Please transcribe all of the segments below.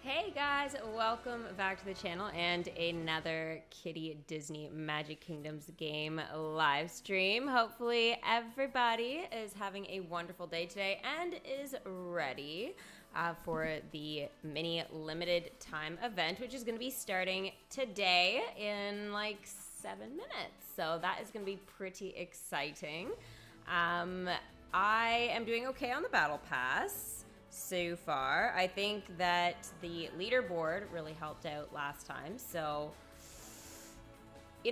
Hey guys, welcome back to the channel and another Kitty Disney Magic Kingdoms game live stream. Hopefully everybody is having a wonderful day today and is ready for the mini limited time event, which is going to be starting today in like 7 minutes. So that is going to be pretty exciting. I am doing okay on the battle pass so far. I think that the leaderboard really helped out last time, so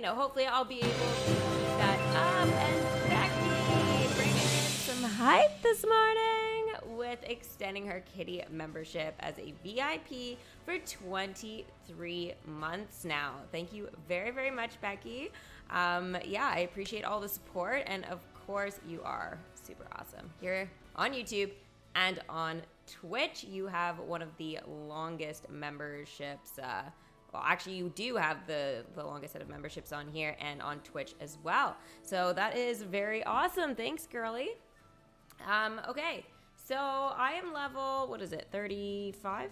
hopefully I'll be able to keep that up. And Becky bringing in some hype this morning with extending her Kitty membership as a VIP for 23 months now. Thank you very, very much, Becky. Yeah, I appreciate all the support, and of course you are super awesome here on YouTube and on Twitch. You have one of the longest memberships. Well, actually, you do have the longest set of memberships on here and on Twitch as well. So that is very awesome. Thanks, girly. Okay, so I am level, what is it, 35?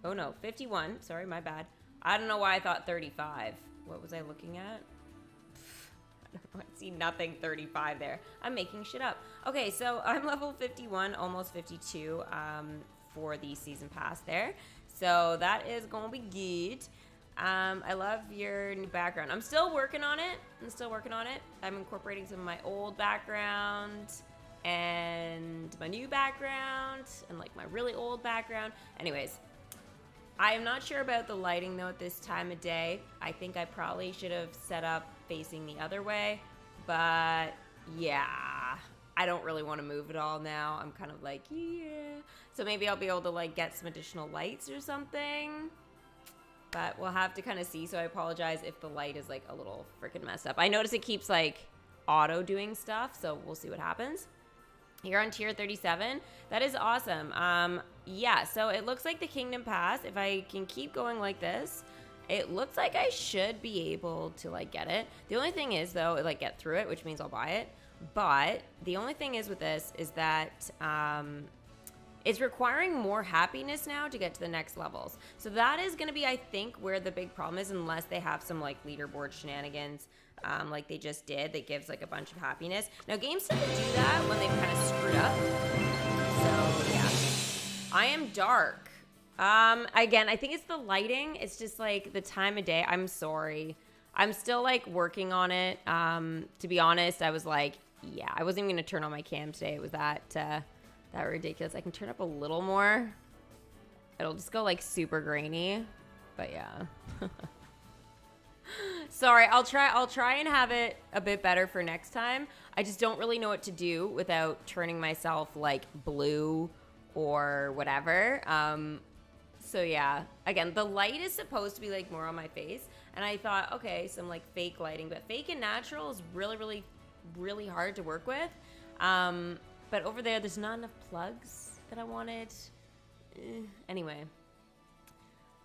Oh, no, 51. Sorry, my bad. I don't know why I thought 35. What was I looking at? I see nothing 35 there. I'm making shit up. Okay, so I'm level 51, almost 52 for the season pass there. So that is going to be good. I love your new background. I'm still working on it. I'm incorporating some of my old background and my new background and like my really old background. Anyways, I am not sure about the lighting though at this time of day. I think I probably should have set up facing the other way, but yeah, I don't really want to move it all now. I'm kind of like, yeah. So maybe I'll be able to like get some additional lights or something, but we'll have to kind of see. So I apologize if the light is like a little freaking messed up. I notice it keeps like auto doing stuff, so we'll see what happens. You're on tier 37. That is awesome. Yeah, so it looks like the Kingdom Pass, if I can keep going like this, it looks like I should be able to like get it. The only thing is though, like get through it, which means I'll buy it. But the only thing is with this is that it's requiring more happiness now to get to the next levels. So that is going to be, I think, where the big problem is, unless they have some like leaderboard shenanigans like they just did that gives like a bunch of happiness. Now games tend to do that when they've kind of screwed up. So yeah, I am dark. Again, I think it's the lighting. It's just like the time of day. I'm sorry. I'm still like working on it. To be honest, I was like, yeah, I wasn't even going to turn on my cam today. It was that ridiculous. I can turn up a little more. It'll just go like super grainy, but yeah. Sorry, I'll try and have it a bit better for next time. I just don't really know what to do without turning myself like blue or whatever. So yeah, again, the light is supposed to be like more on my face, and I thought, okay, some like fake lighting, but fake and natural is really, really, really hard to work with. But over there's not enough plugs that I wanted. Anyway,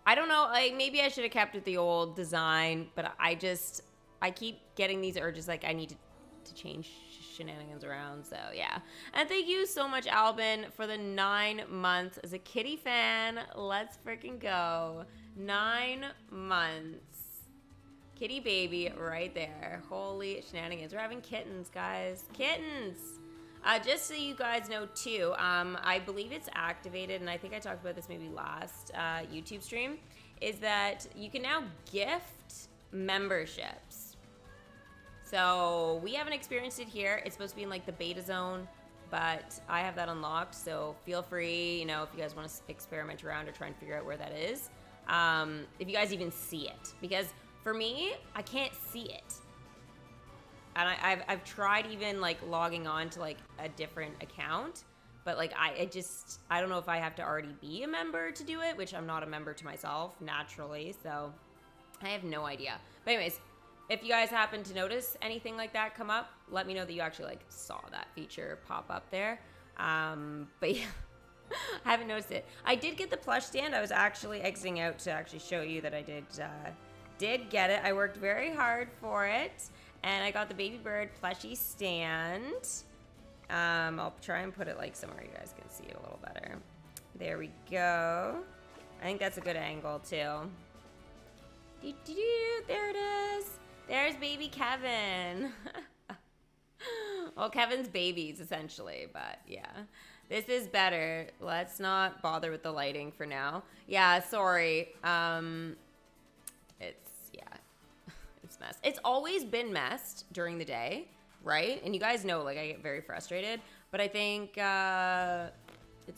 I don't know, like maybe I should have kept it the old design, but I keep getting these urges like I need to change shenanigans around. So yeah, and thank you so much, Albin, for the 9 months as a Kitty fan. Let's freaking go. 9 months, Kitty baby right there. Holy shenanigans. We're having kittens, guys. Kittens. Just so you guys know too, I believe it's activated, and I think I talked about this maybe last YouTube stream, is that you can now gift memberships. So we haven't experienced it here. It's supposed to be in like the beta zone, but I have that unlocked. So feel free, if you guys want to experiment around or try and figure out where that is. If you guys even see it, because for me, I can't see it. And I've tried even like logging on to like a different account, but like I don't know if I have to already be a member to do it, which I'm not a member to myself naturally. So I have no idea. But anyways, if you guys happen to notice anything like that come up, let me know that you actually like saw that feature pop up there. But yeah, I haven't noticed it. I did get the plush stand. I was actually exiting out to actually show you that I did get it. I worked very hard for it, and I got the baby bird plushie stand. I'll try and put it like somewhere you guys can see it a little better. There we go. I think that's a good angle too. There it is. There's baby Kevin. Well, Kevin's babies essentially, but yeah. This is better. Let's not bother with the lighting for now. Yeah, sorry. It's messed. It's always been messed during the day, right? And you guys know, like, I get very frustrated, but I think it's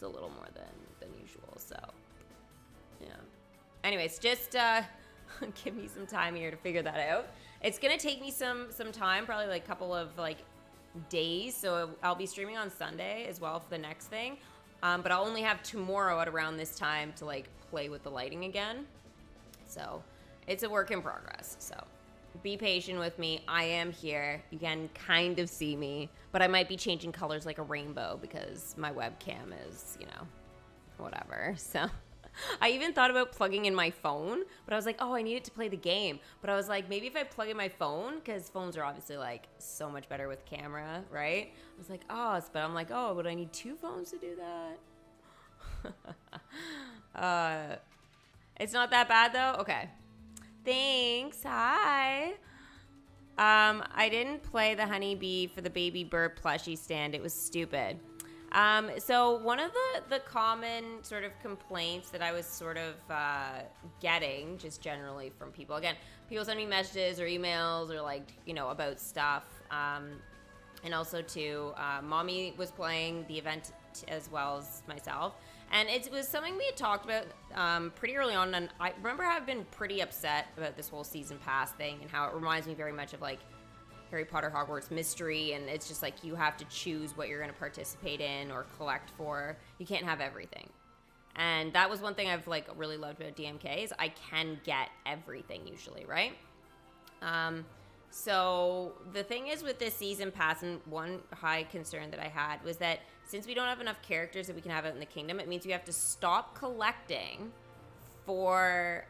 a little more than usual, so yeah. Anyways, just give me some time here to figure that out. It's gonna take me some time, probably like a couple of like days, so I'll be streaming on Sunday as well for the next thing, but I'll only have tomorrow at around this time to like play with the lighting again, so it's a work in progress. So be patient with me. I am here. You can kind of see me, but I might be changing colors like a rainbow because my webcam is, you know, whatever. So I even thought about plugging in my phone, but I was like, oh, I need it to play the game. But I was like, maybe if I plug in my phone, because phones are obviously like so much better with camera, right? I was like, oh, but I'm like, oh, would I need two phones to do that? It's not that bad though. Okay. Thanks. Hi. I didn't play the honeybee for the baby bird plushie stand. It was stupid. So one of the common sort of complaints that I was sort of getting just generally from people, again, people send me messages or emails or like, you know, about stuff. And also too, Mommy was playing the event as well as myself. And it was something we had talked about pretty early on. And I remember I've been pretty upset about this whole season pass thing and how it reminds me very much of like Harry Potter Hogwarts Mystery, and it's just like you have to choose what you're going to participate in or collect for. You can't have everything. And that was one thing I've like really loved about DMK is I can get everything usually, right? So the thing is with this season pass, and one high concern that I had was that since we don't have enough characters that we can have out in the kingdom, it means we have to stop collecting for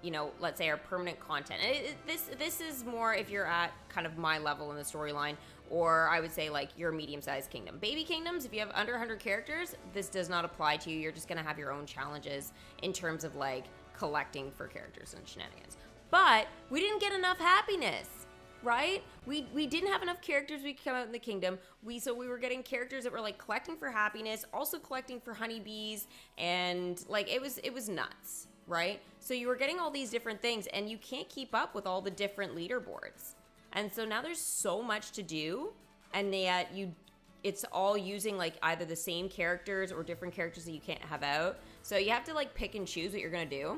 you know, let's say our permanent content. This is more if you're at kind of my level in the storyline, or I would say like your medium-sized kingdom. Baby kingdoms, if you have under 100 characters, this does not apply to you. You're just gonna have your own challenges in terms of like collecting for characters and shenanigans. But we didn't get enough happiness, right? We didn't have enough characters we could come out in the kingdom. So we were getting characters that were like collecting for happiness, also collecting for honeybees, and like it was nuts. Right? So you were getting all these different things and you can't keep up with all the different leaderboards. And so now there's so much to do, and yet it's all using like either the same characters or different characters that you can't have out. So you have to like pick and choose what you're going to do,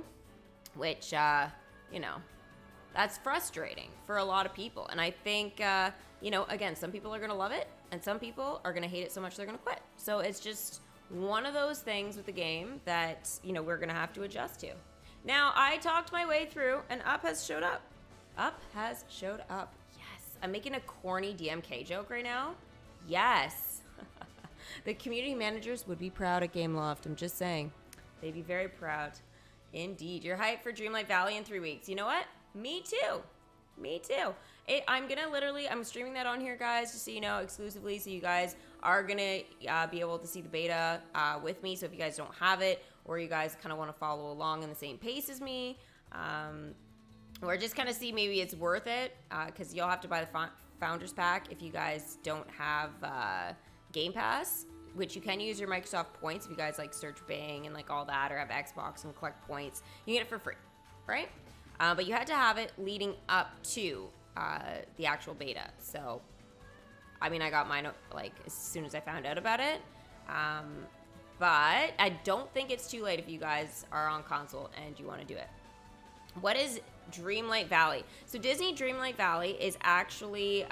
which, you know, that's frustrating for a lot of people. And I think, you know, again, some people are going to love it and some people are going to hate it so much they're going to quit. So it's just one of those things with the game that, you know, we're going to have to adjust to. Now, I talked my way through, and Up has showed up. Up has showed up. Yes. I'm making a corny DMK joke right now. Yes. The community managers would be proud at Gameloft. I'm just saying. They'd be very proud. Indeed. You're hyped for Dreamlight Valley in 3 weeks. You know what? Me too. Me too. I'm streaming that on here, guys, just so you know, exclusively, so you guys are gonna be able to see the beta with me. So if you guys don't have it, or you guys kind of want to follow along in the same pace as me, or just kind of see maybe it's worth it, because you'll have to buy the Founders Pack if you guys don't have Game Pass, which you can use your Microsoft points if you guys like search Bing and like all that, or have Xbox and collect points. You get it for free, right? But you had to have it leading up to the actual beta. So, I mean, I got mine like as soon as I found out about it. But I don't think it's too late if you guys are on console and you want to do it. What is Dreamlight Valley? So Disney Dreamlight Valley is actually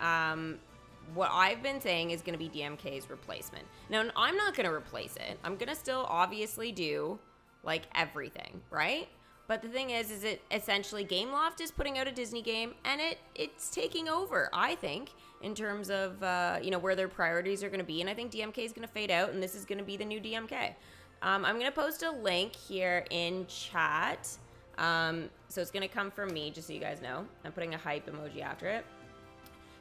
what I've been saying is going to be DMK's replacement. Now, I'm not going to replace it. I'm going to still obviously do like everything, right? But the thing is it essentially Gameloft is putting out a Disney game, and it's taking over, I think, in terms of, you know, where their priorities are going to be. And I think DMK is going to fade out, and this is going to be the new DMK. I'm going to post a link here in chat. So it's going to come from me, just so you guys know. I'm putting a hype emoji after it.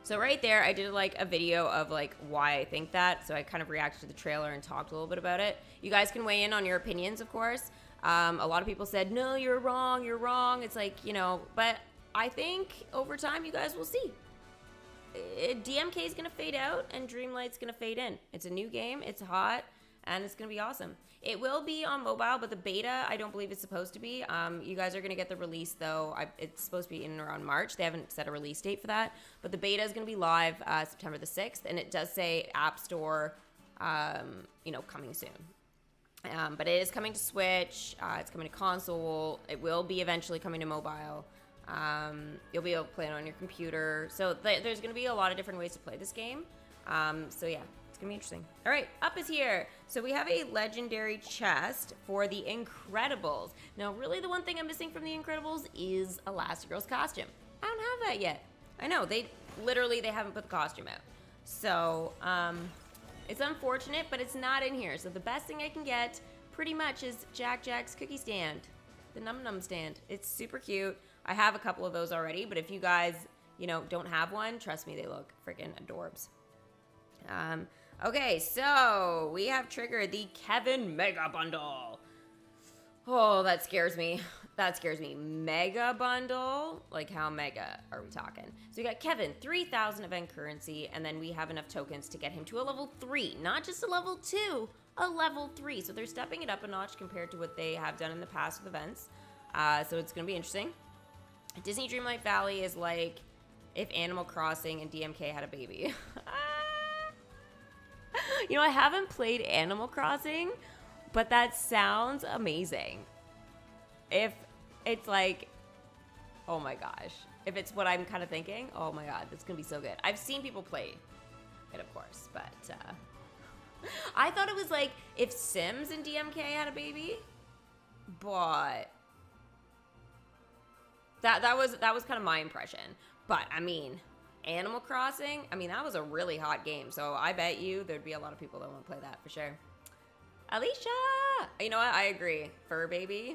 So right there, I did like a video of like why I think that. So I kind of reacted to the trailer and talked a little bit about it. You guys can weigh in on your opinions, of course. A lot of people said, no, you're wrong, you're wrong. It's like, you know, but I think over time you guys will see. DMK is going to fade out and Dreamlight's going to fade in. It's a new game, it's hot, and it's going to be awesome. It will be on mobile, but the beta, I don't believe it's supposed to be. You guys are going to get the release, though. It's supposed to be in and around March. They haven't set a release date for that. But the beta is going to be live September the 6th, and it does say App Store, you know, coming soon. But it is coming to Switch. It's coming to console. It will be eventually coming to mobile. You'll be able to play it on your computer. So there's going to be a lot of different ways to play this game. So yeah, it's going to be interesting. All right, up is here. So we have a legendary chest for the Incredibles. Now, really the one thing I'm missing from the Incredibles is Elastigirl's costume. I don't have that yet. I know, they haven't put the costume out. So, it's unfortunate, but it's not in here. So the best thing I can get pretty much is Jack's cookie stand. The Num Num stand. It's super cute. I have a couple of those already, but if you guys, you know, don't have one, trust me, they look freaking adorbs. Okay, so we have triggered the Kevin Mega Bundle. Oh, that scares me. That scares me. Mega Bundle? Like, how mega are we talking? So we got Kevin, 3,000 event currency, and then we have enough tokens to get him to a level 3. Not just a level 2, a level 3. So they're stepping it up a notch compared to what they have done in the past with events. So it's going to be interesting. Disney Dreamlight Valley is like if Animal Crossing and DMK had a baby. You know, I haven't played Animal Crossing, but that sounds amazing. If it's like, oh my gosh. If it's what I'm kind of thinking, oh my god, that's going to be so good. I've seen people play it, of course, but I thought it was like if Sims and DMK had a baby, but that was kind of my impression. But I mean, Animal Crossing, I mean, that was a really hot game, so I bet you there'd be a lot of people that want to play that for sure. Alicia! You know what? I agree. Fur baby?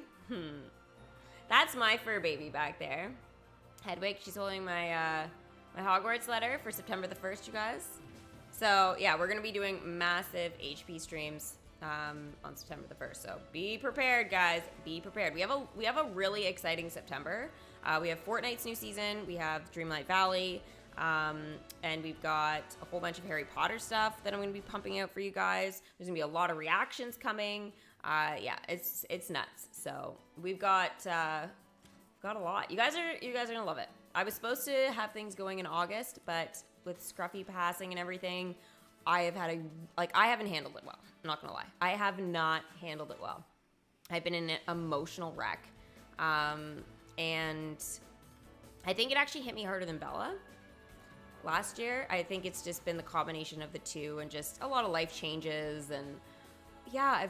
That's my fur baby back there. Hedwig, she's holding my my Hogwarts letter for September the 1st, you guys. So, yeah, we're going to be doing massive HP streams on September the 1st. So, be prepared, guys. Be prepared. We have a really exciting September. We have Fortnite's new season. We have Dreamlight Valley. And we've got a whole bunch of Harry Potter stuff that I'm going to be pumping out for you guys. There's going to be a lot of reactions coming. Yeah, it's nuts. So we've got a lot. You guys are going to love it. I was supposed to have things going in August, but with Scruffy passing and everything, I haven't handled it well. I'm not going to lie. I have not handled it well. I've been in an emotional wreck. And I think it actually hit me harder than Bella last year. I think it's just been the combination of the two and just a lot of life changes. And yeah,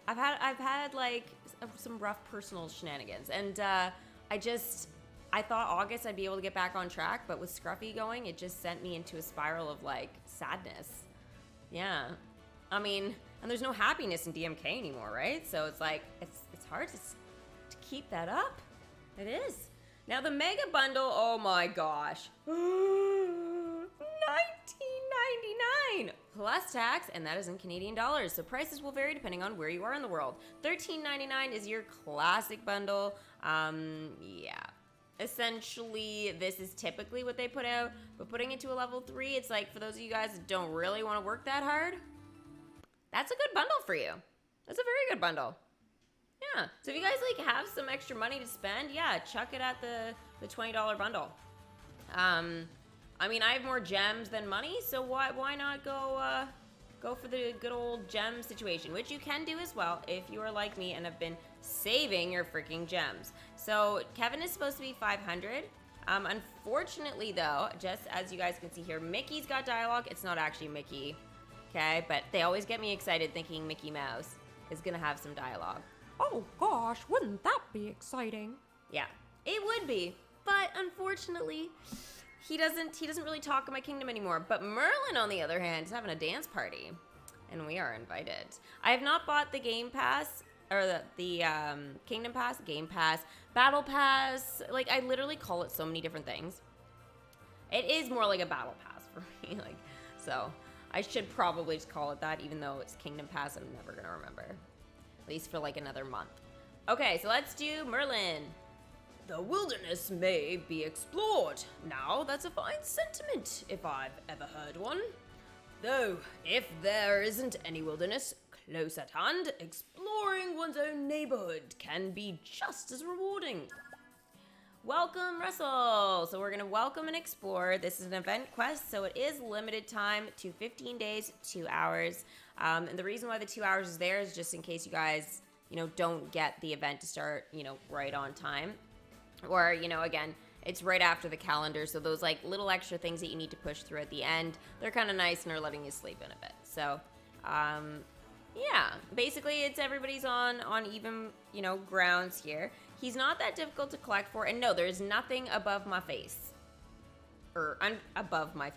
I've had like some rough personal shenanigans. And I thought August I'd be able to get back on track, but with Scruffy going, it just sent me into a spiral of like sadness. Yeah. I mean, and there's no happiness in DMK anymore, right? So it's like, it's hard to keep that up. It is. Now the Mega Bundle, oh my gosh. $19.99 plus tax, and that is in Canadian dollars. So prices will vary depending on where you are in the world. $13.99 is your classic bundle. Yeah. Essentially, this is typically what they put out, but putting it to a level 3, it's like for those of you guys that don't really want to work that hard, that's a good bundle for you. That's a very good bundle. Yeah, so if you guys like have some extra money to spend, yeah, chuck it at the $20 bundle. I mean, I have more gems than money, so why not go for the good old gem situation, which you can do as well if you are like me and have been saving your freaking gems. So Kevin is supposed to be 500. Unfortunately, though, just as you guys can see here, Mickey's got dialogue. It's not actually Mickey, okay? But they always get me excited thinking Mickey Mouse is gonna have some dialogue. Oh gosh, wouldn't that be exciting? Yeah, it would be, but unfortunately, he doesn't really talk in my kingdom anymore. But Merlin, on the other hand, is having a dance party, and we are invited. I have not bought the Game Pass, or the Kingdom Pass, Game Pass, Battle Pass. Like, I literally call it so many different things. It is more like a Battle Pass for me, like, so I should probably just call it that, even though it's Kingdom Pass, I'm never gonna remember. At least for like another month. Okay, so let's do Merlin. The wilderness may be explored. Now, that's a fine sentiment, if I've ever heard one. Though, if there isn't any wilderness close at hand, exploring one's own neighborhood can be just as rewarding. Welcome, Russell. So we're going to welcome and explore. This is an event quest, so it is limited time to 15 days, 2 hours. And the reason why the 2 hours is there is just in case you guys, don't get the event to start, right on time. Or, again, it's right after the calendar, so those, like, little extra things that you need to push through at the end, they're kind of nice and are letting you sleep in a bit. So, yeah, basically it's everybody's on even, grounds here. He's not that difficult to collect for, and no, there's nothing above my face. Or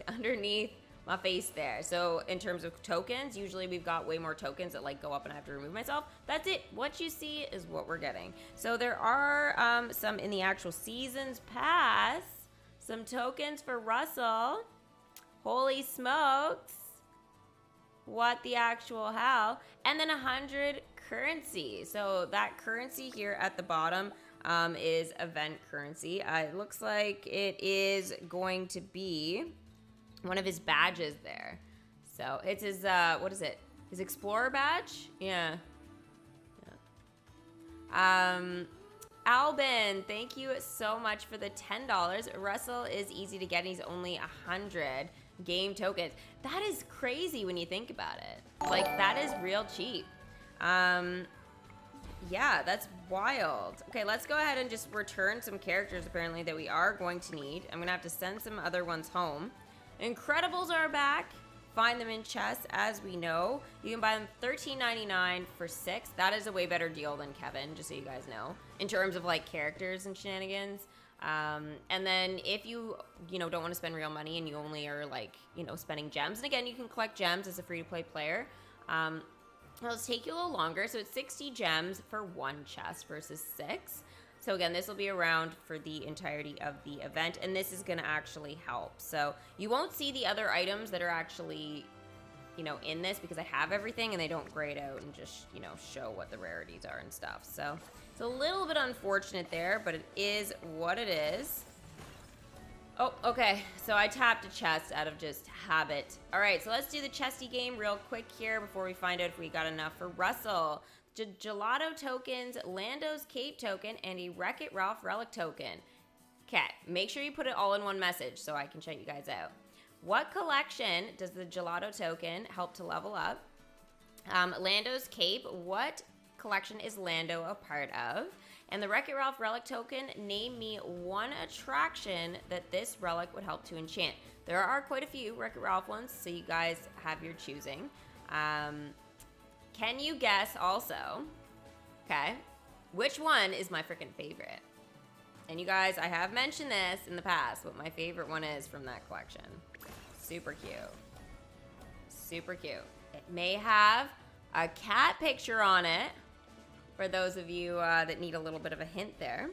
underneath my face there. So in terms of tokens, usually we've got way more tokens that like go up and I have to remove myself. That's it. What you see is what we're getting. So there are some in the actual seasons pass. Some tokens for Russell. Holy smokes. What the actual hell. And then 100 currency. So that currency here at the bottom is event currency. It looks like it is going to be one of his badges there. So it's his, what is it? His Explorer badge? Yeah. Albin, thank you so much for the $10. Russell is easy to get. He's only 100 game tokens. That is crazy when you think about it. Like, that is real cheap. Yeah, that's wild. Okay, let's go ahead and just return some characters apparently that we are going to need. I'm gonna have to send some other ones home. Incredibles are back. Find them in chests, as we know. You can buy them $13.99 for 6. That is a way better deal than Kevin, just so you guys know, in terms of like characters and shenanigans. And then if you don't want to spend real money and you only are like, spending gems, and again, you can collect gems as a free-to-play player. It'll take you a little longer. So it's 60 gems for 1 chest versus 6. So again, this will be around for the entirety of the event, and this is going to actually help. So you won't see the other items that are actually, in this because I have everything and they don't grade out and just, show what the rarities are and stuff. So it's a little bit unfortunate there, but it is what it is. Oh, okay. So I tapped a chest out of just habit. All right, so let's do the chesty game real quick here before we find out if we got enough for Russell. Gelato tokens, Lando's cape token, and a Wreck-It Ralph relic token. Okay, make sure you put it all in one message so I can check you guys out. What collection does the Gelato token help to level up? Lando's cape, what collection is Lando a part of? And the Wreck-It Ralph relic token, name me one attraction that this relic would help to enchant. There are quite a few Wreck-It Ralph ones, so you guys have your choosing. Can you guess also, okay, which one is my freaking favorite? And you guys, I have mentioned this in the past, what my favorite one is from that collection. Super cute. Super cute. It may have a cat picture on it, for those of you that need a little bit of a hint there.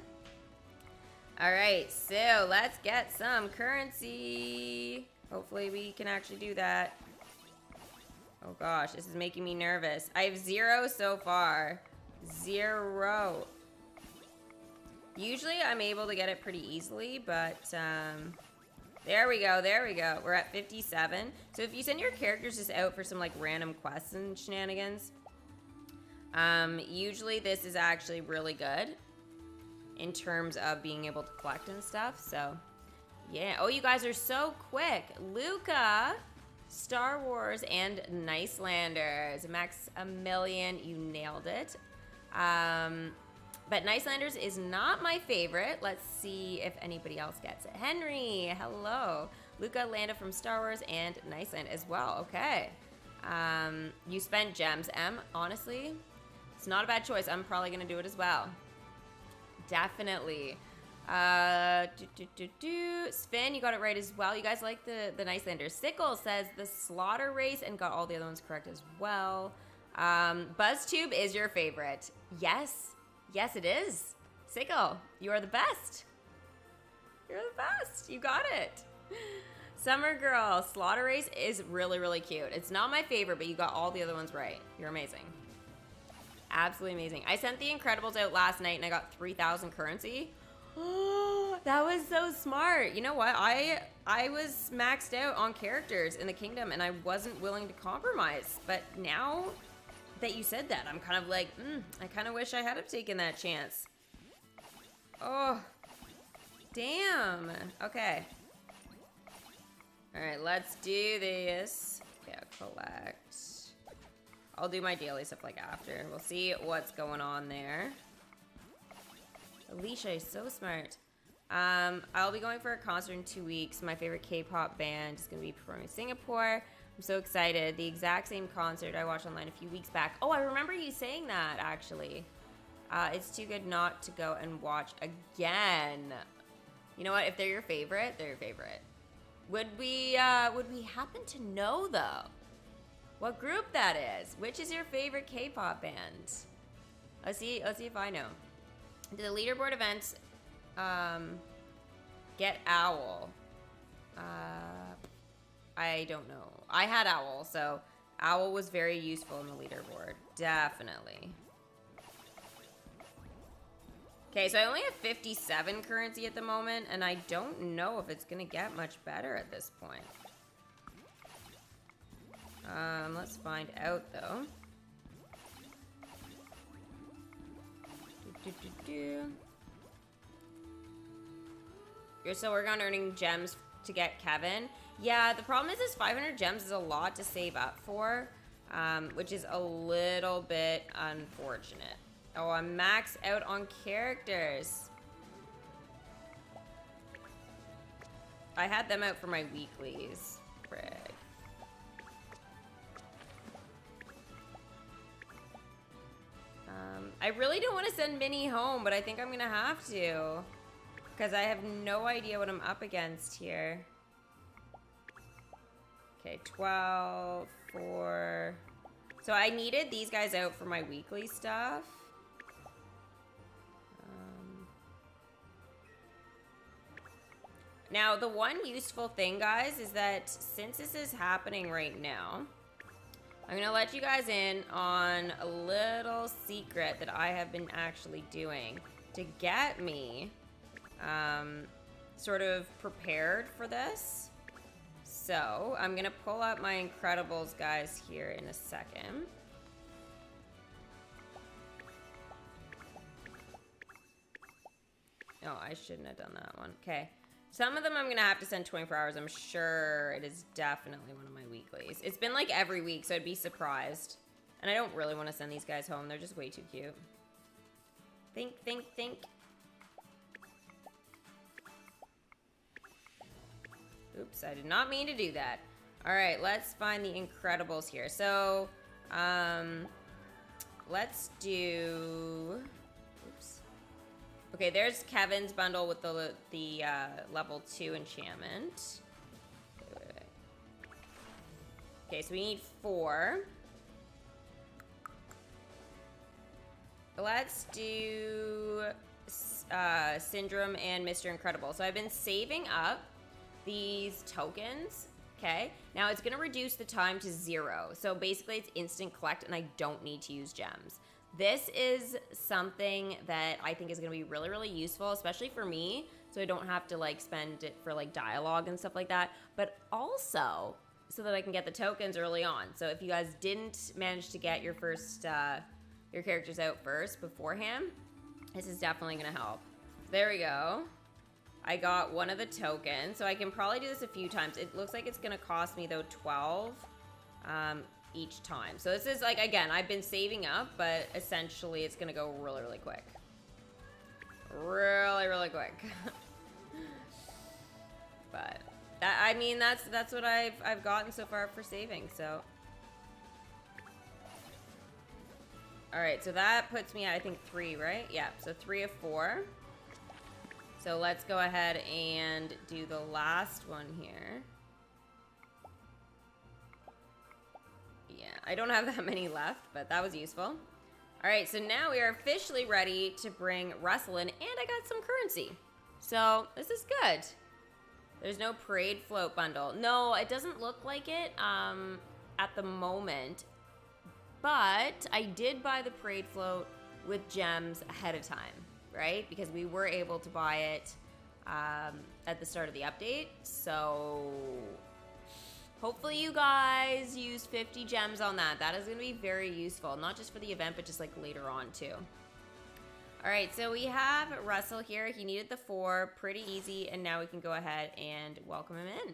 All right, so let's get some currency. Hopefully we can actually do that. Oh gosh, this is making me nervous. I have 0 so far. 0. Usually I'm able to get it pretty easily, but there we go, there we go. We're at 57. So if you send your characters just out for some like random quests and shenanigans, usually this is actually really good in terms of being able to collect and stuff. So yeah. Oh, you guys are so quick. Luca, Star Wars, and Nicelanders. Max a million, you nailed it. But Nicelanders is not my favorite. Let's see if anybody else gets it. Henry, hello. Luca, Lando from Star Wars, and Niceland as well. Okay. You spent gems, M. Honestly, it's not a bad choice. I'm probably gonna do it as well. Definitely. Sven, you got it right as well. You guys like the Nicelanders. Sickle says the slaughter race and got all the other ones correct as well. BuzzTube is your favorite. Yes. Yes, it is. Sickle, you are the best. You're the best. You got it. Summer Girl, Slaughter Race is really, really cute. It's not my favorite, but you got all the other ones right. You're amazing. absolutely amazing. I sent the Incredibles out last night and I got 3,000 currency. That was so smart. You know what? I was maxed out on characters in the kingdom and I wasn't willing to compromise. But now that you said that, I'm kind of like, I kind of wish I had have taken that chance. Oh, damn. Okay. All right, let's do this. Yeah, collect. I'll do my daily stuff like after. We'll see what's going on there. Alicia is so smart. I'll be going for a concert in 2 weeks. My favorite K-pop band is going to be performing in Singapore. I'm so excited. The exact same concert I watched online a few weeks back. Oh, I remember you saying that, actually. It's too good not to go and watch again. You know what? If they're your favorite, they're your favorite. Would we happen to know, though, what group that is? Which is your favorite K-pop band? Let's see if I know. The leaderboard events, get Owl. I don't know. I had Owl, so Owl was very useful in the leaderboard. Definitely. Okay, so I only have 57 currency at the moment, and I don't know if it's gonna get much better at this point. Let's find out, though. You're still working on earning gems to get Kevin. Yeah, the problem is 500 gems is a lot to save up for, which is a little bit unfortunate. Oh, I'm maxed out on characters. I had them out for my weeklies. Frig. I really don't want to send Minnie home, but I think I'm gonna have to. Because I have no idea what I'm up against here. Okay, 12, 4. So I needed these guys out for my weekly stuff. Now, the one useful thing, guys, is that since this is happening right now, I'm going to let you guys in on a little secret that I have been actually doing to get me sort of prepared for this. So, I'm going to pull up my Incredibles guys here in a second. Oh, I shouldn't have done that one. Okay. Some of them I'm going to have to send 24 hours. I'm sure it is definitely one of my weeklies. It's been like every week, so I'd be surprised. And I don't really want to send these guys home. They're just way too cute. Think, think, think. Oops, I did not mean to do that. All right, let's find the Incredibles here. So, let's do... Oops. Okay, there's Kevin's bundle with the level 2 enchantment. Wait. Okay, so we need 4. Let's do Syndrome and Mr. Incredible. So I've been saving up these tokens. Okay, now it's gonna reduce the time to 0. So basically it's instant collect and I don't need to use gems. This is something that I think is going to be really, really useful, especially for me, so I don't have to, like, spend it for, like, dialogue and stuff like that, but also so that I can get the tokens early on. So if you guys didn't manage to get your first, your characters out first beforehand, this is definitely going to help. There we go. I got one of the tokens, so I can probably do this a few times. It looks like it's going to cost me, though, 12. Each time. So this is like, again, I've been saving up, but essentially it's gonna go really, really quick. Really, really quick. But that, I mean, that's what I've gotten so far for saving, so. All right, so that puts me at, I think, 3, right? Yeah, so 3 of 4. So let's go ahead and do the last one here. Yeah, I don't have that many left, but that was useful. All right, so now we are officially ready to bring Russell in, and I got some currency. So this is good. There's no parade float bundle. No, it doesn't look like it at the moment, But I did buy the parade float with gems ahead of time, right? Because we were able to buy it at the start of the update. So hopefully you guys use 50 gems on that. That is going to be very useful, not just for the event, but just like later on too. All right, so we have Russell here. He needed the 4, pretty easy, and now we can go ahead and welcome him in.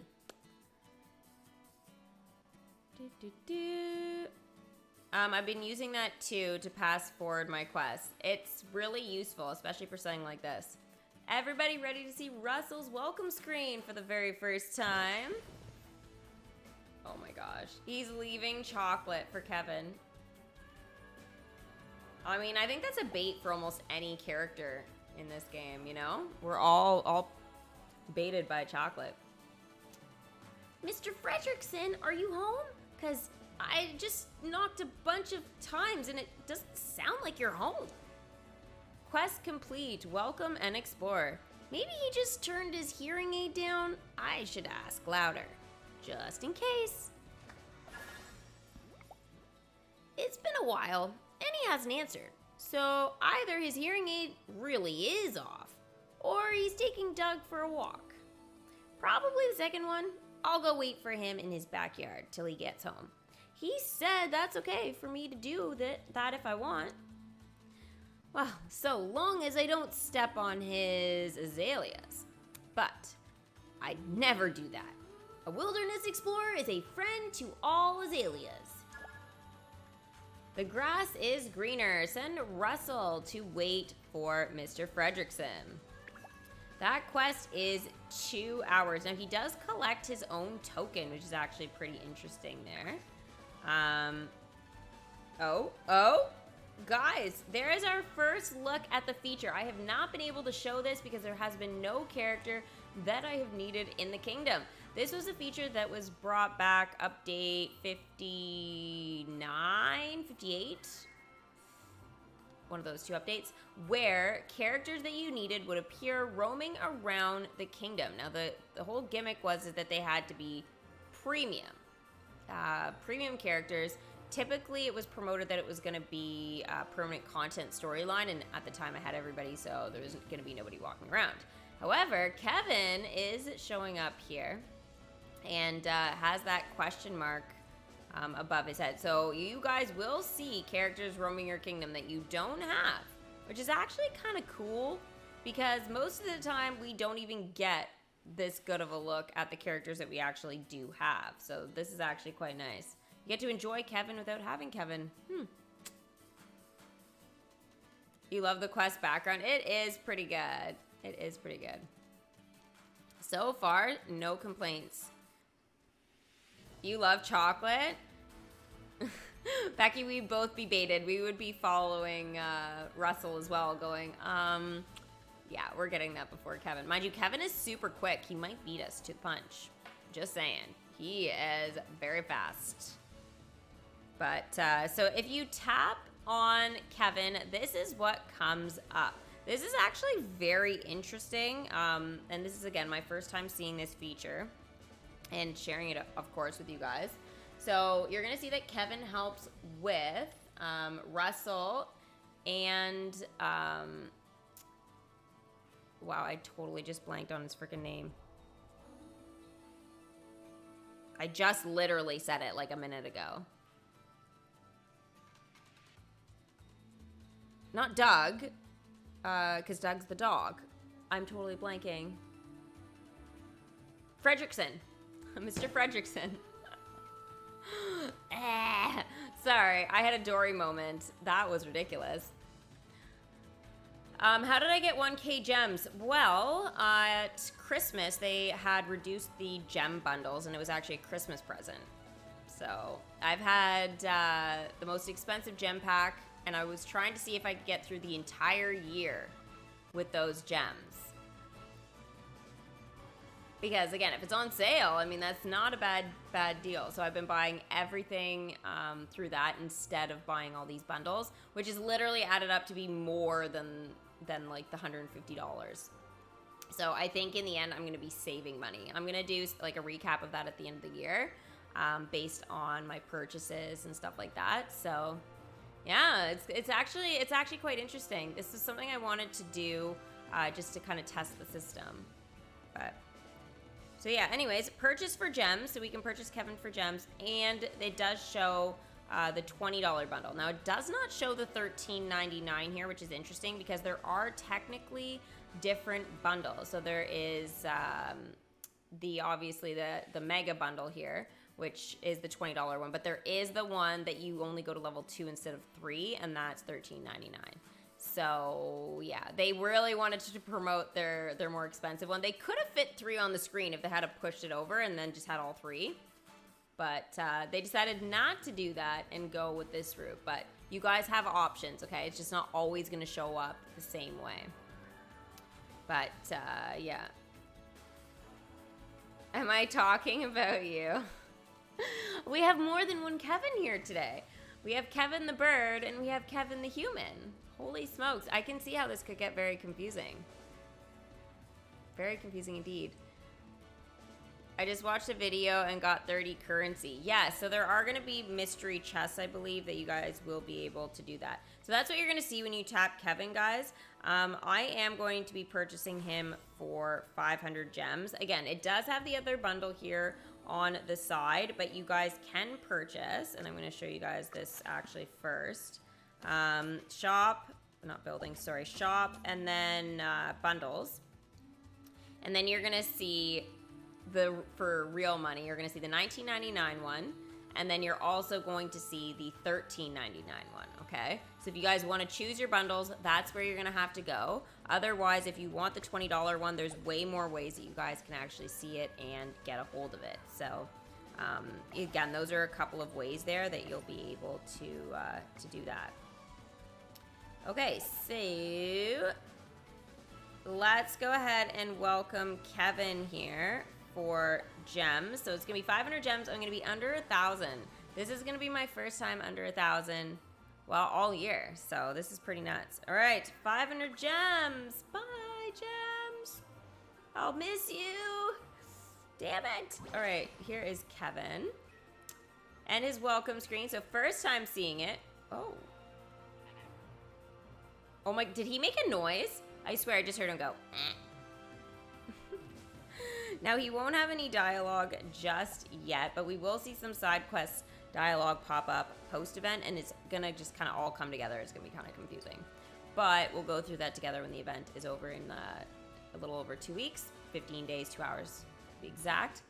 I've been using that too to pass forward my quests. It's really useful, especially for something like this. Everybody ready to see Russell's welcome screen for the very first time? Oh my gosh. He's leaving chocolate for Kevin. I mean, I think that's a bait for almost any character in this game, you know? We're all baited by chocolate. Mr. Fredrickson, are you home? Because I just knocked a bunch of times and it doesn't sound like you're home. Quest complete. Welcome and explore. Maybe he just turned his hearing aid down? I should ask louder, just in case. It's been a while, and he hasn't answered. So either his hearing aid really is off, or he's taking Doug for a walk. Probably the second one. I'll go wait for him in his backyard till he gets home. He said that's okay for me to do that if I want. Well, so long as I don't step on his azaleas. But I'd never do that. A wilderness explorer is a friend to all azaleas. The grass is greener. Send Russell to wait for Mr. Fredrickson. That quest is 2 hours. Now, he does collect his own token, which is actually pretty interesting there. Guys, there is our first look at the feature. I have not been able to show this because there has been no character that I have needed in the kingdom. This was a feature that was brought back update 59, 58. One of those 2 updates, where characters that you needed would appear roaming around the kingdom. Now, the whole gimmick was that they had to be premium. Premium characters. Typically, it was promoted that it was going to be a permanent content storyline, and at the time I had everybody, so there was going to be nobody walking around. However, Kevin is showing up here and has that question mark above his head. So you guys will see characters roaming your kingdom that you don't have, which is actually kind of cool because most of the time we don't even get this good of a look at the characters that we actually do have. So this is actually quite nice. You get to enjoy Kevin without having Kevin. You love the quest background? It is pretty good. It is pretty good. So far, no complaints. You love chocolate? Becky, we'd both be baited. We would be following Russell as well, going, yeah, we're getting that before Kevin. Mind you, Kevin is super quick. He might beat us to the punch. Just saying. He is very fast. But, so if you tap on Kevin, this is what comes up. This is actually very interesting. And this is, again, my first time seeing this feature and sharing it, of course, with you guys. So you're going to see that Kevin helps with Russell and, wow, I totally just blanked on his freaking name. I just literally said it like a minute ago. Not Doug, because Doug's the dog. I'm totally blanking. Fredrickson. Mr. Fredrickson. Sorry, I had a Dory moment. That was ridiculous. How did I get 1K gems? Well, at Christmas, they had reduced the gem bundles, and it was actually a Christmas present. So I've had the most expensive gem pack, and I was trying to see if I could get through the entire year with those gems. Because, again, if it's on sale, I mean, that's not a bad deal. So I've been buying everything through that instead of buying all these bundles, which is literally added up to be more than like the $150. So I think in the end, I'm going to be saving money. I'm going to do like a recap of that at the end of the year. based on my purchases and stuff like that. So yeah, it's actually quite interesting. This is something I wanted to do just to kind of test the system. But so yeah, anyways, purchase for gems. So we can purchase Kevin for gems, and it does show the $20 bundle. Now it does not show the $13.99 here, which is interesting because there are technically different bundles. So there is obviously the mega bundle here, which is the $20 one, but there is the one that you only go to level 2 instead of 3, and that's $13.99. So yeah, they really wanted to promote their more expensive one. They could have fit 3 on the screen if they had pushed it over and then just had all 3. But they decided not to do that and go with this route. But you guys have options, okay? It's just not always going to show up the same way. But yeah. Am I talking about you? We have more than one Kevin here today. We have Kevin the bird and we have Kevin the human. Holy smokes. I can see how this could get very confusing. Very confusing indeed. I just watched a video and got 30 currency. Yeah, so there are going to be mystery chests, I believe, that you guys will be able to do that. So that's what you're going to see when you tap Kevin, guys. I am going to be purchasing him for 500 gems. Again, it does have the other bundle here on the side, but you guys can purchase, and I'm going to show you guys this actually first. Shop, not building, sorry, shop, and then bundles. And then you're going to see for real money, you're going to see the $19.99 one, and then you're also going to see the $13.99 one, okay? So if you guys want to choose your bundles, that's where you're going to have to go. Otherwise, if you want the $20 one, there's way more ways that you guys can actually see it and get a hold of it. So again, those are a couple of ways there that you'll be able to do that. Okay, so let's go ahead and welcome Kevin here for gems. So it's gonna be 500 gems. I'm gonna be under 1,000. This is gonna be my first time under 1,000, well, all year. So this is pretty nuts. All right, 500 gems. Bye, gems. I'll miss you. Damn it. All right, here is Kevin and his welcome screen. So first time seeing it. Oh my, did he make a noise? I swear I just heard him go. Now, he won't have any dialogue just yet, but we will see some side quest dialogue pop up post-event, and it's going to just kind of all come together. It's going to be kind of confusing. But we'll go through that together when the event is over in a little over 2 weeks, 15 days, 2 hours to be exact.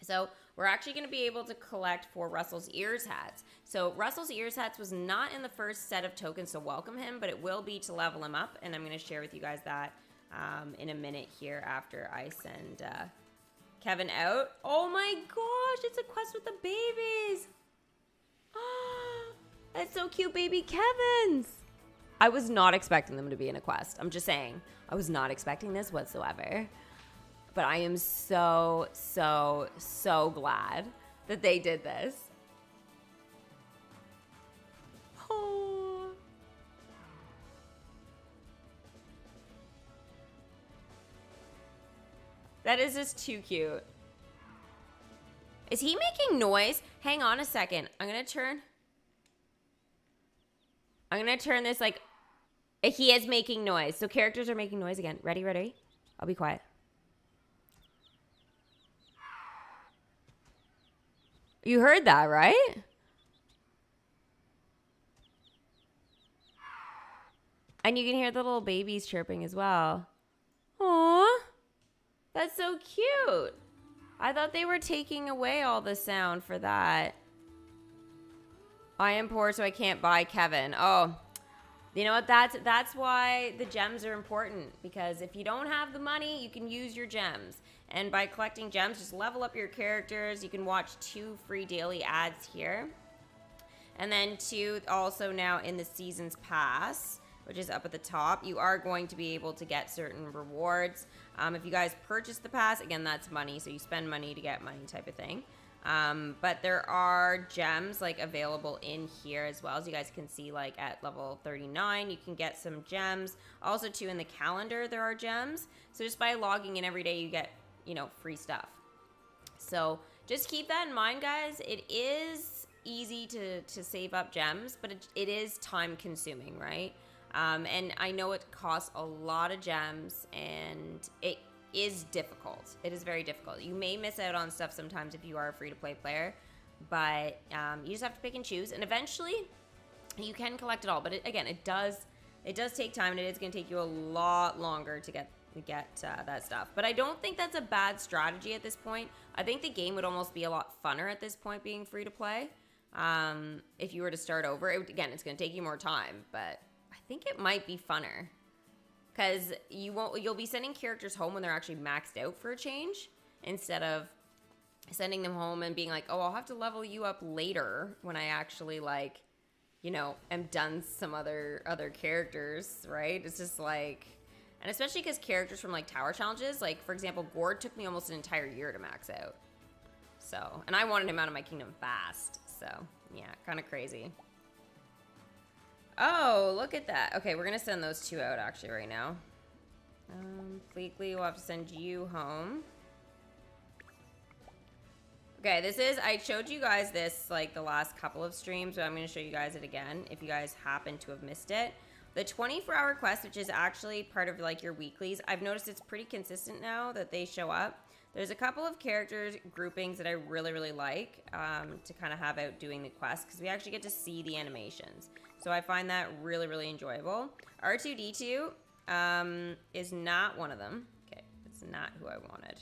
So we're actually going to be able to collect 4 Russell's Ears hats. So Russell's Ears hats was not in the first set of tokens to welcome him, but it will be to level him up, and I'm going to share with you guys that in a minute here after I send Kevin out. Oh my gosh, it's a quest with the babies. That's so cute, baby Kevins. I was not expecting them to be in a quest. I'm just saying, I was not expecting this whatsoever. But I am so, so, so glad that they did this. Oh. That is just too cute. Is he making noise? Hang on a second. I'm gonna turn this like, he is making noise. So characters are making noise again. Ready, ready? I'll be quiet. You heard that, right? And you can hear the little babies chirping as well. Aww. That's so cute. I thought they were taking away all the sound for that. I am poor, so I can't buy Kevin. Oh, you know what? That's why the gems are important. Because if you don't have the money, you can use your gems. And by collecting gems, just level up your characters. You can watch 2 free daily ads here. And then 2 also now in the Seasons Pass, which is up at the top. You are going to be able to get certain rewards. If you guys purchase the pass, again, that's money. So you spend money to get money type of thing. But there are gems like available in here as well. As you guys can see, like at level 39, you can get some gems. Also too, in the calendar, there are gems. So just by logging in every day, you get, you know, free stuff. So just keep that in mind, guys. It is easy to save up gems, but it is time consuming, right? And I know it costs a lot of gems, and it is difficult. It is very difficult. You may miss out on stuff sometimes if you are a free-to-play player, but you just have to pick and choose, and eventually you can collect it all. But again, it does take time, and it is going to take you a lot longer to get that stuff. But I don't think that's a bad strategy at this point. I think the game would almost be a lot funner at this point being free-to-play. If you were to start over, again, it's going to take you more time, but I think it might be funner. Because you'll be sending characters home when they're actually maxed out for a change, instead of sending them home and being like, oh, I'll have to level you up later when I actually, like, you know, am done some other characters, right? It's just like, and especially because characters from like tower challenges, like for example, Gord took me almost an entire year to max out. So, and I wanted him out of my kingdom fast. So yeah, kind of crazy. Oh, look at that. Okay, we're going to send those two out actually right now. Weekly, we'll have to send you home. Okay, I showed you guys this like the last couple of streams, but I'm going to show you guys it again if you guys happen to have missed it. The 24-hour quest, which is actually part of like your weeklies, I've noticed it's pretty consistent now that they show up. There's a couple of characters groupings that I really, really like to kind of have out doing the quest, because we actually get to see the animations. So I find that really, really enjoyable. R2-D2 is not one of them. Okay, it's not who I wanted.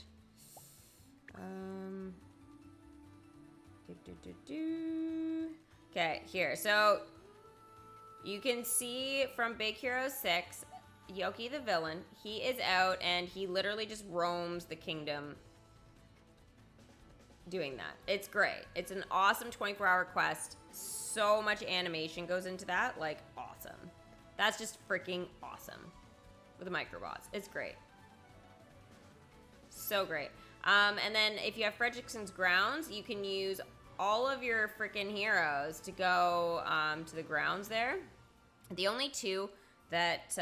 Okay, here. So you can see from Big Hero 6, Yoki the villain, he is out and he literally just roams the kingdom doing that. It's great. It's an awesome 24-hour quest. So much animation goes into that. Like, awesome. That's just freaking awesome. With the microbots. It's great. So great. And then if you have Fredrickson's Grounds, you can use all of your freaking heroes to go to the grounds there. The only two that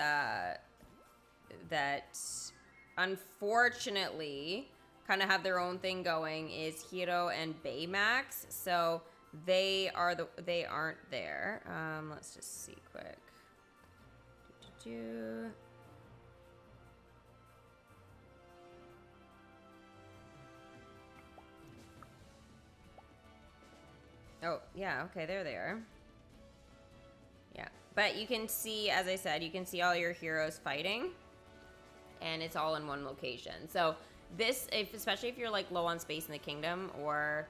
unfortunately kind of have their own thing going is Hiro and Baymax. So they aren't there. Let's just see quick. Oh, yeah, okay, there they are. Yeah, but you can see, as I said, you can see all your heroes fighting, and it's all in one location. So this, especially if you're like low on space in the kingdom, or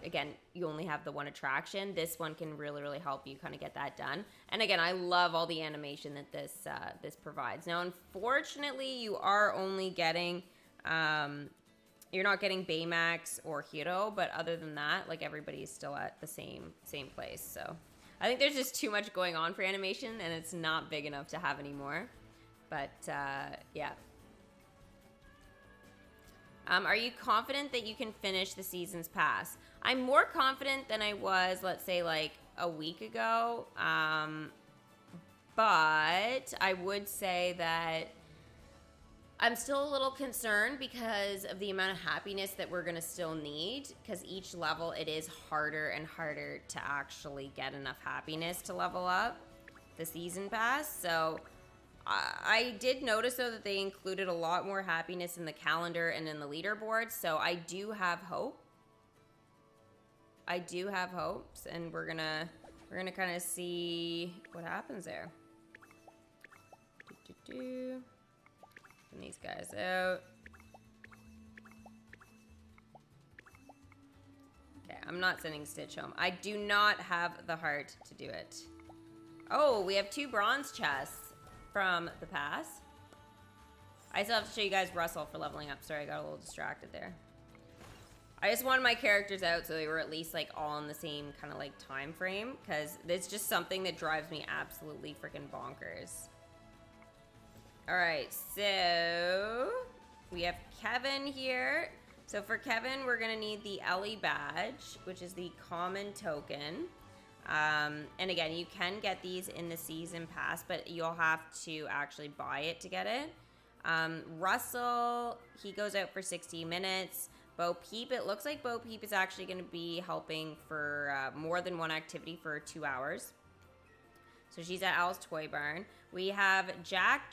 again, you only have the one attraction, this one can really, really help you kind of get that done. And again, I love all the animation that this provides. Now, unfortunately, you are only getting... you're not getting Baymax or Hiro, but other than that, like, everybody's still at the same place. So I think there's just too much going on for animation, and it's not big enough to have anymore. But yeah. Are you confident that you can finish the season's pass? I'm more confident than I was, let's say, like a week ago. But I would say that I'm still a little concerned because of the amount of happiness that we're going to still need, because each level it is harder and harder to actually get enough happiness to level up the season pass. So I did notice though that they included a lot more happiness in the calendar and in the leaderboard. So I do have hope. I do have hopes, and we're gonna kind of see what happens there. These guys out. Okay, I'm not sending Stitch home. I do not have the heart to do it. Oh, we have 2 bronze chests from the pass. I still have to show you guys Russell for leveling up. Sorry, I got a little distracted there. I just wanted my characters out so they were at least like all in the same kind of like time frame, because it's just something that drives me absolutely freaking bonkers. Alright, so we have Kevin here. So for Kevin, we're going to need the Ellie badge, which is the common token. And again, you can get these in the season pass, but you'll have to actually buy it to get it. Russell, he goes out for 60 minutes. Bo Peep, it looks like Bo Peep is actually going to be helping for more than one activity for 2 hours. So she's at Al's Toy Barn. We have Jack,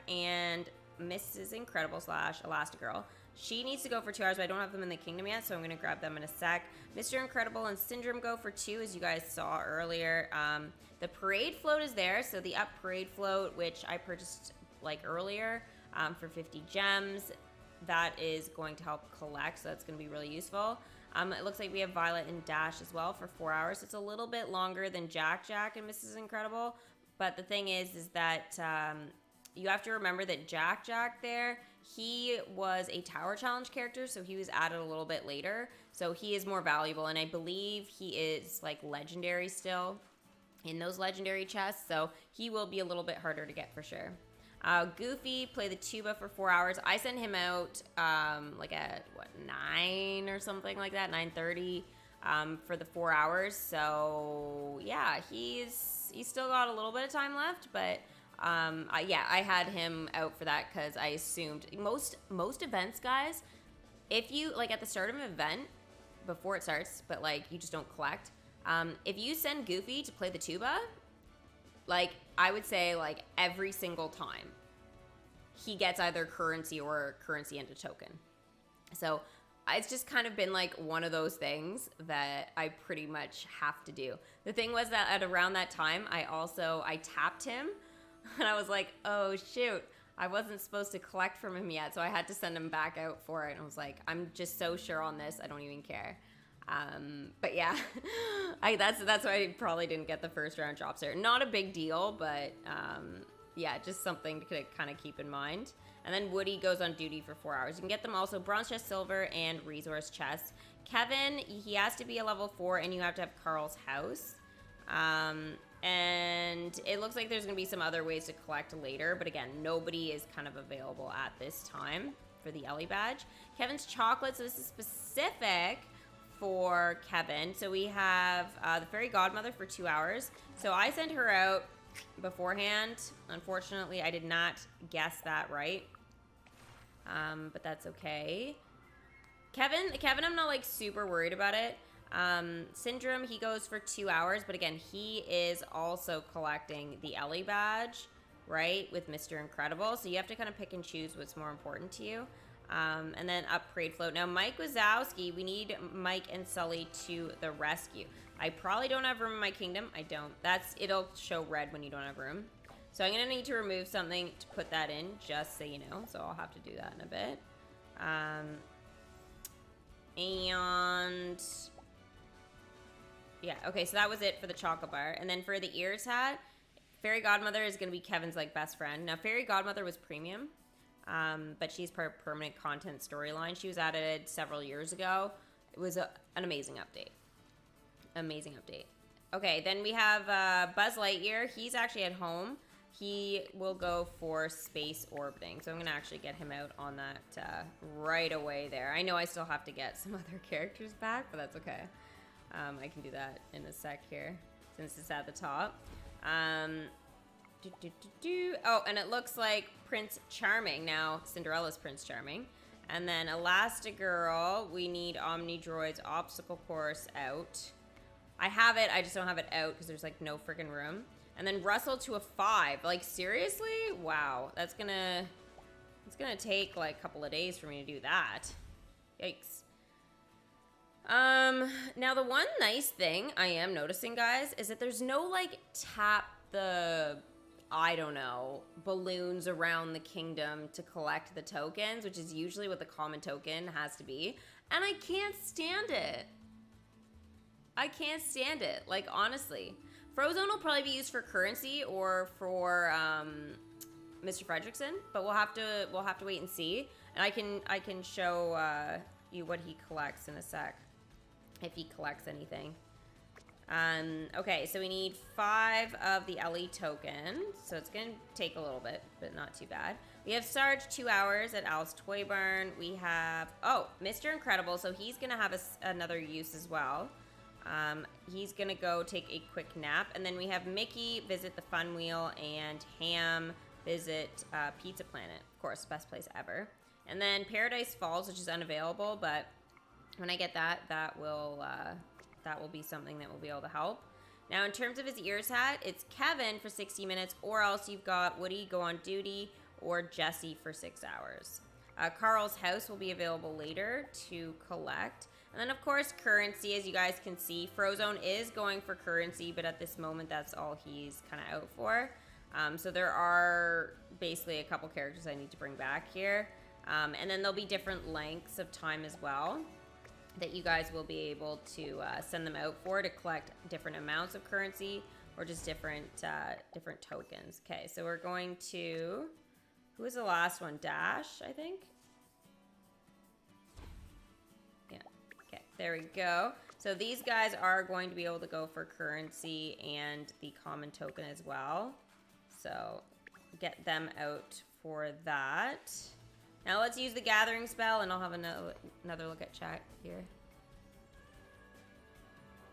and Mrs. Incredible / Elastigirl. She needs to go for 2 hours, but I don't have them in the kingdom yet, so I'm going to grab them in a sec. Mr. Incredible and Syndrome go for 2, as you guys saw earlier. The parade float is there, so the up parade float, which I purchased like earlier for 50 gems, that is going to help collect, so that's going to be really useful. It looks like we have Violet and Dash as well for 4 hours. It's a little bit longer than Jack and Mrs. Incredible, but the thing is that you have to remember that Jack there, he was a Tower Challenge character, so he was added a little bit later, so he is more valuable, and I believe he is like legendary still in those legendary chests, so he will be a little bit harder to get for sure. Goofy, play the tuba for 4 hours. I sent him out like at 9 or something like that, 9:30 for the 4 hours. So yeah, he's still got a little bit of time left, but I had him out for that because I assumed most events, guys, if you like at the start of an event before it starts, but like you just don't collect. If you send Goofy to play the tuba, like, I would say, like, every single time, he gets either currency or currency and a token. So, it's just kind of been, like, one of those things that I pretty much have to do. The thing was that at around that time, I tapped him, and I was like, oh, shoot, I wasn't supposed to collect from him yet, so I had to send him back out for it, and I was like, I'm just so sure on this, I don't even care. But yeah, that's why I probably didn't get the first round drops there. Not a big deal, but yeah, just something to kind of keep in mind. And then Woody goes on duty for 4 hours. You can get them also bronze chest, silver, and resource chests. Kevin, he has to be a level 4, and you have to have Carl's house. And it looks like there's going to be some other ways to collect later, but again, nobody is kind of available at this time for the Ellie badge. Kevin's chocolate, so this is specific for Kevin. So we have the Fairy Godmother for 2 hours. So I sent her out beforehand. Unfortunately, I did not guess that right. But that's okay. Kevin, I'm not like super worried about it. Syndrome, he goes for 2 hours, but again, he is also collecting the Ellie badge, right, with Mr. Incredible. So you have to kind of pick and choose what's more important to you. And then upgrade float. Now, Mike Wazowski, we need Mike and Sully to the rescue. I probably don't have room in my kingdom. I don't. It'll show red when you don't have room. So I'm going to need to remove something to put that in, just so you know. So I'll have to do that in a bit. And yeah, okay, so that was it for the chocolate bar. And then for the ears hat, Fairy Godmother is going to be Kevin's like best friend. Now, Fairy Godmother was premium. But she's part of permanent content storyline. She was added several years ago. It was an amazing update. Amazing update. Okay, then we have Buzz Lightyear. He's actually at home. He will go for space orbiting. So I'm going to actually get him out on that right away there. I know I still have to get some other characters back, but that's okay. I can do that in a sec here since it's at the top. Oh, and it looks like Prince Charming. Now, Cinderella's Prince Charming. And then Elastigirl, we need Omnidroid's obstacle course out. I have it, I just don't have it out because there's like no freaking room. And then Russell to a 5. Like, seriously? Wow. It's gonna take like a couple of days for me to do that. Yikes. Now the one nice thing I am noticing, guys, is that there's no like tap the, I don't know, balloons around the kingdom to collect the tokens, which is usually what the common token has to be. And I can't stand it. I can't stand it. Like, honestly. Frozone will probably be used for currency or for Mr. Fredrickson, but we'll have to wait and see. And I can show you what he collects in a sec, if he collects anything. Okay, so we need 5 of the Ellie tokens. So it's going to take a little bit, but not too bad. We have Sarge 2 hours at Al's Toy Barn. We have, oh, Mr. Incredible. So he's going to have another use as well. He's going to go take a quick nap. And then we have Mickey visit the Fun Wheel and Ham visit Pizza Planet. Of course, best place ever. And then Paradise Falls, which is unavailable, but when I get that, that will be something that will be able to help. Now, in terms of his ears hat, it's Kevin for 60 minutes, or else you've got Woody go on duty, or Jesse for 6 hours. Carl's house will be available later to collect. And then, of course, currency, as you guys can see. Frozone is going for currency, but at this moment, that's all he's kind of out for. So there are basically a couple characters I need to bring back here. And then there'll be different lengths of time as well that you guys will be able to send them out for to collect different amounts of currency or just different tokens. Okay, so we're going to... Who was the last one? Dash, I think? Yeah, okay, there we go. So these guys are going to be able to go for currency and the common token as well. So get them out for that. Now let's use the gathering spell and I'll have another look at chat here.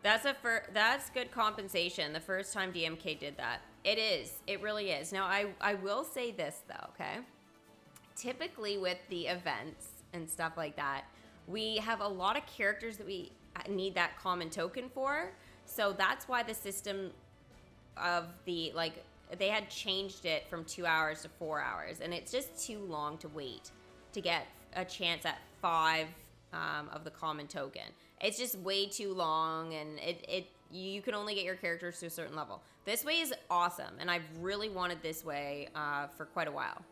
That's good compensation. The first time DMK did that. It is. It really is. Now, I will say this, though, okay? Typically with the events and stuff like that, we have a lot of characters that we need that common token for. So that's why the system of the, like, they had changed it from 2 hours to 4 hours. And it's just too long to wait to get a chance at 5 of the common token. It's just way too long, and you can only get your characters to a certain level. This way is awesome, and I've really wanted this way for quite a while.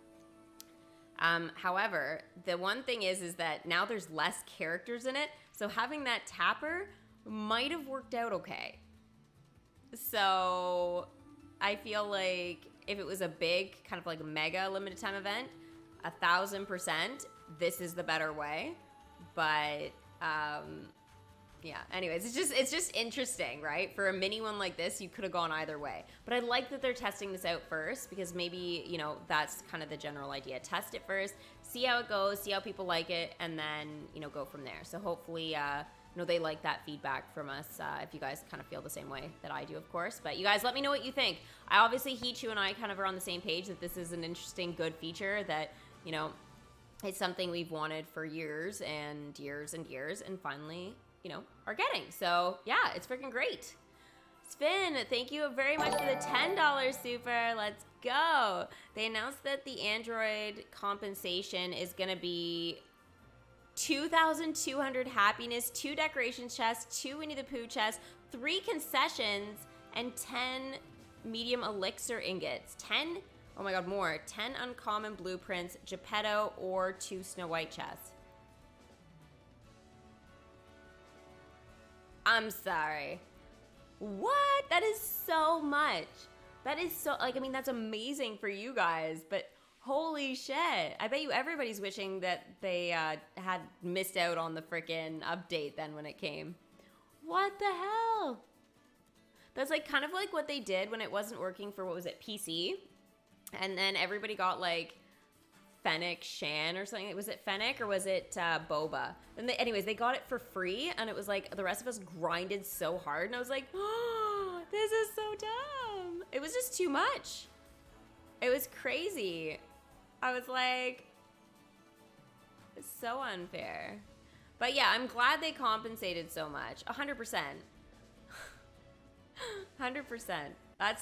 However, the one thing is that now there's less characters in it, so having that tapper might have worked out okay. So I feel like if it was a big, kind of like mega limited time event, 1,000%, this is the better way. But yeah, anyways, it's just interesting, right? For a mini one like this, you could have gone either way. But I like that they're testing this out first because maybe, you know, that's kind of the general idea. Test it first, see how it goes, see how people like it, and then, you know, go from there. So hopefully, you know, they like that feedback from us if you guys kind of feel the same way that I do, of course. But you guys, let me know what you think. I obviously, Hichu and I kind of are on the same page that this is an interesting, good feature that, you know, it's something we've wanted for years and years and years, and finally, you know, are getting. So yeah, it's freaking great. Spin, thank you very much for the $10 super. Let's go. They announced that the Android compensation is gonna be 2,200 happiness, 2 decorations chests, 2 Winnie the Pooh chests, 3 concessions, and 10 medium elixir ingots. 10, oh my god, more. 10 uncommon blueprints, Geppetto, or 2 Snow White chests. I'm sorry. What? That is so much. That is so, like, I mean, that's amazing for you guys, but holy shit. I bet you everybody's wishing that they had missed out on the frickin' update then when it came. What the hell? That's like kind of like what they did when it wasn't working for, what was it, PC? And then everybody got like Fennec Shan or something. Was it Fennec or was it Boba? And anyways, they got it for free, and it was like the rest of us grinded so hard, and I was like, oh, this is so dumb. It was just too much. It was crazy. I was like, it's so unfair. But yeah, I'm glad they compensated so much. 100%. 100%.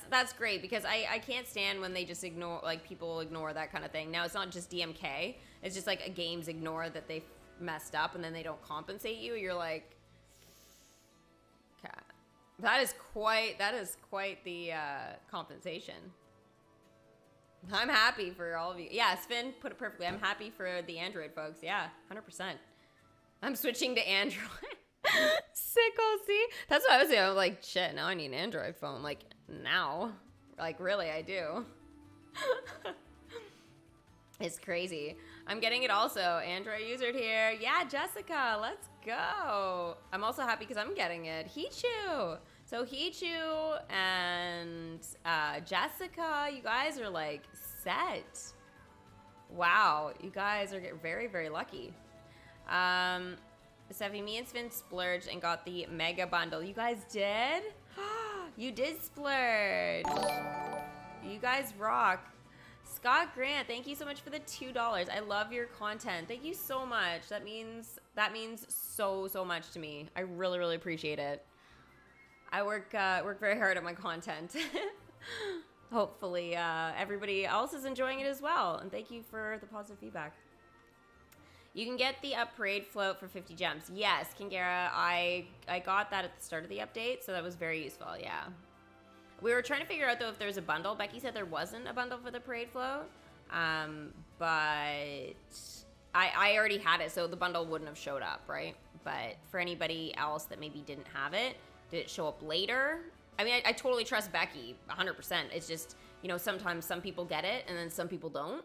That's great, because I can't stand when they just ignore, like, people ignore that kind of thing. Now, it's not just DMK. It's just like a games ignore that they messed up and then they don't compensate you. You're like, okay. That is quite the compensation. I'm happy for all of you. Yeah, Sven put it perfectly. I'm happy for the Android folks. Yeah, 100%. I'm switching to Android. Sickle, see? That's what I was saying. I was like, shit, now I need an Android phone. Like, now. Like, really, I do. It's crazy. I'm getting it also. Android user here. Yeah, Jessica, let's go. I'm also happy because I'm getting it. Hichu. So Hichu and Jessica, you guys are like set. Wow, you guys are very, very lucky. Steffi, me and Sven splurged and got the mega bundle. You guys did? You did splurge. You guys rock. Scott Grant, thank you so much for the $2. I love your content. Thank you so much. That means so much to me. I really, really appreciate it. I work very hard at my content. Hopefully, everybody else is enjoying it as well. And thank you for the positive feedback. You can get the up parade float for 50 gems. Yes, Kingara, I got that at the start of the update, so that was very useful, yeah. We were trying to figure out, though, if there's a bundle. Becky said there wasn't a bundle for the parade float, but I already had it, so the bundle wouldn't have showed up, right? But for anybody else that maybe didn't have it, did it show up later? I mean, I totally trust Becky, 100%. It's just, you know, sometimes some people get it, and then some people don't.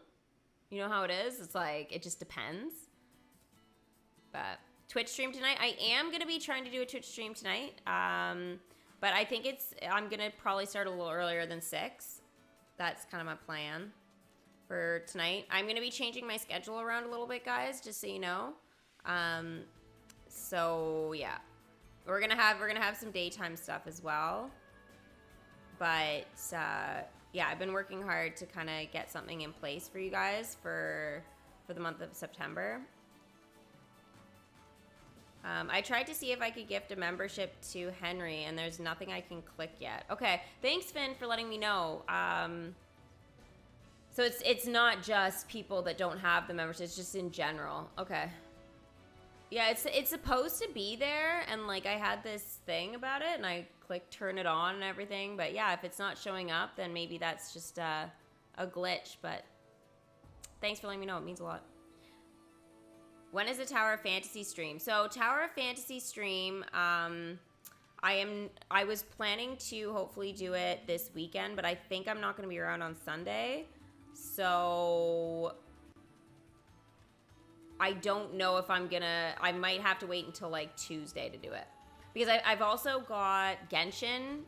You know how it is? It's like, it just depends. But Twitch stream tonight. I am going to be trying to do a Twitch stream tonight. But I think I'm going to probably start a little earlier than 6. That's kind of my plan for tonight. I'm going to be changing my schedule around a little bit, guys, just so you know. So yeah, we're going to have some daytime stuff as well. But yeah, I've been working hard to kind of get something in place for you guys for the month of September. I tried to see if I could gift a membership to Henry, and there's nothing I can click yet. Okay, thanks, Finn, for letting me know. So it's not just people that don't have the membership, it's just in general. Okay. Yeah, it's supposed to be there, and like I had this thing about it, and I clicked turn it on and everything, but yeah, if it's not showing up, then maybe that's just a glitch, but thanks for letting me know, it means a lot. When is the Tower of Fantasy stream? So Tower of Fantasy stream, I was planning to hopefully do it this weekend, but I think I'm not going to be around on Sunday. So I don't know if I might have to wait until like Tuesday to do it. Because I've also got Genshin,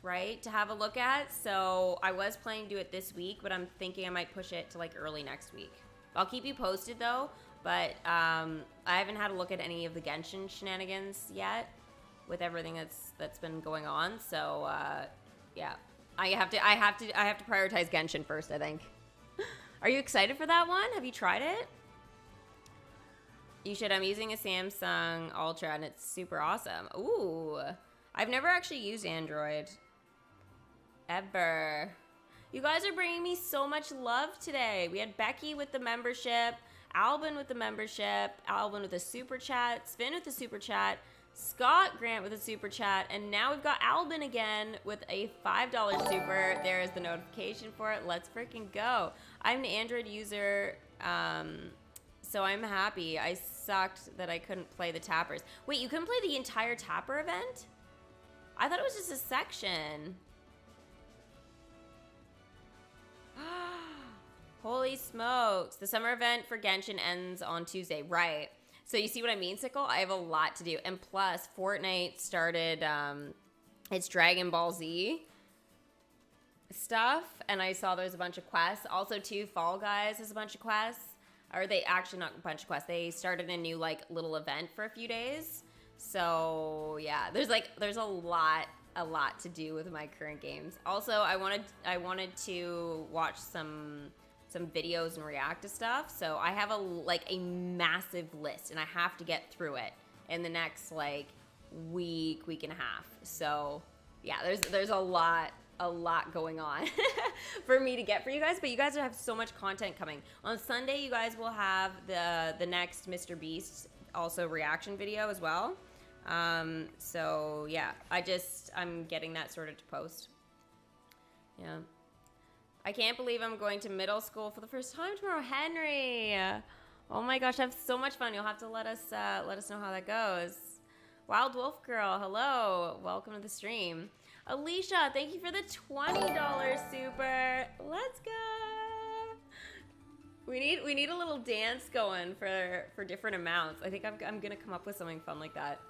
right, to have a look at. So I was planning to do it this week, but I'm thinking I might push it to like early next week. I'll keep you posted though. But I haven't had a look at any of the Genshin shenanigans yet with everything that's been going on. So yeah, I have to prioritize Genshin first, I think. Are you excited for that one? Have you tried it? You should. I'm using a Samsung Ultra and it's super awesome. Ooh, I've never actually used Android ever. You guys are bringing me so much love today. We had Becky with the membership, Albin with the membership, Albin with a super chat, Sven with a super chat, Scott Grant with a super chat, and now we've got Albin again with a $5 super. There is the notification for it. Let's freaking go. I'm an Android user, so I'm happy. I sucked that I couldn't play the Tappers. Wait, you couldn't play the entire Tapper event? I thought it was just a section. Holy smokes. The summer event for Genshin ends on Tuesday. Right. So you see what I mean, Sickle? I have a lot to do. And plus, Fortnite started its Dragon Ball Z stuff. And I saw there's a bunch of quests. Also, too, Fall Guys has a bunch of quests. Or they actually, not a bunch of quests. They started a new, like, little event for a few days. So, yeah. There's a lot to do with my current games. Also, I wanted to watch some videos and react to stuff. So I have a massive list and I have to get through it in the next like week and a half. So yeah, there's a lot going on for me to get for you guys, but you guys have so much content coming. On Sunday, you guys will have the next Mr. Beast also reaction video as well. So yeah, I'm getting that sorted to post. Yeah. I can't believe I'm going to middle school for the first time tomorrow. Henry! Oh my gosh, I have so much fun. You'll have to let us know how that goes. Wild Wolf Girl, hello. Welcome to the stream. Alicia, thank you for the $20 super. Let's go. We need a little dance going for different amounts. I think I'm gonna come up with something fun like that.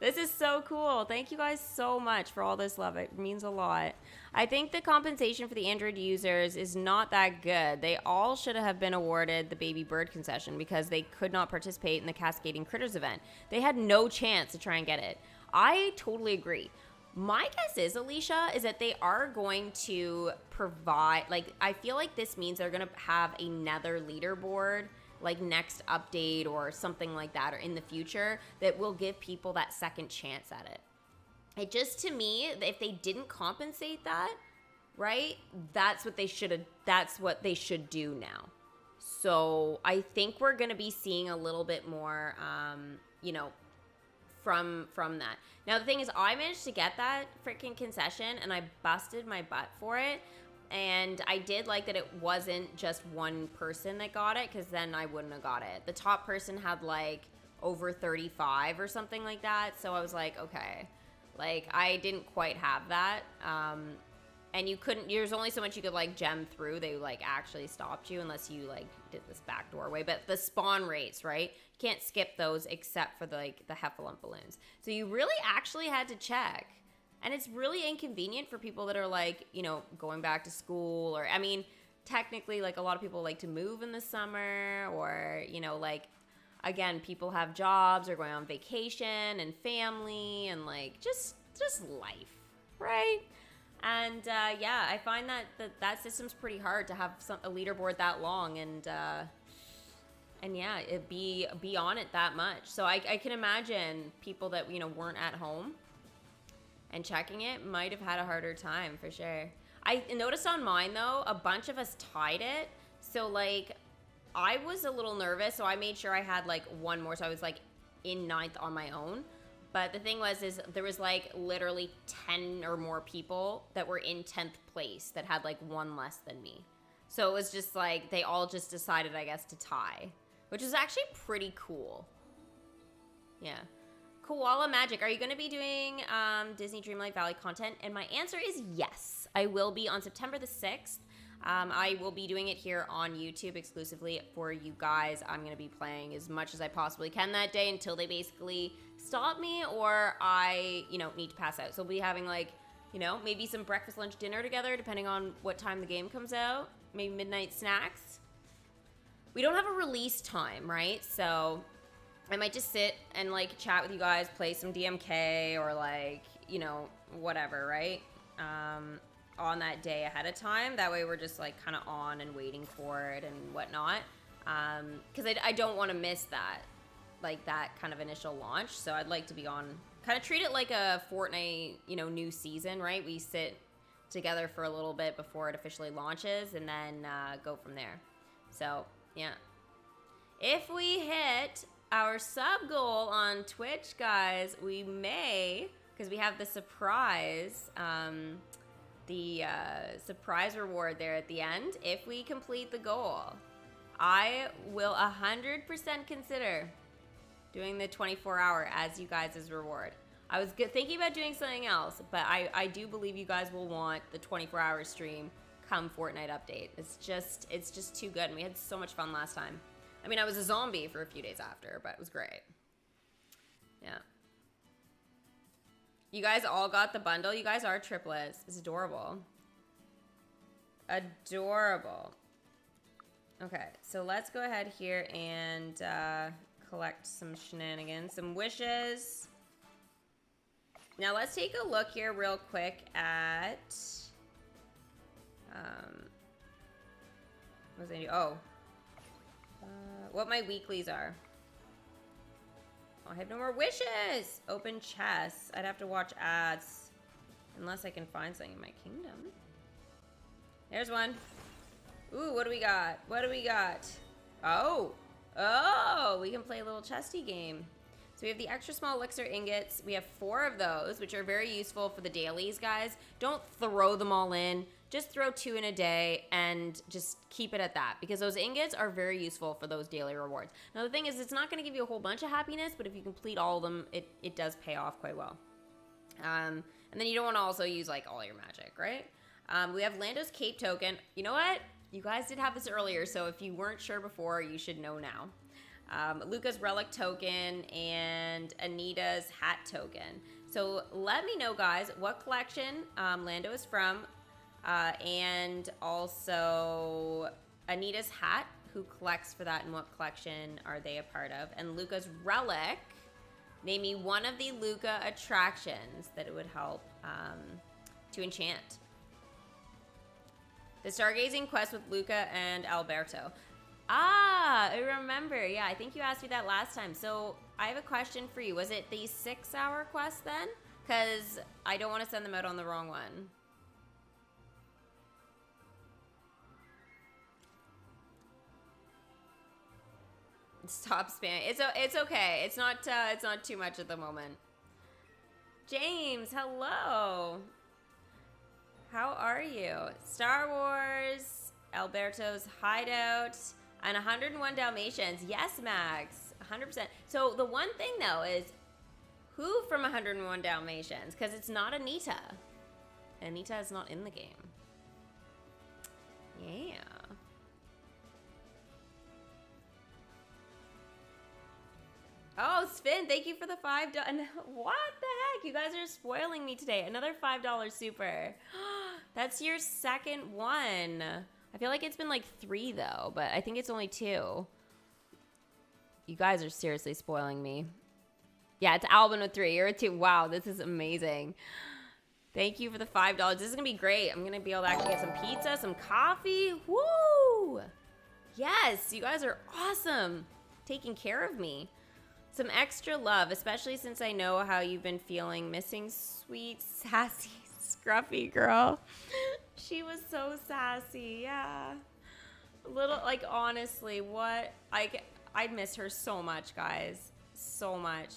This is so cool. Thank you guys so much for all this love. It means a lot. I think the compensation for the Android users is not that good. They all should have been awarded the Baby Bird concession because they could not participate in the Cascading Critters event. They had no chance to try and get it. I totally agree. My guess is, Alicia, is that they are going to provide, like, I feel like this means they're going to have another leaderboard, like next update or something like that, or in the future, that will give people that second chance at it. It just, to me, if they didn't compensate that, right, that's what they should do now. So I think we're going to be seeing a little bit more, you know, from that. Now, the thing is, I managed to get that freaking concession, and I busted my butt for it. And I did like that it wasn't just one person that got it, because then I wouldn't have got it. The top person had, like, over 35 or something like that. So I was like, okay. Like, I didn't quite have that. And you couldn't, there's only so much you could, like, gem through. They, like, actually stopped you unless you, like, did this back doorway. But the spawn rates, right? You can't skip those except for, the Heffalump balloons. So you really actually had to check. And it's really inconvenient for people that are, like, you know, going back to school. Or, I mean, technically, like, a lot of people like to move in the summer. Or, you know, like, again, people have jobs or going on vacation and family and, like, just life, right? And yeah, I find that system's pretty hard to have a leaderboard that long, and yeah, it be on it that much. So I can imagine people that, you know, weren't at home and checking it might have had a harder time for sure. I noticed on mine though, a bunch of us tied it. So like, I was a little nervous, so I made sure I had like one more. So I was like in 9th on my own. But the thing is there was like literally 10 or more people that were in 10th place that had like one less than me. So it was just like, they all just decided, I guess, to tie, which is actually pretty cool. Yeah. Koala Magic, are you going to be doing Disney Dreamlight Valley content? And my answer is yes. I will be on September the 6th. I will be doing it here on YouTube exclusively for you guys. I'm going to be playing as much as I possibly can that day until they basically stop me or I, you know, need to pass out. So we'll be having like, you know, maybe some breakfast, lunch, dinner together depending on what time the game comes out. Maybe midnight snacks. We don't have a release time, right? So I might just sit and like chat with you guys, play some DMK or like, you know, whatever, right? On that day ahead of time. That way we're just like kind of on and waiting for it and whatnot. Because I don't want to miss that, like that kind of initial launch. So I'd like to be on, kind of treat it like a Fortnite, you know, new season, right? We sit together for a little bit before it officially launches and then go from there. So yeah. If we hit our sub goal on Twitch, guys, we may, because we have the surprise, surprise reward there at the end. If we complete the goal, I will 100% consider doing the 24-hour as you guys' reward. I was thinking about doing something else, but I do believe you guys will want the 24-hour stream come Fortnite update. It's just too good, and we had so much fun last time. I mean, I was a zombie for a few days after, but it was great. Yeah. You guys all got the bundle. You guys are triplets. It's adorable. Adorable. Okay, so let's go ahead here and collect some shenanigans, some wishes. Now let's take a look here real quick at what was I doing? Oh, what my weeklies are. Oh, I have no more wishes. Open chests. I'd have to watch ads unless I can find something in my kingdom. There's one. Ooh, what do we got? What do we got? Oh, we can play a little chesty game. So we have the extra small elixir ingots. We have 4 of those, which are very useful for the dailies, guys. Don't throw them all in. Just throw 2 in a day and just keep it at that, because those ingots are very useful for those daily rewards. Now, the thing is, it's not going to give you a whole bunch of happiness, but if you complete all of them, it does pay off quite well. And then you don't want to also use, like, all your magic, right? We have Lando's cape token. You know what? You guys did have this earlier, so if you weren't sure before, you should know now. Luca's relic token and Anita's hat token. So let me know, guys, what collection Lando is from, and also Anita's hat, who collects for that, and what collection are they a part of, and Luca's relic, Name me one of the Luca attractions that it would help to enchant. The stargazing quest with Luca and Alberto. Ah, I remember. Yeah, I think you asked me that last time. So I have a question for you. Was it the 6-hour quest then? Because I don't want to send them out on the wrong one. Stop spamming. It's okay. It's not too much at the moment. James, hello. How are you? Star Wars, Alberto's Hideout, and 101 Dalmatians. Yes, Max, 100%. So the one thing though is, who from 101 Dalmatians? Because it's not Anita. Anita is not in the game. Yeah. Oh, Sven, thank you for the $5. What the heck? You guys are spoiling me today. Another $5 super. That's your second one. I feel like it's been like 3 though, but I think it's only 2. You guys are seriously spoiling me. Yeah, it's Albin with 3. You're a 2. Wow, this is amazing. Thank you for the $5. This is going to be great. I'm going to be able to actually get some pizza, some coffee. Woo! Yes, you guys are awesome. Taking care of me. Some extra love, especially since I know how you've been feeling, missing sweet, sassy, scruffy girl. She was so sassy, yeah. A little, like, honestly, what? I'd miss her so much, guys. So much.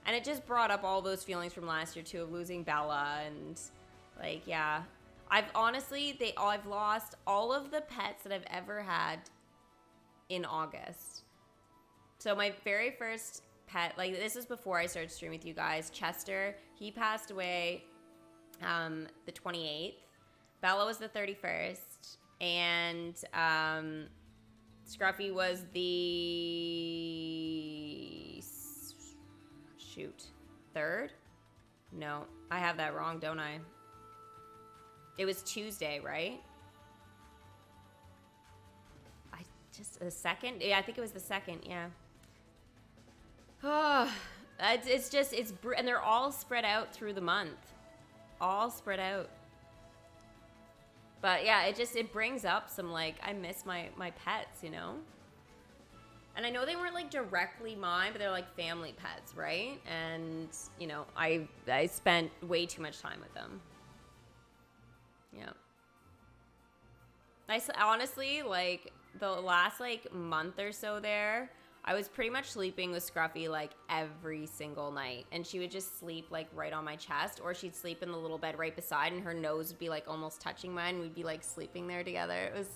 And it just brought up all those feelings from last year, too, of losing Bella and, like, yeah. I've lost all of the pets that I've ever had in August. So my very first pet, like this is before I started streaming with you guys, Chester, he passed away the 28th. Bella was the 31st. And Scruffy was the... Shoot. 3rd? No, I have that wrong, don't I? It was Tuesday, right? The 2nd? Yeah, I think it was the 2nd, yeah. Oh, and they're all spread out through the month. All spread out. But yeah, it brings up some, like, I miss my pets, you know? And I know they weren't, like, directly mine, but they're, like, family pets, right? And, you know, I spent way too much time with them. Yeah. Honestly, like, the last, like, month or so there, I was pretty much sleeping with Scruffy, like, every single night. And she would just sleep, like, right on my chest. Or she'd sleep in the little bed right beside, and her nose would be, like, almost touching mine. We'd be, like, sleeping there together. It was...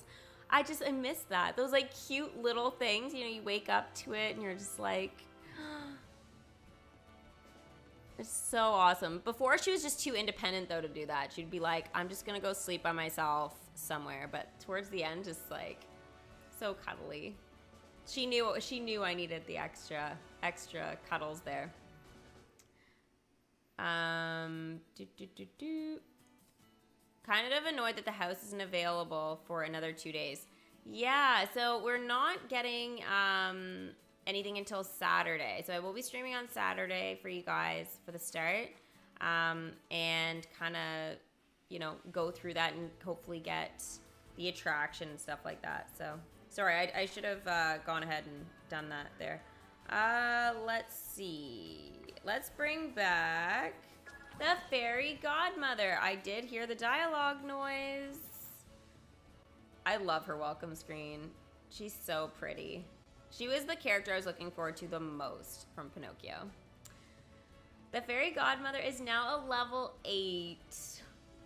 I miss that. Those, like, cute little things. You know, you wake up to it, and you're just, like... It's so awesome. Before, she was just too independent, though, to do that. She'd be like, I'm just gonna go sleep by myself somewhere. But towards the end, just, like, so cuddly. She knew I needed the extra cuddles there. Kind of annoyed that the house isn't available for another 2 days. Yeah, so we're not getting anything until Saturday. So I will be streaming on Saturday for you guys for the start. And kind of, you know, go through that and hopefully get the attraction and stuff like that. So... Sorry, I should have gone ahead and done that there. Let's see. Let's bring back the fairy godmother. I did hear the dialogue noise. I love her welcome screen. She's so pretty. She was the character I was looking forward to the most from Pinocchio. The fairy godmother is now a level 8.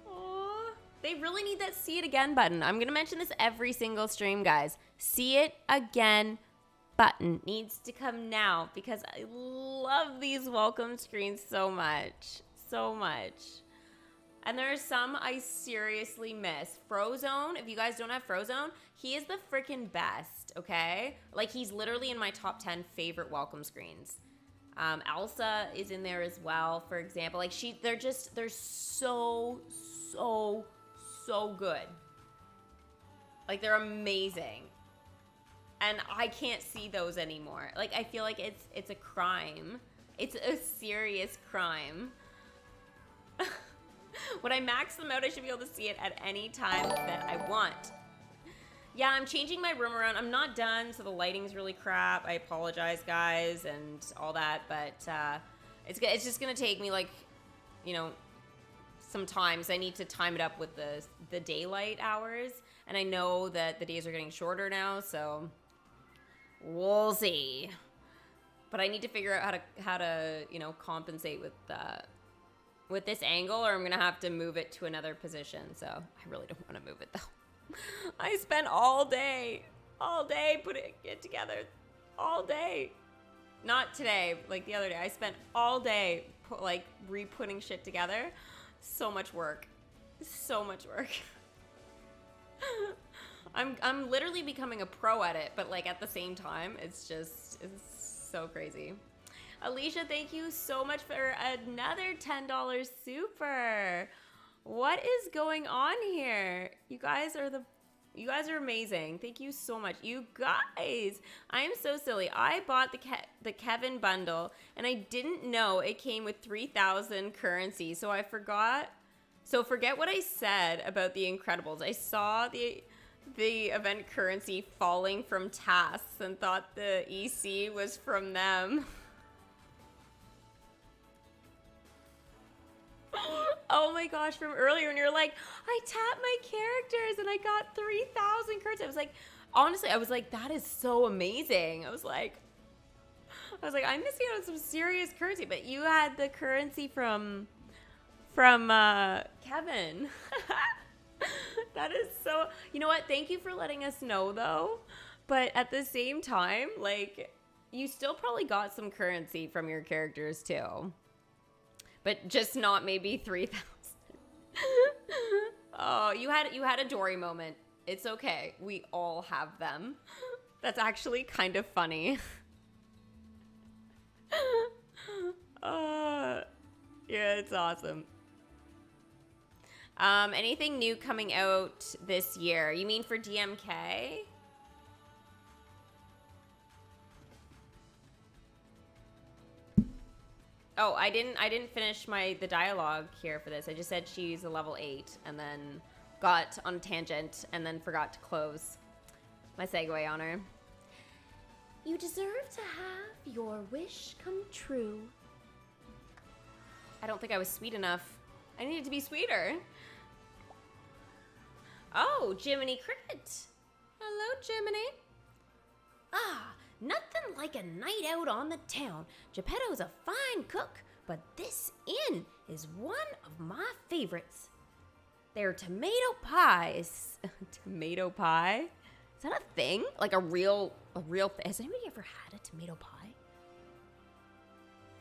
Aww. They really need that see it again button. I'm going to mention this every single stream, guys. See it again button needs to come now because I love these welcome screens so much. So much. And there are some I seriously miss. Frozone, if you guys don't have Frozone, he is the freaking best, okay? Like, he's literally in my top 10 favorite welcome screens. Elsa is in there as well, for example. Like, they're so good. Like, they're amazing. And I can't see those anymore. Like, I feel like it's a crime It's a serious crime. When I max them out, I should be able to see it at any time that I want. Yeah, I'm changing my room around. I'm not done, so the lighting's really crap. I apologize, guys, and all that, but it's just gonna take me, like, you know, some time. So I need to time it up with the daylight hours, and I know that the days are getting shorter now, so we'll see. But I need to figure out how to you know, compensate with this angle, or I'm gonna have to move it to another position. So I really don't want to move it though. I spent all day putting it together, all day. Not today, like the other day. I spent all day like re-putting shit together. So much work, so much work. I'm literally becoming a pro at it, but like at the same time, it's so crazy. Alicia, thank you so much for another $10 super. What is going on here? You guys are amazing. Thank you so much. You guys, I am so silly. I bought the Kevin bundle and I didn't know it came with 3,000 currency. So I forgot. So forget what I said about the Incredibles. I saw the event currency falling from tasks and thought the EC was from them. Oh my gosh, from earlier when you're like, I tapped my characters and I got 3,000 currency. I was like, honestly, I was like, that is so amazing. I was like, I'm missing out on some serious currency, but you had the currency from Kevin. That is so, you know what? Thank you for letting us know though. But at the same time, like, you still probably got some currency from your characters too. But just not maybe 3,000. Oh, you had a Dory moment. It's okay. We all have them. That's actually kind of funny. Yeah, it's awesome. Anything new coming out this year? You mean for DMK? Oh, I didn't finish the dialogue here for this. I just said she's a level 8 and then got on a tangent and then forgot to close my segue on her. You deserve to have your wish come true. I don't think I was sweet enough. I needed to be sweeter. Oh, Jiminy Cricket. Hello, Jiminy. Ah, nothing like a night out on the town. Geppetto's a fine cook, but this inn is one of my favorites. Their tomato pies. Tomato pie? Is that a thing? Like a real has anybody ever had a tomato pie?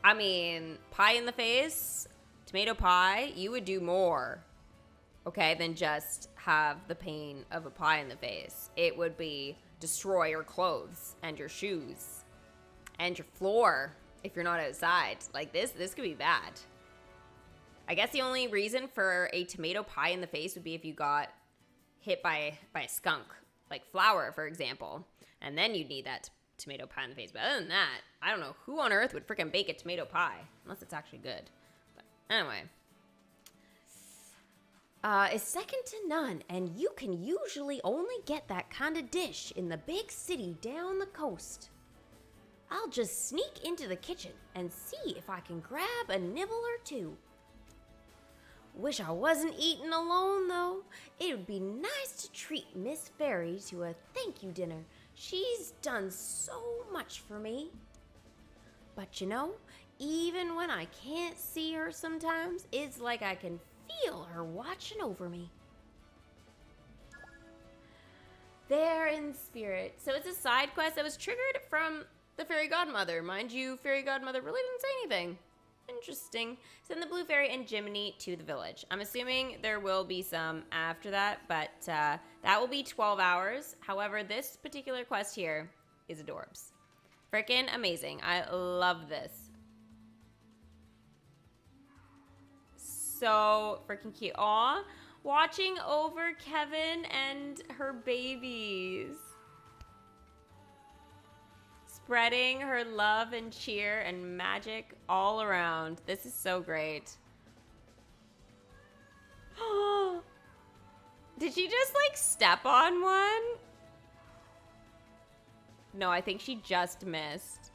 I mean, pie in the face, tomato pie, you would do more, okay, than just have the pain of a pie in the face. It would be destroy your clothes and your shoes and your floor if you're not outside. Like this could be bad. I guess the only reason for a tomato pie in the face would be if you got hit by a skunk, like Flower, for example, and then you'd need that tomato pie in the face. But other than that, I don't know who on earth would freaking bake a tomato pie unless it's actually good. But anyway, is second to none, and you can usually only get that kind of dish in the big city down the coast. I'll just sneak into the kitchen and see if I can grab a nibble or two. Wish I wasn't eating alone, though. It would be nice to treat Miss Fairy to a thank you dinner. She's done so much for me. But you know, even when I can't see her sometimes, it's like I can feel her watching over me. There in spirit. So it's a side quest that was triggered from the Fairy Godmother. Mind you, Fairy Godmother really didn't say anything. Interesting. Send the Blue Fairy and Jiminy to the village. I'm assuming there will be some after that, but that will be 12 hours. However, this particular quest here is adorbs. Freaking amazing. I love this. So freaking cute. Aw, watching over Kevin and her babies. spreading her love and cheer and magic all around. This is so great. Did she just like step on one? No, I think she just missed.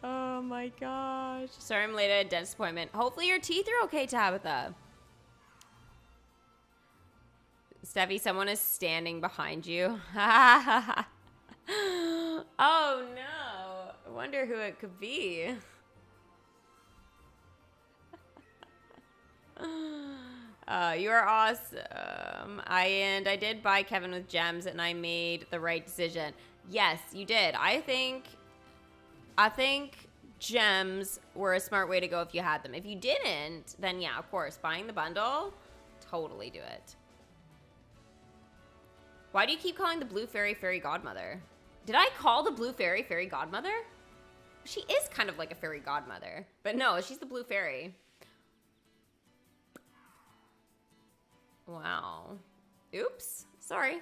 Oh my gosh. Sorry I'm late at a dentist appointment. Hopefully your teeth are okay, Tabitha. Steffi, someone is standing behind you. Oh no. I wonder who it could be. You are awesome. I did buy Kevin with gems and I made the right decision. Yes, you did. I think gems were a smart way to go if you had them. If you didn't, then yeah, of course, buying the bundle, totally do it. Why do you keep calling the blue fairy godmother? Did I call the blue fairy godmother? She is kind of like a fairy godmother, but no, she's the blue fairy. Wow. Oops. Sorry.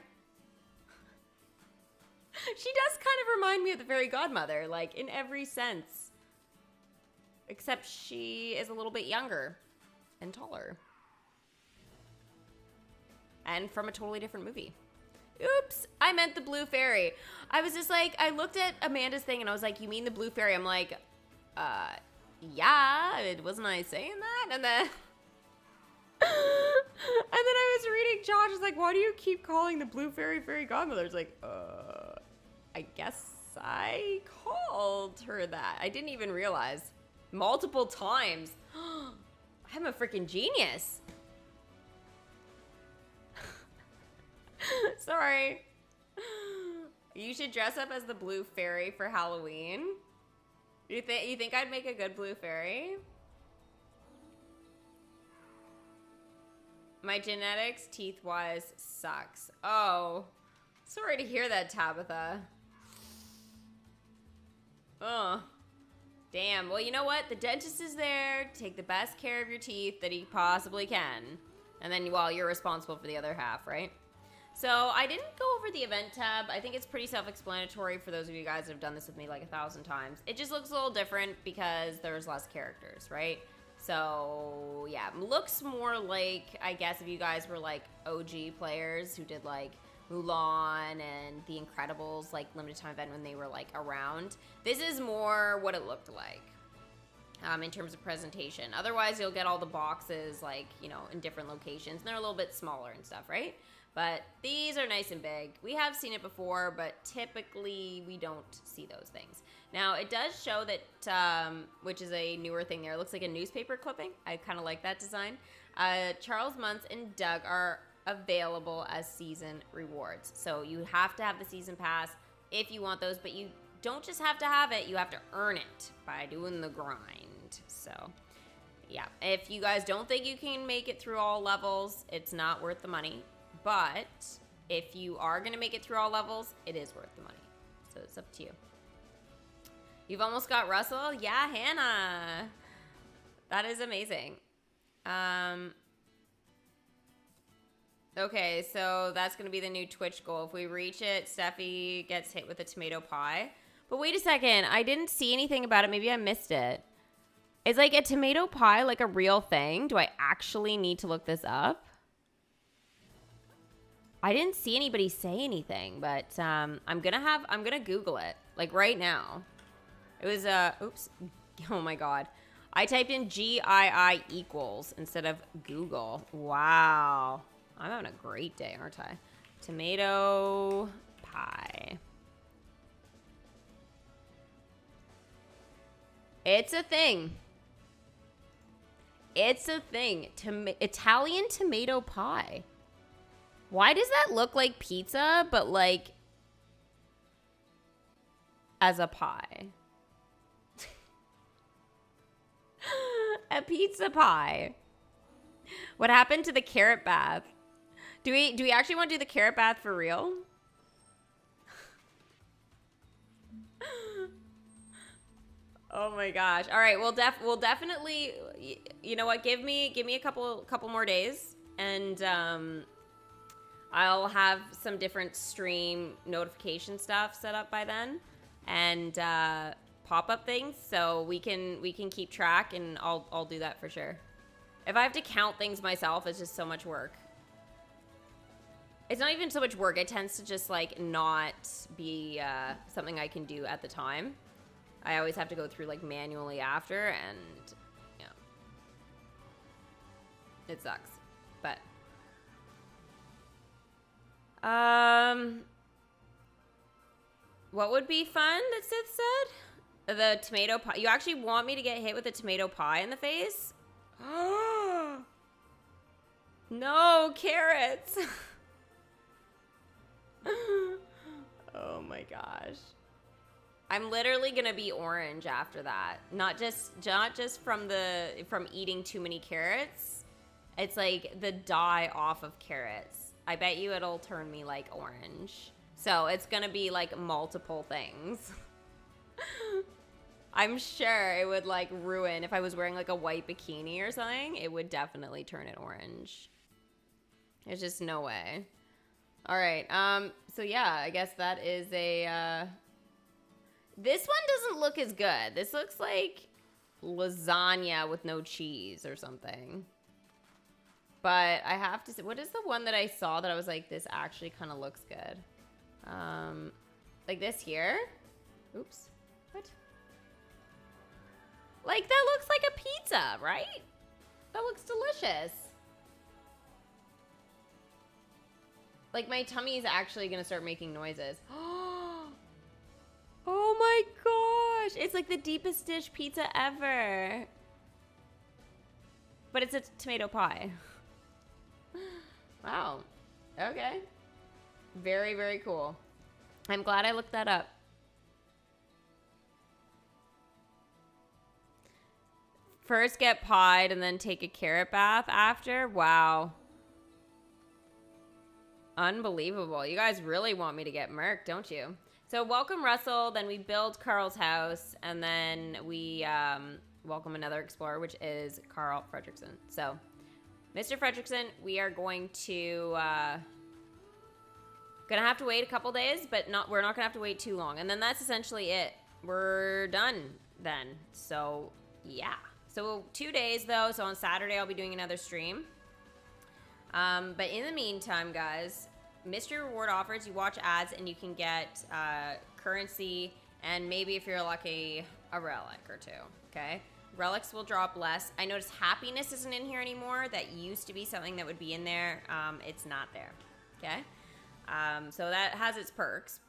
She does kind of remind me of the fairy godmother, like in every sense. Except she is a little bit younger and taller. And from a totally different movie. Oops, I meant the blue fairy. I was just like, I looked at Amanda's thing and I was like, you mean the blue fairy? I'm like, yeah, wasn't I saying that? And then... and then I was reading Josh was like, why do you keep calling the blue fairy godmother? It's like, I guess I called her that. I didn't even realize. Multiple times. I'm a freaking genius. Sorry. You should dress up as the blue fairy for Halloween. You think I'd make a good blue fairy? My genetics, teeth-wise, sucks. Oh, sorry to hear that, Tabitha. Oh, damn. Well, you know what? The dentist is there to take the best care of your teeth that he possibly can. And then, well, you're responsible for the other half, right? So I didn't go over the event tab. I think it's pretty self-explanatory for those of you guys that have done this with me like 1,000 times. It just looks a little different because there's less characters, right? So, yeah, looks more like, I guess, if you guys were, like, OG players who did, like, Mulan and The Incredibles, like, limited time event when they were, like, around. This is more what it looked like in terms of presentation. Otherwise, you'll get all the boxes, like, you know, in different locations. And they're a little bit smaller and stuff, right? But these are nice and big. We have seen it before, but typically we don't see those things. Now, it does show that, which is a newer thing there. It looks like a newspaper clipping. I kind of like that design. Charles Muntz and Doug are available as season rewards. So you have to have the season pass if you want those, but you don't just have to have it. You have to earn it by doing the grind. So, yeah. If you guys don't think you can make it through all levels, it's not worth the money. But if you are going to make it through all levels, it is worth the money. So it's up to you. You've almost got Russell? Yeah, Hannah. That is amazing. Okay, so that's going to be the new Twitch goal. If we reach it, Steffi gets hit with a tomato pie. But wait a second. I didn't see anything about it. Maybe I missed it. Is like a tomato pie like a real thing? Do I actually need to look this up? I didn't see anybody say anything, but I'm gonna Google it like right now. It was oops, oh my god, I typed in GII equals instead of Google. Wow, I'm having a great day, aren't I? Tomato pie. It's a thing. It's a thing. Italian tomato pie. Why does that look like pizza, but like as a pie? A pizza pie. What happened to the carrot bath? Do we actually want to do the carrot bath for real? Oh my gosh. All right, we'll definitely, you know what? Give me a couple more days and I'll have some different stream notification stuff set up by then, and pop-up things, so we can keep track, and I'll do that for sure. If I have to count things myself, it's just so much work. It's not even so much work. It tends to just like not be something I can do at the time. I always have to go through like manually after, and yeah, it sucks. But what would be fun that Sith said? The tomato pie. You actually want me to get hit with a tomato pie in the face? No, carrots. Oh my gosh. I'm literally gonna be orange after that. Not just from eating too many carrots. It's like the dye off of carrots. I bet you it'll turn me like orange. So it's gonna be like multiple things. I'm sure it would like ruin, if I was wearing like a white bikini or something, it would definitely turn it orange. There's just no way. All right. So yeah, I guess that is a, this one doesn't look as good. This looks like lasagna with no cheese or something. But I have to say, what is the one that I saw that I was like, this actually kind of looks good? Like this here. Oops. What? Like that looks like a pizza, right? That looks delicious. Like, my tummy is actually going to start making noises. Oh my gosh. It's like the deepest dish pizza ever. But it's a tomato pie. Wow. Okay. Very, very cool. I'm glad I looked that up. First get pied and then take a carrot bath after? Wow. Unbelievable. You guys really want me to get murked, don't you? So welcome Russell, then we build Carl's house, and then we welcome another explorer, which is Carl Fredrickson. So, Mr. Fredrickson, we are going to gonna have to wait a couple days, but we're not gonna have to wait too long. And then that's essentially it. We're done then. So yeah. So 2 days though. So on Saturday I'll be doing another stream. But in the meantime, guys, mystery reward offers, you watch ads and you can get currency and maybe if you're lucky, a relic or two, okay? Relics will drop less. I noticed happiness isn't in here anymore. That used to be something that would be in there. It's not there, okay? So that has its perks.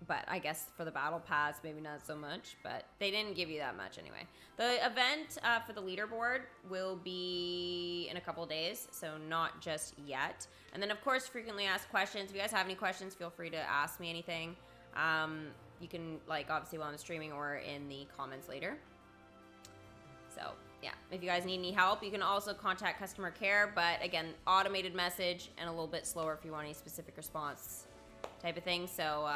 But I guess for the battle pass, maybe not so much. But they didn't give you that much anyway. The event for the leaderboard will be in a couple days, so not just yet. And then, of course, frequently asked questions. If you guys have any questions, feel free to ask me anything. You can, like, obviously while I'm streaming or in the comments later. So, yeah. If you guys need any help, you can also contact customer care. But, again, automated message and a little bit slower if you want any specific response type of thing. So,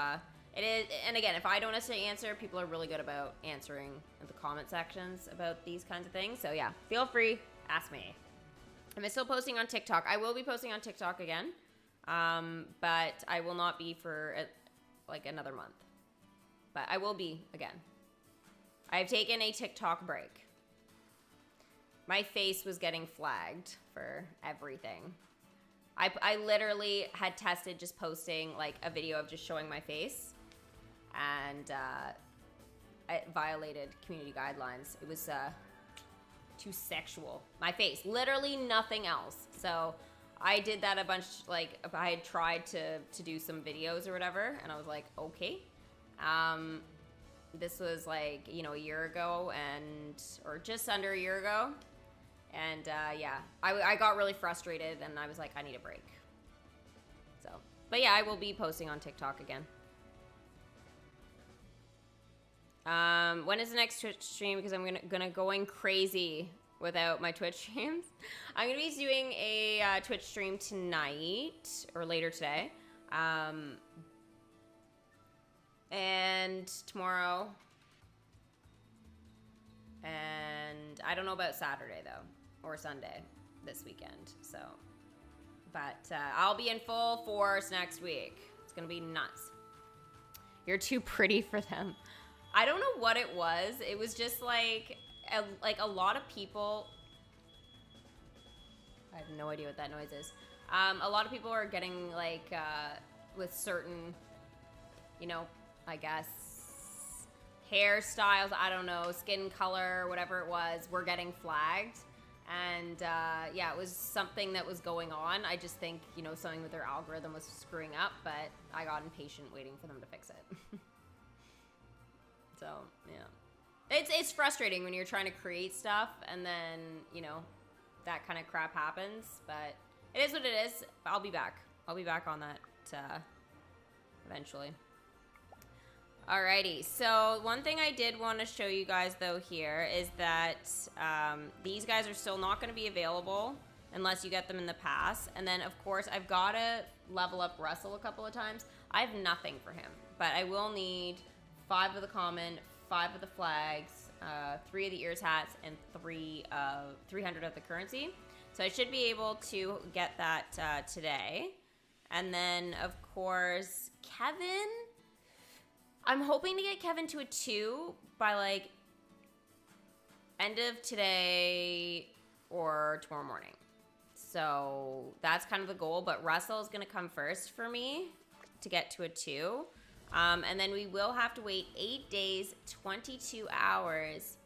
it is, and again, if I don't necessarily answer, people are really good about answering in the comment sections about these kinds of things. So yeah, feel free, ask me. Am I still posting on TikTok? I will be posting on TikTok again, but I will not be for like another month. But I will be again. I've taken a TikTok break. My face was getting flagged for everything. I literally had tested just posting like a video of just showing my face. And it violated community guidelines. It was too sexual. My face, literally nothing else. So I did that a bunch. Like I had tried to do some videos or whatever, and I was like, okay. This was like a year ago, or just under a year ago, and yeah, I got really frustrated, and I was like, I need a break. So, but yeah, I will be posting on TikTok again. When is the next Twitch stream? Because I'm gonna going crazy without my Twitch streams. I'm gonna be doing a Twitch stream tonight or later today, and tomorrow, and I don't know about Saturday though or Sunday this weekend. So But I'll be in full force next week. It's gonna be nuts. You're too pretty for them. I don't know what it was. It was just like a lot of people. I have no idea what that noise is. A lot of people are getting like with certain, you know, I guess hairstyles. I don't know, skin color, whatever it was. We're getting flagged. And yeah, it was something that was going on. I just think, you know, something with their algorithm was screwing up, but I got impatient waiting for them to fix it. So, yeah. It's frustrating when you're trying to create stuff and then, you know, that kind of crap happens, but it is what it is. I'll be back. I'll be back on that eventually. Alrighty, so one thing I did want to show you guys though here is that these guys are still not going to be available unless you get them in the pass. And then of course I've got to level up Russell a couple of times. I have nothing for him, but I will need 5 of the common, 5 of the flags, 3 of the ears hats, and 300 of the currency. So I should be able to get that today. And then of course Kevin, I'm hoping to get Kevin to a 2 by like end of today or tomorrow morning. So that's kind of the goal, but Russell is going to come first for me to get to a 2. And then we will have to wait 8 days, 22 hours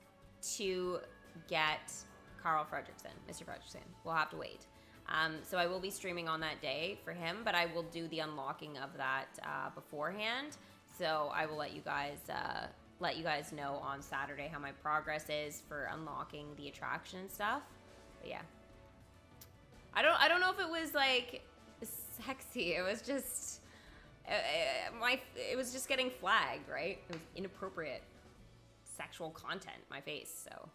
to get Carl Fredrickson, Mr. Fredrickson. We'll have to wait. So I will be streaming on that day for him, but I will do the unlocking of that beforehand. So I will let you guys know on Saturday how my progress is for unlocking the attraction and stuff. But yeah, I don't know if it was like sexy. It was just it was just getting flagged, right? It was inappropriate sexual content. My face, so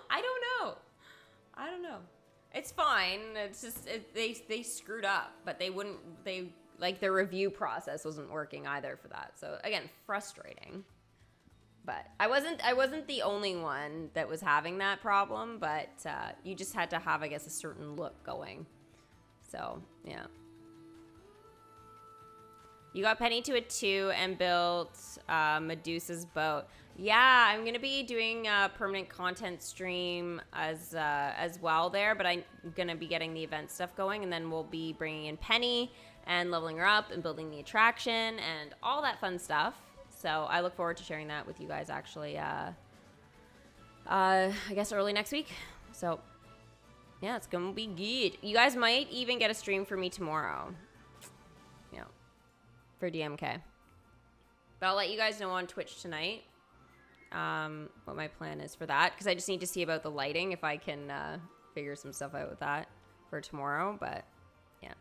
I don't know. It's fine. It's just they screwed up, but like the review process wasn't working either for that. So again, frustrating. But I wasn't the only one that was having that problem, but you just had to have, I guess, a certain look going. So yeah. You got Penny to a 2 and built Medusa's boat. Yeah, I'm gonna be doing a permanent content stream as well there, but I'm gonna be getting the event stuff going, and then we'll be bringing in Penny and leveling her up and building the attraction and all that fun stuff. So I look forward to sharing that with you guys actually, I guess early next week. So yeah, it's gonna be good. You guys might even get a stream for me tomorrow. Yeah, for DMK. But I'll let you guys know on Twitch tonight what my plan is for that, because I just need to see about the lighting, if I can figure some stuff out with that for tomorrow. But yeah,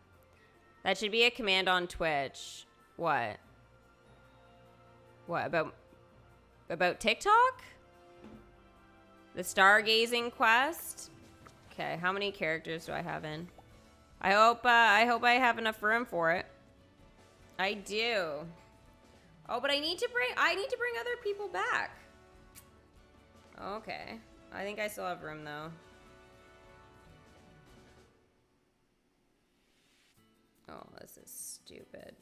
that should be a command on Twitch. What about TikTok? The stargazing quest? Okay, how many characters do I have in? I hope I have enough room for it. I do. Oh, but I need to bring other people back. Okay. I think I still have room though. Oh, this is stupid.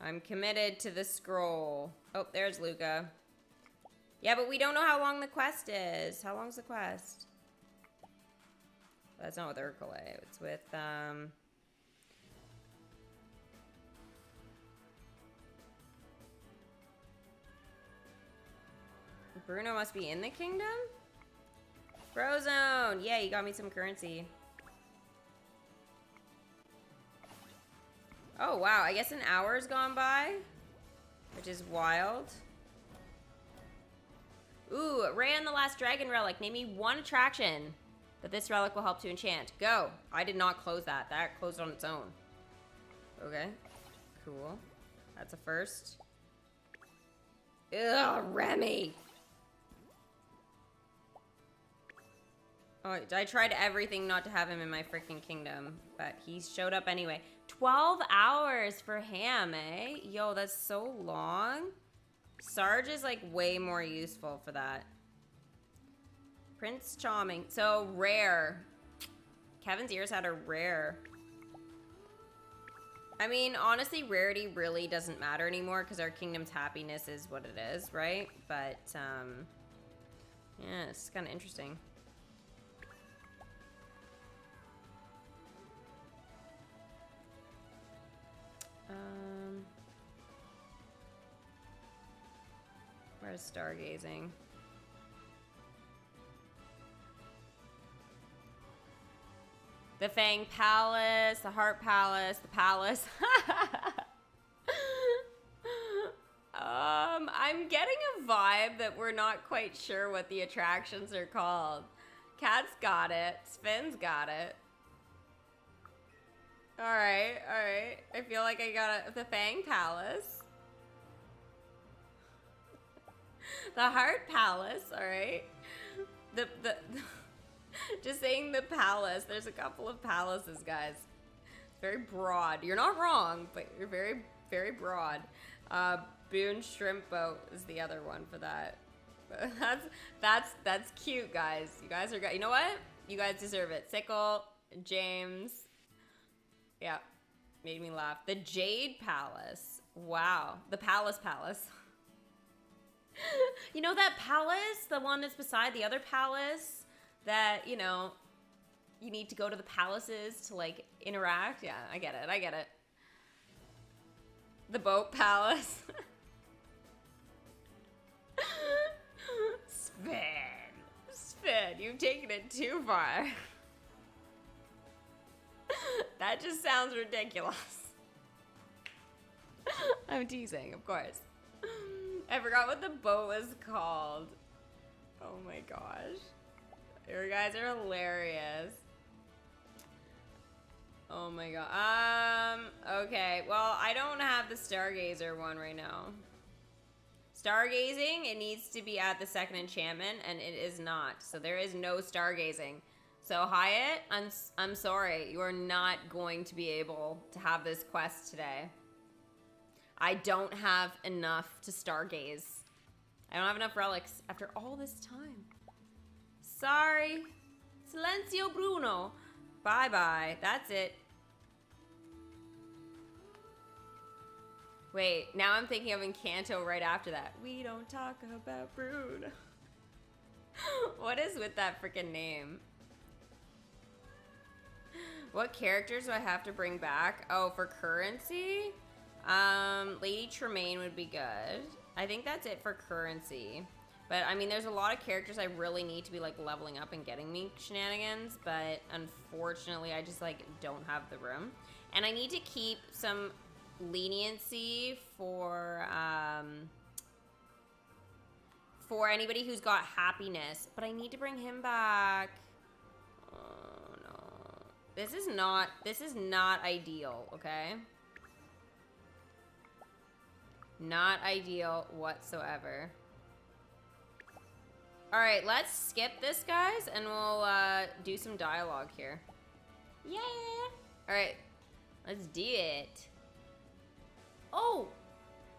I'm committed to the scroll. Oh, there's Luca. Yeah, but we don't know how long the quest is. How long's the quest? That's not with Urkule. It's with, Bruno must be in the kingdom? Frozone! Yeah, you got me some currency. Oh, wow. I guess an hour's gone by, which is wild. Ooh, Ray and the Last Dragon Relic. Name me one attraction that this relic will help to enchant. Go. I did not close that. That closed on its own. Okay. Cool. That's a first. Ugh, Remy. Oh, I tried everything not to have him in my freaking kingdom, but he showed up anyway. 12 hours for Ham, eh? Yo, that's so long. Sarge is like way more useful for that. Prince Charming. So, rare. Kevin's ears had a rare. I mean, honestly, rarity really doesn't matter anymore because our kingdom's happiness is what it is, right? But, yeah, it's kind of interesting. Where's stargazing? The Fang Palace, the Heart Palace, the Palace. I'm getting a vibe that we're not quite sure what the attractions are called. Cat's got it. Sven's got it. Alright, alright. I feel like I got the Fang Palace. The Heart Palace, alright. The just saying the palace. There's a couple of palaces, guys. It's very broad. You're not wrong, but you're very, very broad. Boone Shrimp Boat is the other one for that. That's cute, guys. You guys are good. You know what? You guys deserve it. Sickle, James. Yeah, made me laugh. The Jade Palace. Wow. The Palace. You know that palace? The one that's beside the other palace? That, you know, you need to go to the palaces to, like, interact? Yeah, I get it. The Boat Palace. Sven, you've taken it too far. That just sounds ridiculous. I'm teasing, of course. I forgot what the boat was called. Oh my gosh. You guys are hilarious. Oh my god. Okay. Well, I don't have the Stargazer one right now. Stargazing, it needs to be at the second enchantment, and it is not. So there is no stargazing. So Hyatt, I'm sorry. You are not going to be able to have this quest today. I don't have enough to stargaze. I don't have enough relics after all this time. Sorry. Silencio Bruno. Bye-bye. That's it. Wait, now I'm thinking of Encanto right after that. We don't talk about Bruno. What is with that freaking name? What characters do I have to bring back? Oh, for currency? Lady Tremaine would be good. I think that's it for currency. But, I mean, there's a lot of characters I really need to be, like, leveling up and getting me shenanigans. But, unfortunately, I just, like, don't have the room. And I need to keep some leniency for anybody who's got happiness. But I need to bring him back. Oh, no. This is not ideal, okay? Not ideal whatsoever. Alright, let's skip this, guys, and we'll do some dialogue here. Yeah! Alright, let's do it. Oh!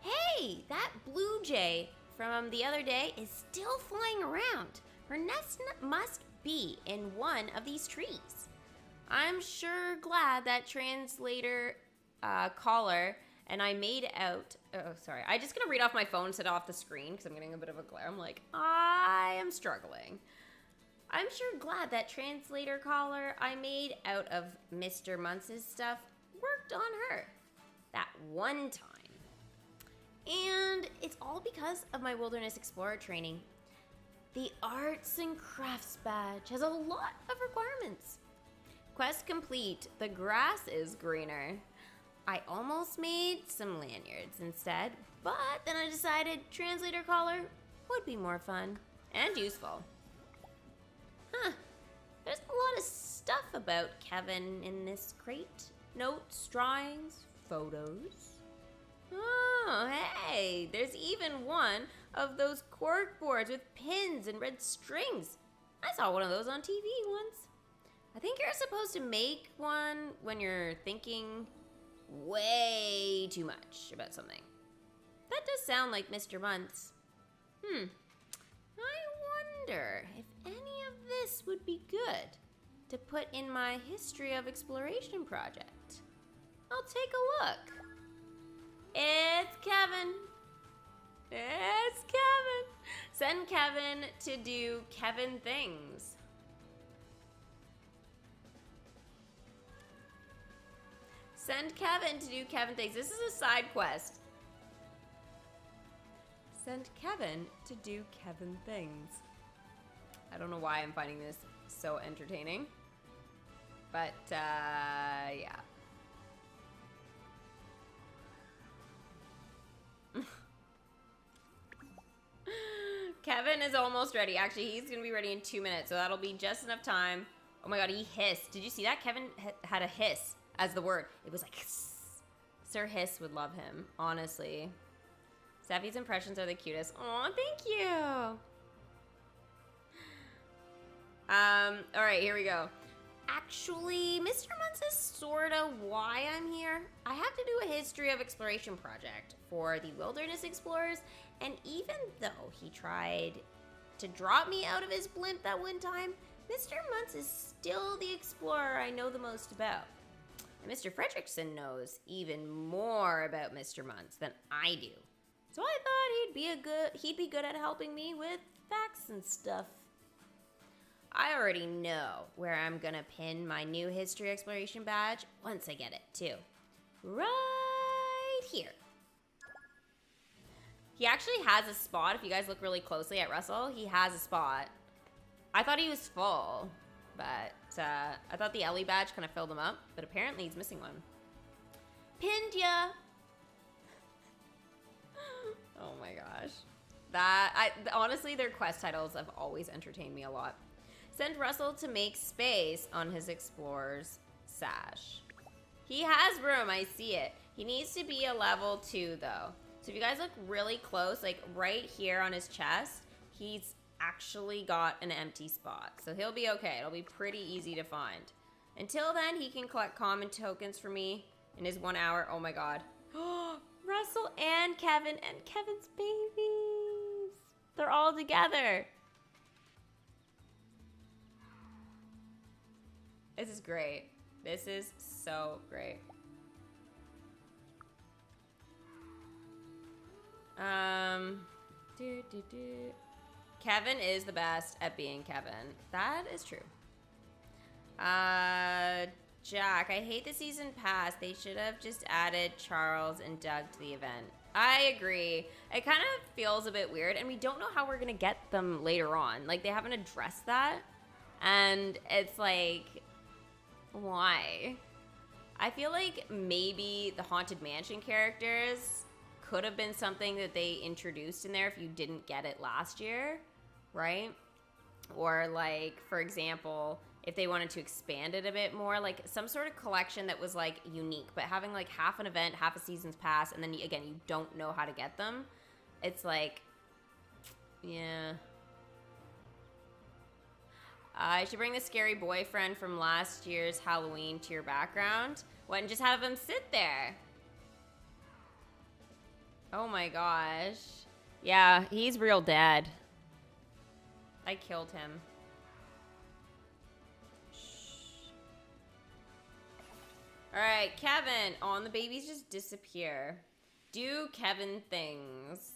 Hey! That blue jay from the other day is still flying around. Her nest must be in one of these trees. I'm sure glad that translator caller and I made out... Oh, sorry. I'm just going to read off my phone, set off the screen, because I'm getting a bit of a glare. I'm like, I am struggling. I'm sure glad that translator caller I made out of Mr. Muntz's stuff worked on her. That one time. And it's all because of my Wilderness Explorer training. The Arts and Crafts badge has a lot of requirements. Quest complete. The grass is greener. I almost made some lanyards instead, but then I decided translator collar would be more fun and useful. Huh. There's a lot of stuff about Kevin in this crate. Notes, drawings, photos. Oh, hey, there's even one of those cork boards with pins and red strings. I saw one of those on TV once. I think you're supposed to make one when you're thinking way too much about something. That does sound like Mr. Muntz. I wonder if any of good to put in my history of exploration project. I'll take a look. It's Kevin. It's Kevin. Send Kevin to do Kevin things. Send Kevin to do Kevin things. This is a side quest. Send Kevin to do Kevin things. I don't know why I'm finding this so entertaining. But, yeah. Kevin is almost ready. Actually, he's going to be ready in 2 minutes, so that'll be just enough time. Oh my god, he hissed. Did you see that? Kevin had a hiss as the word. It was like, hiss. Sir Hiss would love him, honestly. Steffi's impressions are the cutest. Aw, thank you. All right, here we go. Actually, Mr. Muntz is sorta why I'm here. I have to do a history of exploration project for the Wilderness Explorers, and even though he tried to drop me out of his blimp that one time, Mr. Muntz is still the explorer I know the most about. And Mr. Fredrickson knows even more about Mr. Muntz than I do. So I thought he'd be good at helping me with facts and stuff. I already know where I'm gonna pin my new history exploration badge once I get it too. Right here. He actually has a spot. If you guys look really closely at Russell, he has a spot. I thought he was full, but I thought the Ellie badge kind of filled him up, but apparently he's missing one. Pinned ya. Oh my gosh. Honestly, their quest titles have always entertained me a lot. Send Russell to make space on his explorer's sash. He has room, I see it. He needs to be a level 2 though. So if you guys look really close, like right here on his chest, he's actually got an empty spot. So he'll be okay. It'll be pretty easy to find. Until then, he can collect common tokens for me in his 1 hour. Oh my god. Russell and Kevin's babies. They're all together. This is great. This is so great. Kevin is the best at being Kevin. That is true. Jack, I hate the season pass. They should have just added Charles and Doug to the event. I agree. It kind of feels a bit weird, and we don't know how we're gonna get them later on. Like, they haven't addressed that, and it's like, why? I feel like maybe the Haunted Mansion characters could have been something that they introduced in there if you didn't get it last year, right? Or like, for example, if they wanted to expand it a bit more, like some sort of collection that was like unique, but having like half an event, half a season's pass, and then again, you don't know how to get them. It's like, yeah. I should bring the scary boyfriend from last year's Halloween to your background. What, and just have him sit there? Oh my gosh. Yeah, he's real dead. I killed him. Shh. All right, Kevin. Oh, and the babies just disappear. Do Kevin things.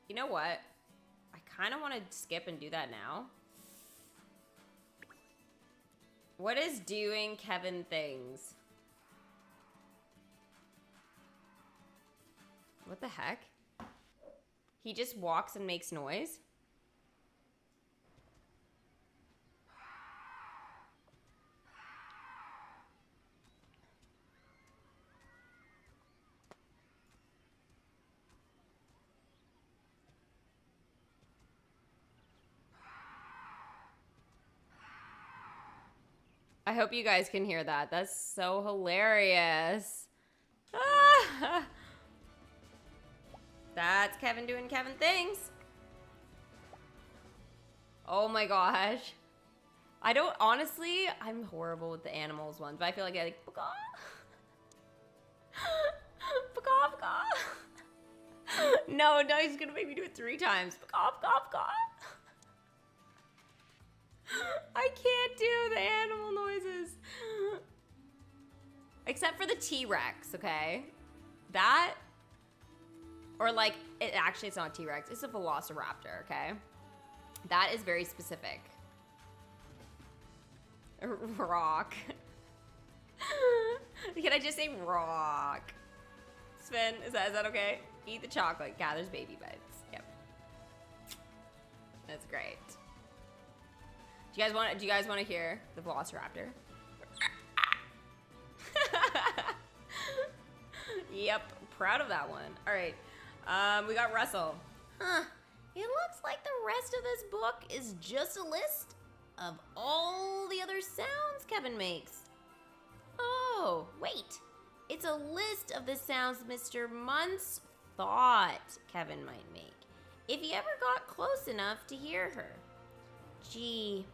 You know what? I kind of want to skip and do that now. What is doing Kevin things? What the heck? He just walks and makes noise? I hope you guys can hear that. That's so hilarious. Ah! That's Kevin doing Kevin things. Oh my gosh. I don't, honestly, I'm horrible with the animals ones, but I feel like I like, baka. Baka, baka. No, he's gonna make me do it 3 times. Baka, baka, baka. I can't do the animal noises. Except for the T-Rex, okay? That, or like, actually it's not a T-Rex, it's a Velociraptor, okay? That is very specific. Rock. Can I just say rock? Sven, is that okay? Eat the chocolate, gathers baby bites. Yep. That's great. Do you guys want to hear the Velociraptor? Yep, proud of that one. All right, we got Russell. Huh, it looks like the rest of this book is just a list of all the other sounds Kevin makes. Oh, wait. It's a list of the sounds Mr. Muntz thought Kevin might make, if he ever got close enough to hear her. Gee,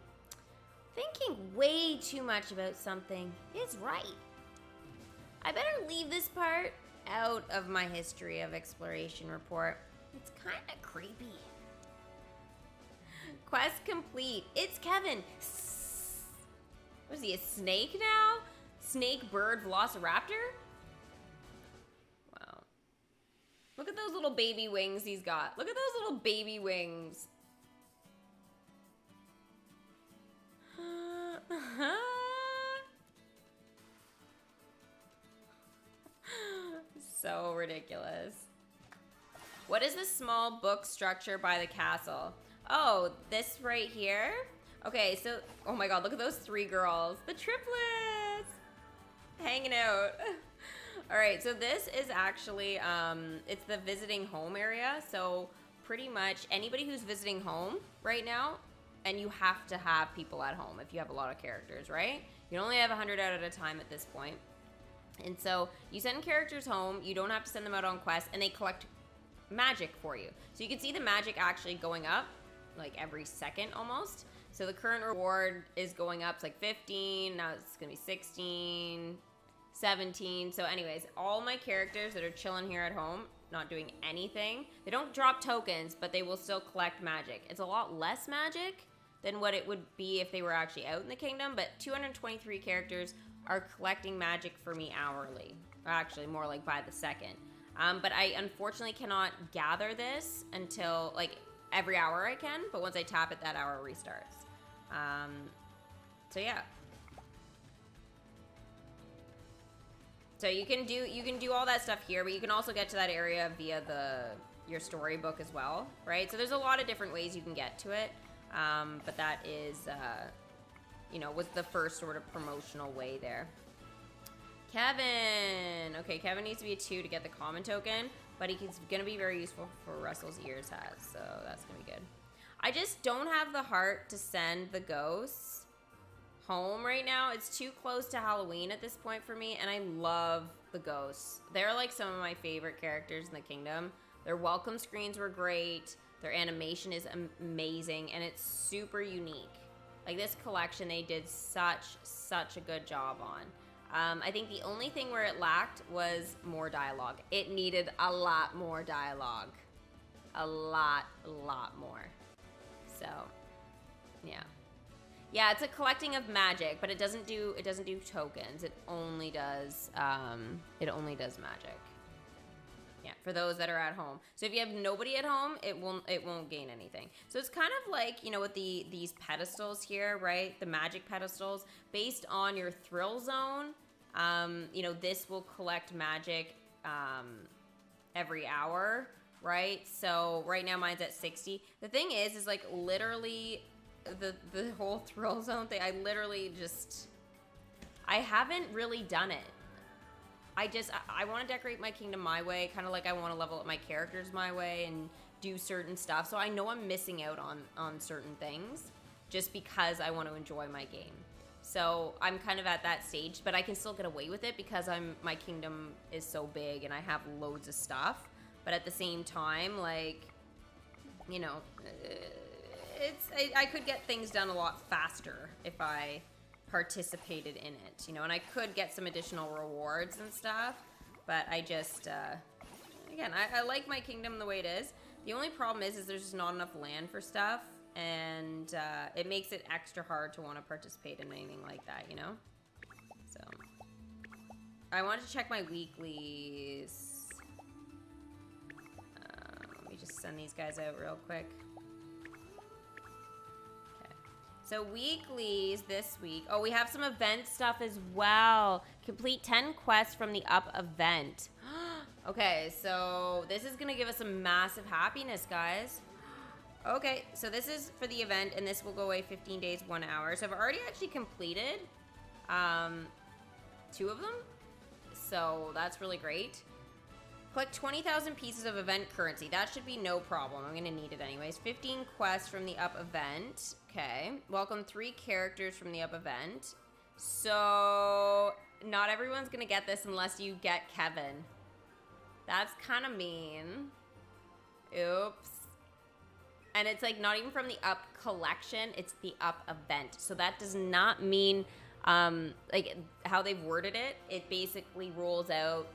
thinking way too much about something is right. I better leave this part out of my history of exploration report. It's kind of creepy. Quest complete. It's Kevin. Was he a snake now? Snake, bird, velociraptor? Wow. Look at those little baby wings he's got. Look at those little baby wings. So ridiculous. What is the small book structure by the castle? Oh, this right here? Okay, so, oh my god, look at those three girls. The triplets! Hanging out. All right, so this is actually, it's the visiting home area. So pretty much anybody who's visiting home right now, and you have to have people at home if you have a lot of characters, right? You can only have 100 out at a time at this point. And so you send characters home, you don't have to send them out on quests, and they collect magic for you. So you can see the magic actually going up like every second almost. So the current reward is going up. It's like 15, now it's gonna be 16, 17. So anyways, all my characters that are chilling here at home, not doing anything, they don't drop tokens, but they will still collect magic. It's a lot less magic than what it would be if they were actually out in the kingdom, but 223 characters are collecting magic for me hourly. Actually, more like by the second. But I unfortunately cannot gather this until, like, every hour I can, but once I tap it, that hour restarts. So yeah. So you can do all that stuff here, but you can also get to that area via your storybook as well, right? So there's a lot of different ways you can get to it, but that is, you know, was the first sort of promotional way there. Kevin. Okay, Kevin needs to be a 2 to get the common token, but he's going to be very useful for Russell's ears has, so that's going to be good. I just don't have the heart to send the ghosts home right now. It's too close to Halloween at this point for me, and I love the ghosts. They're like some of my favorite characters in the kingdom. Their welcome screens were great. Their animation is amazing, and it's super unique. Like, this collection, they did such a good job on. I think the only thing where it lacked was more dialogue. It needed a lot more dialogue. A lot more. So, yeah. Yeah, it's a collecting of magic, but it doesn't do tokens. It only does magic. Yeah, for those that are at home. So if you have nobody at home, it won't gain anything. So it's kind of like, you know, with these pedestals here, right? The magic pedestals, based on your thrill zone. You know, this will collect magic every hour, right? So right now mine's at 60. The thing is like literally the whole thrill zone thing, I haven't really done it. I want to decorate my kingdom my way, kind of like I want to level up my characters my way and do certain stuff. So I know I'm missing out on certain things just because I want to enjoy my game. So I'm kind of at that stage, but I can still get away with it because my kingdom is so big and I have loads of stuff. But at the same time, like, you know, I could get things done a lot faster if I participated in it, you know, and I could get some additional rewards and stuff, but I just, again, I like my kingdom the way it is. The only problem is there's just not enough land for stuff, and it makes it extra hard to want to participate in anything like that, you know? So, I wanted to check my weeklies. Let me just send these guys out real quick. Okay. So, weeklies this week. Oh, we have some event stuff as well. Complete 10 quests from the Up event. Okay, so this is going to give us some massive happiness, guys. Okay, so this is for the event, and this will go away 15 days, 1 hour. So I've already actually completed 2 of them. So that's really great. Collect 20,000 pieces of event currency. That should be no problem. I'm going to need it anyways. 15 quests from the Up event. Okay. Welcome 3 characters from the Up event. So not everyone's going to get this unless you get Kevin. That's kind of mean. Oops. And it's like not even from the Up collection, it's the Up event. So that does not mean, like how they've worded it, it basically rules out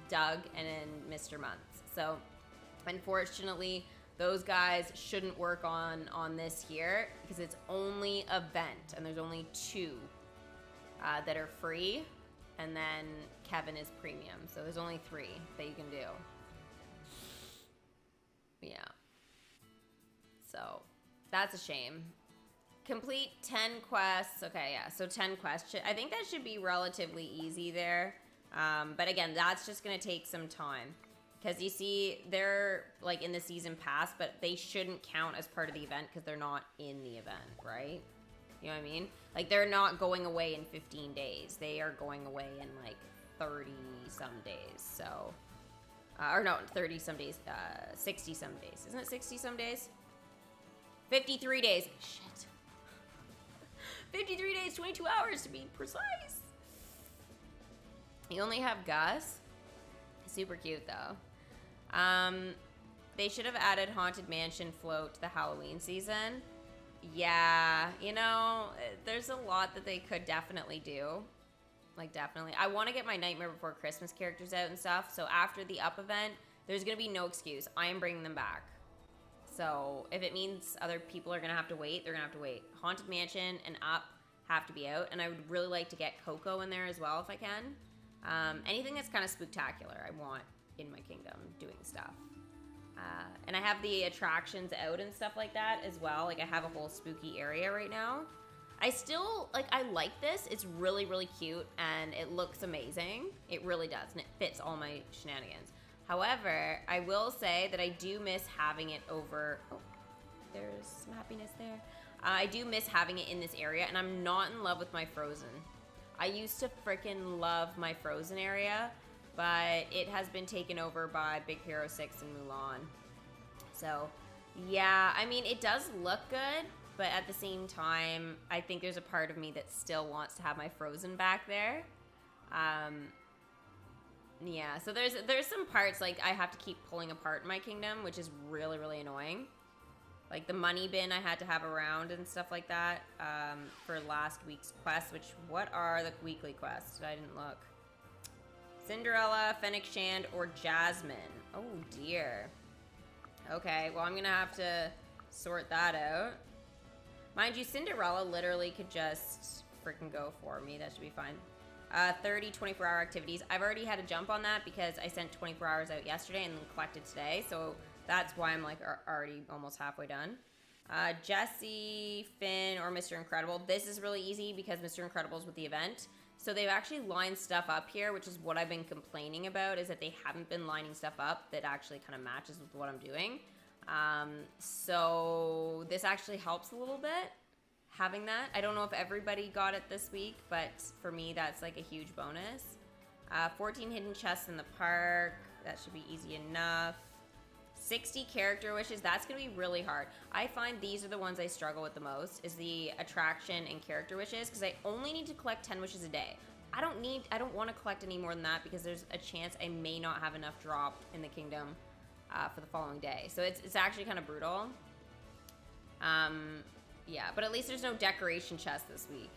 Doug and then Mr. Months. So unfortunately, those guys shouldn't work on this here because it's only event and there's only 2 that are free. And then Kevin is premium. So there's only 3 that you can do. Yeah. So, that's a shame. Complete 10 quests. Okay, yeah, so 10 quests. I think that should be relatively easy there. But again, that's just going to take some time. Because you see, they're like in the season pass, but they shouldn't count as part of the event because they're not in the event, right? You know what I mean? Like, they're not going away in 15 days. They are going away in like 30-some days, so... or no, 30-some days, 60-some days. Isn't it 60-some days? 53 days. Shit. 53 days, 22 hours to be precise. You only have Gus. Super cute, though. They should have added Haunted Mansion float to the Halloween season. Yeah, you know, there's a lot that they could definitely do. Like, definitely. I want to get my Nightmare Before Christmas characters out and stuff. So after the Up event, there's going to be no excuse. I am bringing them back. So if it means other people are going to have to wait, they're going to have to wait. Haunted Mansion and Up have to be out. And I would really like to get Coco in there as well if I can. Anything that's kind of spooktacular, I want in my kingdom doing stuff. And I have the attractions out and stuff like that as well. Like, I have a whole spooky area right now. I still, like, I like this. It's really, really cute, and it looks amazing. It really does, and it fits all my shenanigans. However, I will say that I do miss having it over... Oh, there's some happiness there. I do miss having it in this area, and I'm not in love with my Frozen. I used to freaking love my Frozen area, but it has been taken over by Big Hero 6 and Mulan. So, yeah, I mean, it does look good, but at the same time, I think there's a part of me that still wants to have my Frozen back there. Yeah, so there's some parts, like, I have to keep pulling apart in my kingdom, which is really, really annoying. Like, the money bin I had to have around and stuff like that for last week's quest, which, what are the weekly quests? I didn't look. Cinderella, Fennec Shand, or Jasmine. Oh, dear. Okay, well, I'm going to have to sort that out. Mind you, Cinderella literally could just freaking go for me. That should be fine. 30 24-hour activities. I've already had a jump on that because I sent 24 hours out yesterday and then collected today. So that's why I'm like already almost halfway done. Jessie, Finn, or Mr. Incredible. This is really easy because Mr. Incredible's with the event. So they've actually lined stuff up here, which is what I've been complaining about, is that they haven't been lining stuff up that actually kind of matches with what I'm doing. So this actually helps a little bit, having that. I don't know if everybody got it this week, but for me, that's like a huge bonus. 14 hidden chests in the park. That should be easy enough. 60 character wishes. That's going to be really hard. I find these are the ones I struggle with the most, is the attraction and character wishes, because I only need to collect 10 wishes a day. I don't want to collect any more than that because there's a chance I may not have enough dropped in the kingdom for the following day. So it's actually kind of brutal. Yeah, but at least there's no decoration chests this week.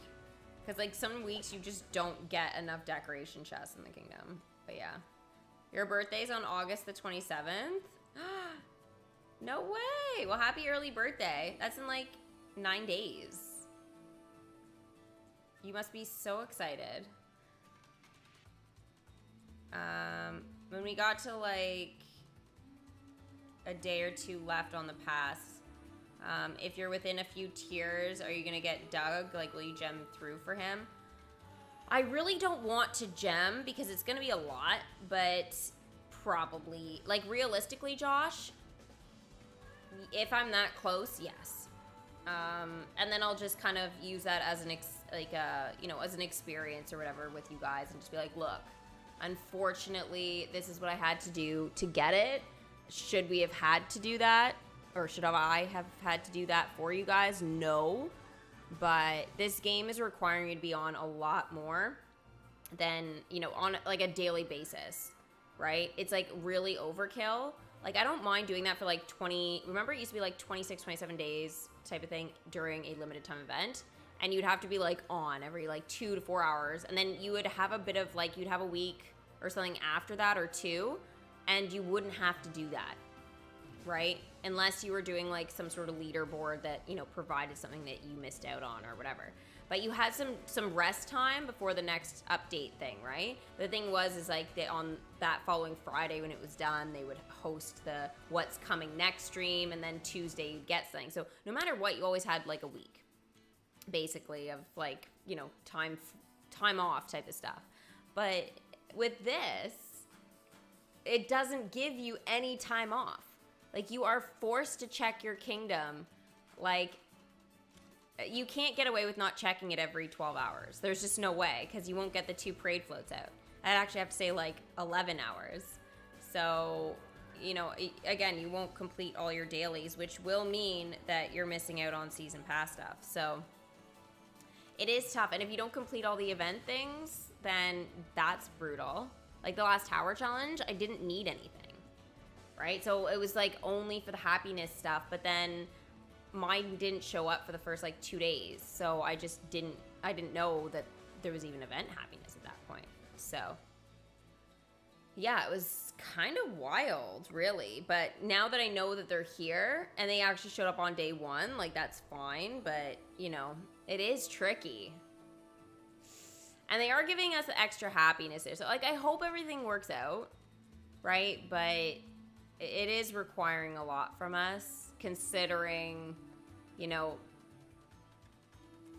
Because, like, some weeks you just don't get enough decoration chests in the kingdom. But, yeah. Your birthday's on August the 27th? No Okay, well, happy early birthday. That's in like 9 days. You must be so excited. When we got to like a day or two left on the pass, if you're within a few tiers, are you gonna get Doug? Like, will you gem through for him? I really don't want to gem because it's gonna be a lot, but probably, like, realistically, Josh, if I'm that close, yes. And then I'll just kind of use that as an as an experience or whatever with you guys, and just be like, look, unfortunately, this is what I had to do to get it. Should we have had to do that? Or should I have had to do that for you guys? No. But this game is requiring you to be on a lot more than, on like a daily basis, right? It's like really overkill. Like, I don't mind doing that for like 20, remember it used to be like 26, 27 days type of thing during a limited time event. And you'd have to be like on every like 2 to 4 hours. And then you would have a bit of like, you'd have a week or something after that or two. And you wouldn't have to do that, right? Unless you were doing like some sort of leaderboard that, provided something that you missed out on or whatever. But you had some rest time before the next update thing, right? The thing is like on that following Friday when it was done, they would host the what's coming next stream, and then Tuesday you'd get something. So no matter what, you always had like a week, basically, of like, time off type of stuff. But with this, it doesn't give you any time off. Like, you are forced to check your kingdom. Like, you can't get away with not checking it every 12 hours. There's just no way, because you won't get the 2 parade floats out. I'd actually have to say, like, 11 hours. So, again, you won't complete all your dailies, which will mean that you're missing out on season pass stuff. So, it is tough. And if you don't complete all the event things, then that's brutal. Like the last tower challenge, I didn't need anything, right? So it was like only for the happiness stuff, but then mine didn't show up for the first like 2 days. So I didn't know that there was even event happiness at that point. So yeah, it was kind of wild, really. But now that I know that they're here and they actually showed up on day 1, like that's fine. But it is tricky. And they are giving us extra happiness there. So, like, I hope everything works out, right? But it is requiring a lot from us, considering,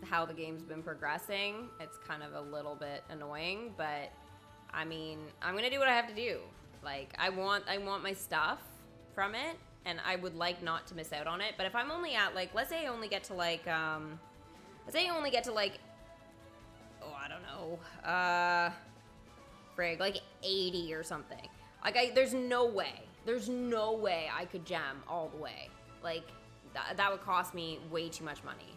how the game's been progressing. It's kind of a little bit annoying, but, I mean, I'm going to do what I have to do. Like, I want my stuff from it, and I would like not to miss out on it. But if I'm only at, like, let's say I only get to, like, oh, I don't know, like 80 or something. Like, there's no way I could gem all the way. Like, that would cost me way too much money.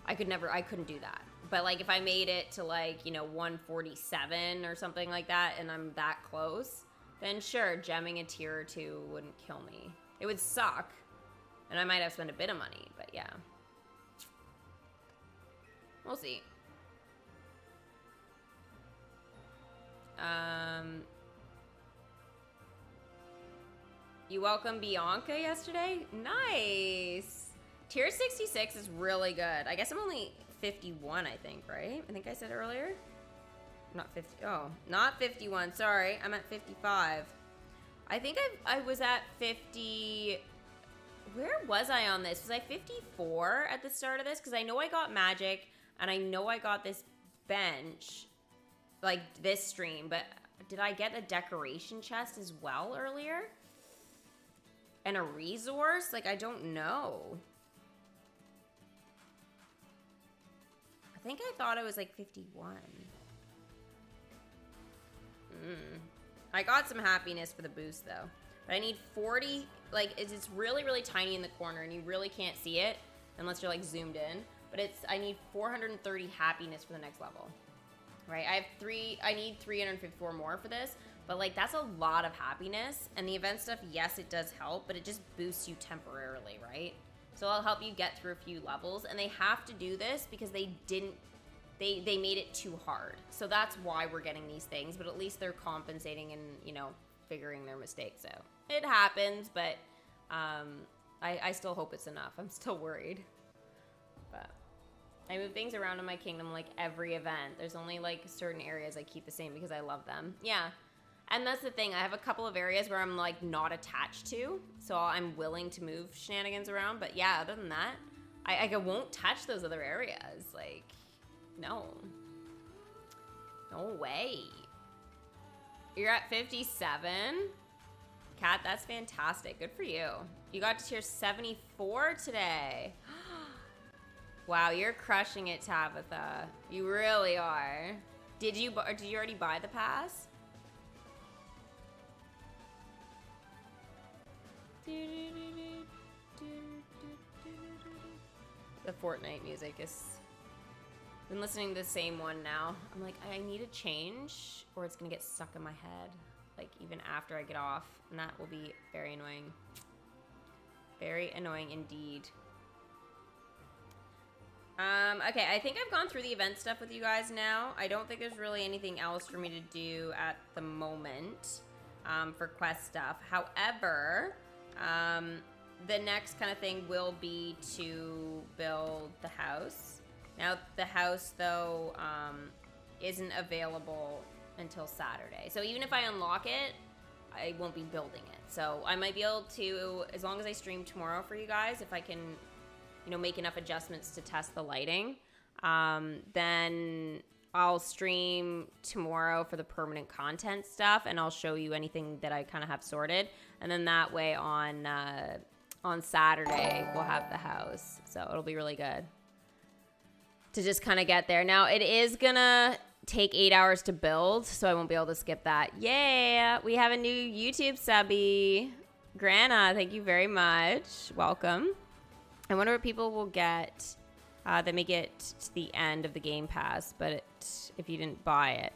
I couldn't do that. But, like, if I made it to, like, 147 or something like that, and I'm that close, then sure, gemming a tier or 2 wouldn't kill me. It would suck, and I might have to spend a bit of money, but yeah. We'll see. You welcomed Bianca yesterday? Nice. Tier 66 is really good. I guess I'm only 51, I think, right? I think I said earlier. Not 50. Oh, not 51. Sorry, I'm at 55. I think I was at 50. Where was I on this? Was I 54 at the start of this? Because I know I got magic, and I know I got this bench, like this stream, but did I get a decoration chest as well earlier? And a resource? Like, I don't know. I think I thought it was like 51. I got some happiness for the boost though. But I need 40, like, it's really, really tiny in the corner and you really can't see it unless you're like zoomed in. But I need 430 happiness for the next level. Right, I need 354 more for this, but like that's a lot of happiness. And the event stuff, yes, it does help, but it just boosts you temporarily, right? So it'll help you get through a few levels, and they have to do this because they made it too hard. So that's why we're getting these things, but at least they're compensating and, figuring their mistakes out. It happens, but I still hope it's enough. I'm still worried. But I move things around in my kingdom like every event. There's only like certain areas I keep the same because I love them. Yeah. And that's the thing. I have a couple of areas where I'm like not attached to. So I'm willing to move shenanigans around. But yeah, other than that, I won't touch those other areas. Like, no. No way. You're at 57? Kat, that's fantastic. Good for you. You got to tier 74 today. Wow, you're crushing it, Tabitha. You really are. Did you already buy the pass? The Fortnite music is... I've been listening to the same one now. I'm like, I need a change or it's gonna get stuck in my head. Like even after I get off. And that will be very annoying. Very annoying indeed. Okay, I think I've gone through the event stuff with you guys now. I don't think there's really anything else for me to do at the moment for quest stuff. However, the next kind of thing will be to build the house. Now, the house, though, isn't available until Saturday. So even if I unlock it, I won't be building it. So I might be able to, as long as I stream tomorrow for you guys, if I can, you know, make enough adjustments to test the lighting, then I'll stream tomorrow for the permanent content stuff, and I'll show you anything that I kind of have sorted. And then that way on Saturday, we'll have the house. So it'll be really good to just kind of get there. Now, it is gonna take 8 hours to build, so I won't be able to skip that. Yeah, we have a new YouTube subby. Grana, thank you very much. Welcome. I wonder what people will get that make it to the end of the Game Pass, but if you didn't buy it.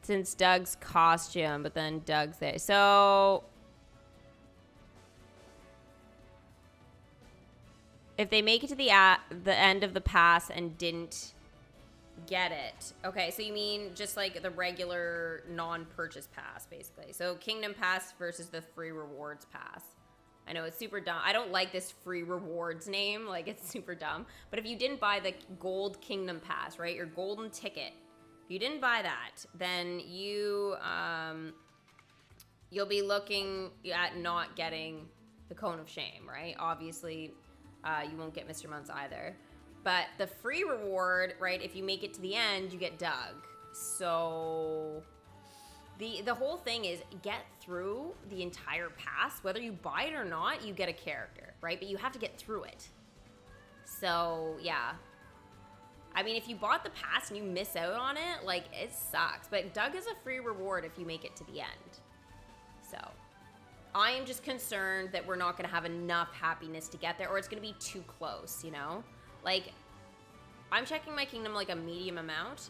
Since Doug's costume, but then Doug's there. So... if they make it to the end of the pass and didn't get it. Okay, so you mean just like the regular non-purchase pass, basically. So Kingdom Pass versus the free rewards pass. I know it's super dumb. I don't like this free rewards name. Like, it's super dumb. But if you didn't buy the gold Kingdom Pass, right, your golden ticket, if you didn't buy that, then you'll be looking at not getting the Cone of Shame, right? Obviously... you won't get Mr. Months either. But the free reward, right, if you make it to the end, you get Doug. So the whole thing is get through the entire pass. Whether you buy it or not, you get a character, right? But you have to get through it. So, yeah. I mean, if you bought the pass and you miss out on it, like, it sucks. But Doug is a free reward if you make it to the end. So... I am just concerned that we're not going to have enough happiness to get there, or it's going to be too close, you know? Like, I'm checking my kingdom like a medium amount,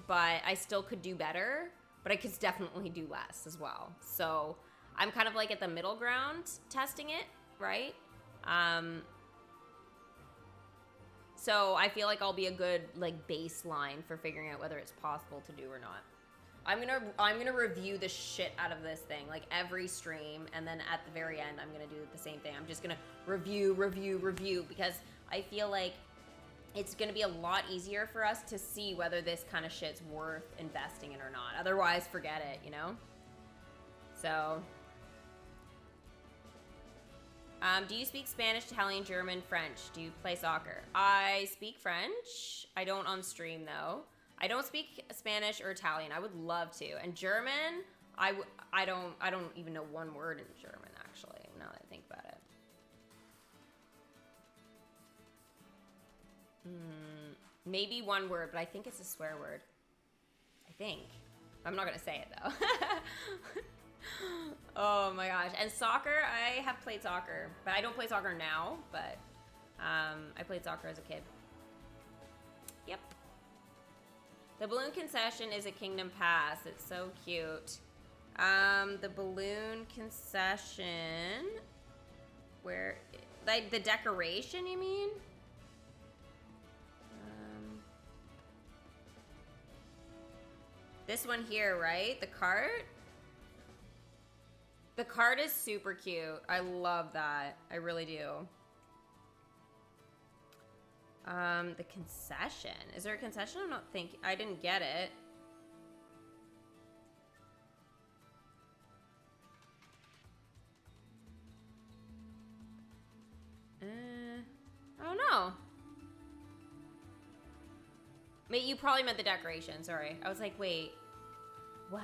but I still could do better, but I could definitely do less as well. So I'm kind of like at the middle ground testing it, right? So I feel like I'll be a good like baseline for figuring out whether it's possible to do or not. I'm gonna review the shit out of this thing, like every stream, and then at the very end, I'm gonna do the same thing. I'm just gonna review, because I feel like it's gonna be a lot easier for us to see whether this kind of shit's worth investing in or not. Otherwise, forget it, you know? So, do you speak Spanish, Italian, German, French? Do you play soccer? I speak French. I don't on stream, though. I don't speak Spanish or Italian. I would love to. And German, I don't even know one word in German, actually, now that I think about it. Maybe one word, but I think it's a swear word. I think. I'm not going to say it, though. Oh, my gosh. And soccer, I have played soccer. But I don't play soccer now, but I played soccer as a kid. Yep. The balloon concession is a Kingdom Pass. It's so cute. The balloon concession... Where... Like, the decoration, you mean? This one here, right? The cart? The card is super cute. I love that. I really do. The concession. Is there a concession? I'm not thinking. I didn't get it. I don't know. You probably meant the decoration. Sorry. I was like, wait. What?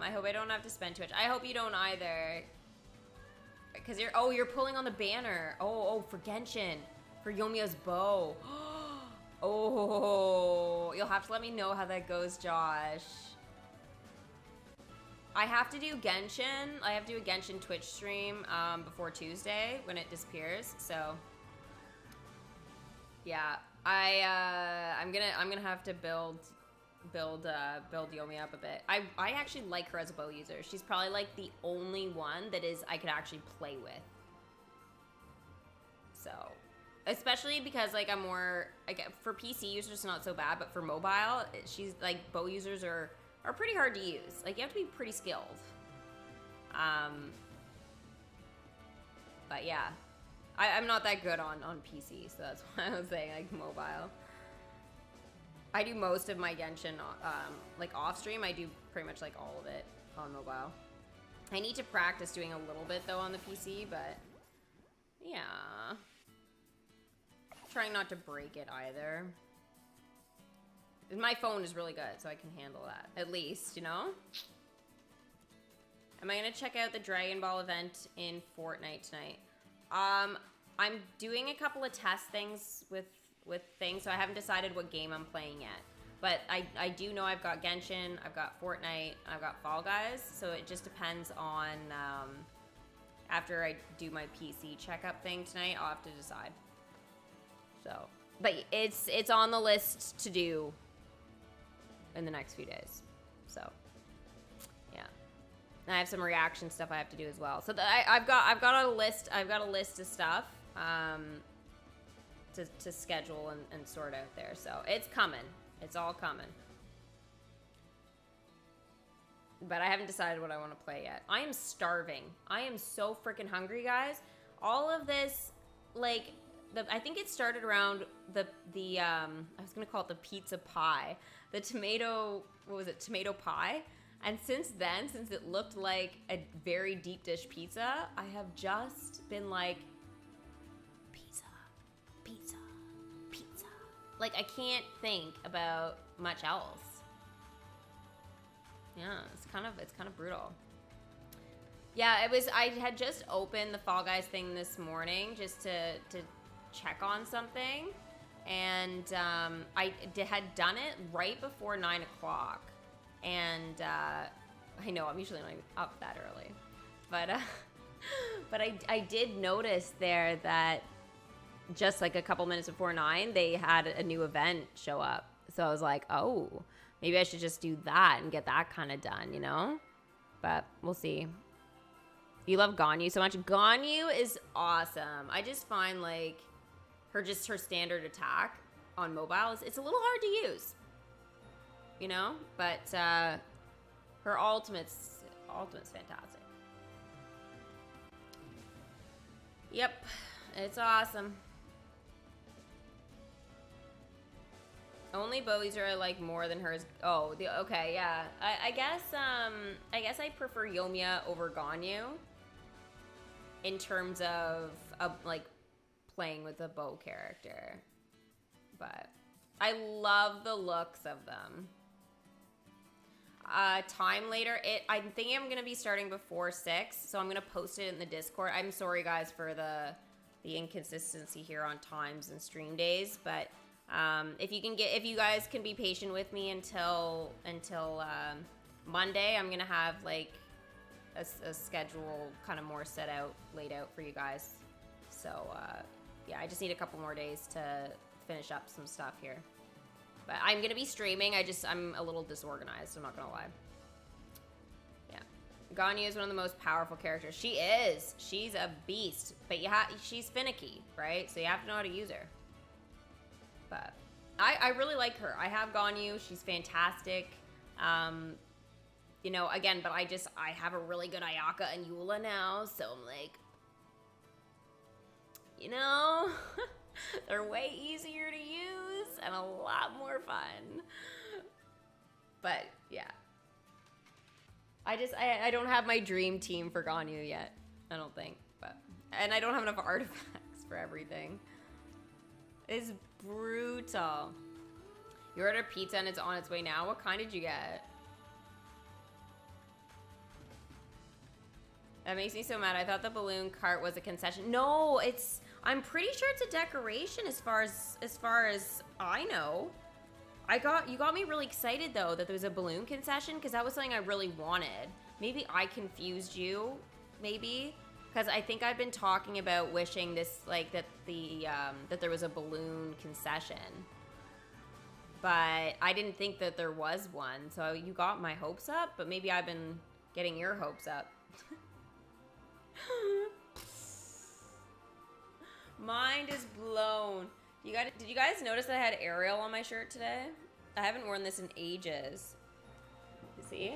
I hope I don't have to spend too much. I hope you don't either. Because you're pulling on the banner. Oh, for Genshin. For Yomiya's bow. Oh, you'll have to let me know how that goes, Josh. I have to do Genshin. I have to do a Genshin Twitch stream before Tuesday when it disappears. So, yeah, I'm gonna have to build Yomi up a bit. I actually like her as a bow user. She's probably like the only one that I could actually play with. So, especially because like I'm more for PC users it's not so bad, but for mobile, she's like bow users are pretty hard to use. Like you have to be pretty skilled. But yeah, I'm not that good on PC, so that's why I was saying like mobile. I do most of my Genshin, like off stream. I do pretty much like all of it on mobile. I need to practice doing a little bit though on the PC, but yeah. Trying not to break it either. My phone is really good, so I can handle that. At least, you know? Am I gonna check out the Dragon Ball event in Fortnite tonight? I'm doing a couple of test things with things, so I haven't decided what game I'm playing yet. But I do know I've got Genshin, I've got Fortnite, I've got Fall Guys, so it just depends on, after I do my PC checkup thing tonight, I'll have to decide. So, but it's on the list to do in the next few days. So, yeah. And I have some reaction stuff I have to do as well. So I've got a list of stuff to schedule and sort out there. So it's coming. It's all coming. But I haven't decided what I want to play yet. I am starving. I am so freaking hungry, guys. All of this, like, I think it started around the I was gonna call it the pizza pie, the tomato, what was it, tomato pie? And since then, since it looked like a very deep dish pizza, I have just been like, pizza, pizza, pizza. Like I can't think about much else. Yeah, it's kind of brutal. Yeah, I had just opened the Fall Guys thing this morning just to check on something, and I had done it right before 9 o'clock, and I know I'm usually not even up that early, but I did notice there that just like a couple minutes before 9 they had a new event show up, so I was like, oh, maybe I should just do that and get that kind of done, you know? But we'll see. You love Ganyu so much. Ganyu is awesome. I just find like her standard attack on mobile it's a little hard to use, you know, but her ultimate's fantastic. Yep, it's awesome. Only bow user I like more than hers. Oh, okay, yeah. I guess I prefer Yomiya over Ganyu in terms of like playing with a bow character, but I love the looks of them. Time later, I'm thinking I'm gonna be starting before 6, so I'm gonna post it in the Discord. I'm sorry guys for the inconsistency here on times and stream days, but if you guys can be patient with me until Monday, I'm gonna have like a schedule kind of more laid out for you guys. So yeah, I just need a couple more days to finish up some stuff here. But I'm gonna be streaming. I'm a little disorganized, I'm not gonna lie. Yeah. Ganyu is one of the most powerful characters. She is. She's a beast. But she's finicky, right? So you have to know how to use her. But I really like her. I have Ganyu. She's fantastic. You know, again, but I have a really good Ayaka and Eula now, so I'm like, you know, they're way easier to use and a lot more fun. But yeah, I don't have my dream team for Ganyu yet. I don't think, and I don't have enough artifacts for everything. It's brutal. You ordered pizza and it's on its way now. What kind did you get? That makes me so mad. I thought the balloon cart was a concession. No, I'm pretty sure it's a decoration as far as I know. You got me really excited though that there was a balloon concession because that was something I really wanted. Maybe I confused you, maybe. Because I think I've been talking about wishing this, like, that there was a balloon concession. But I didn't think that there was one. So you got my hopes up, but maybe I've been getting your hopes up. Mind is blown. Did you guys notice that I had Ariel on my shirt today? I haven't worn this in ages. You see?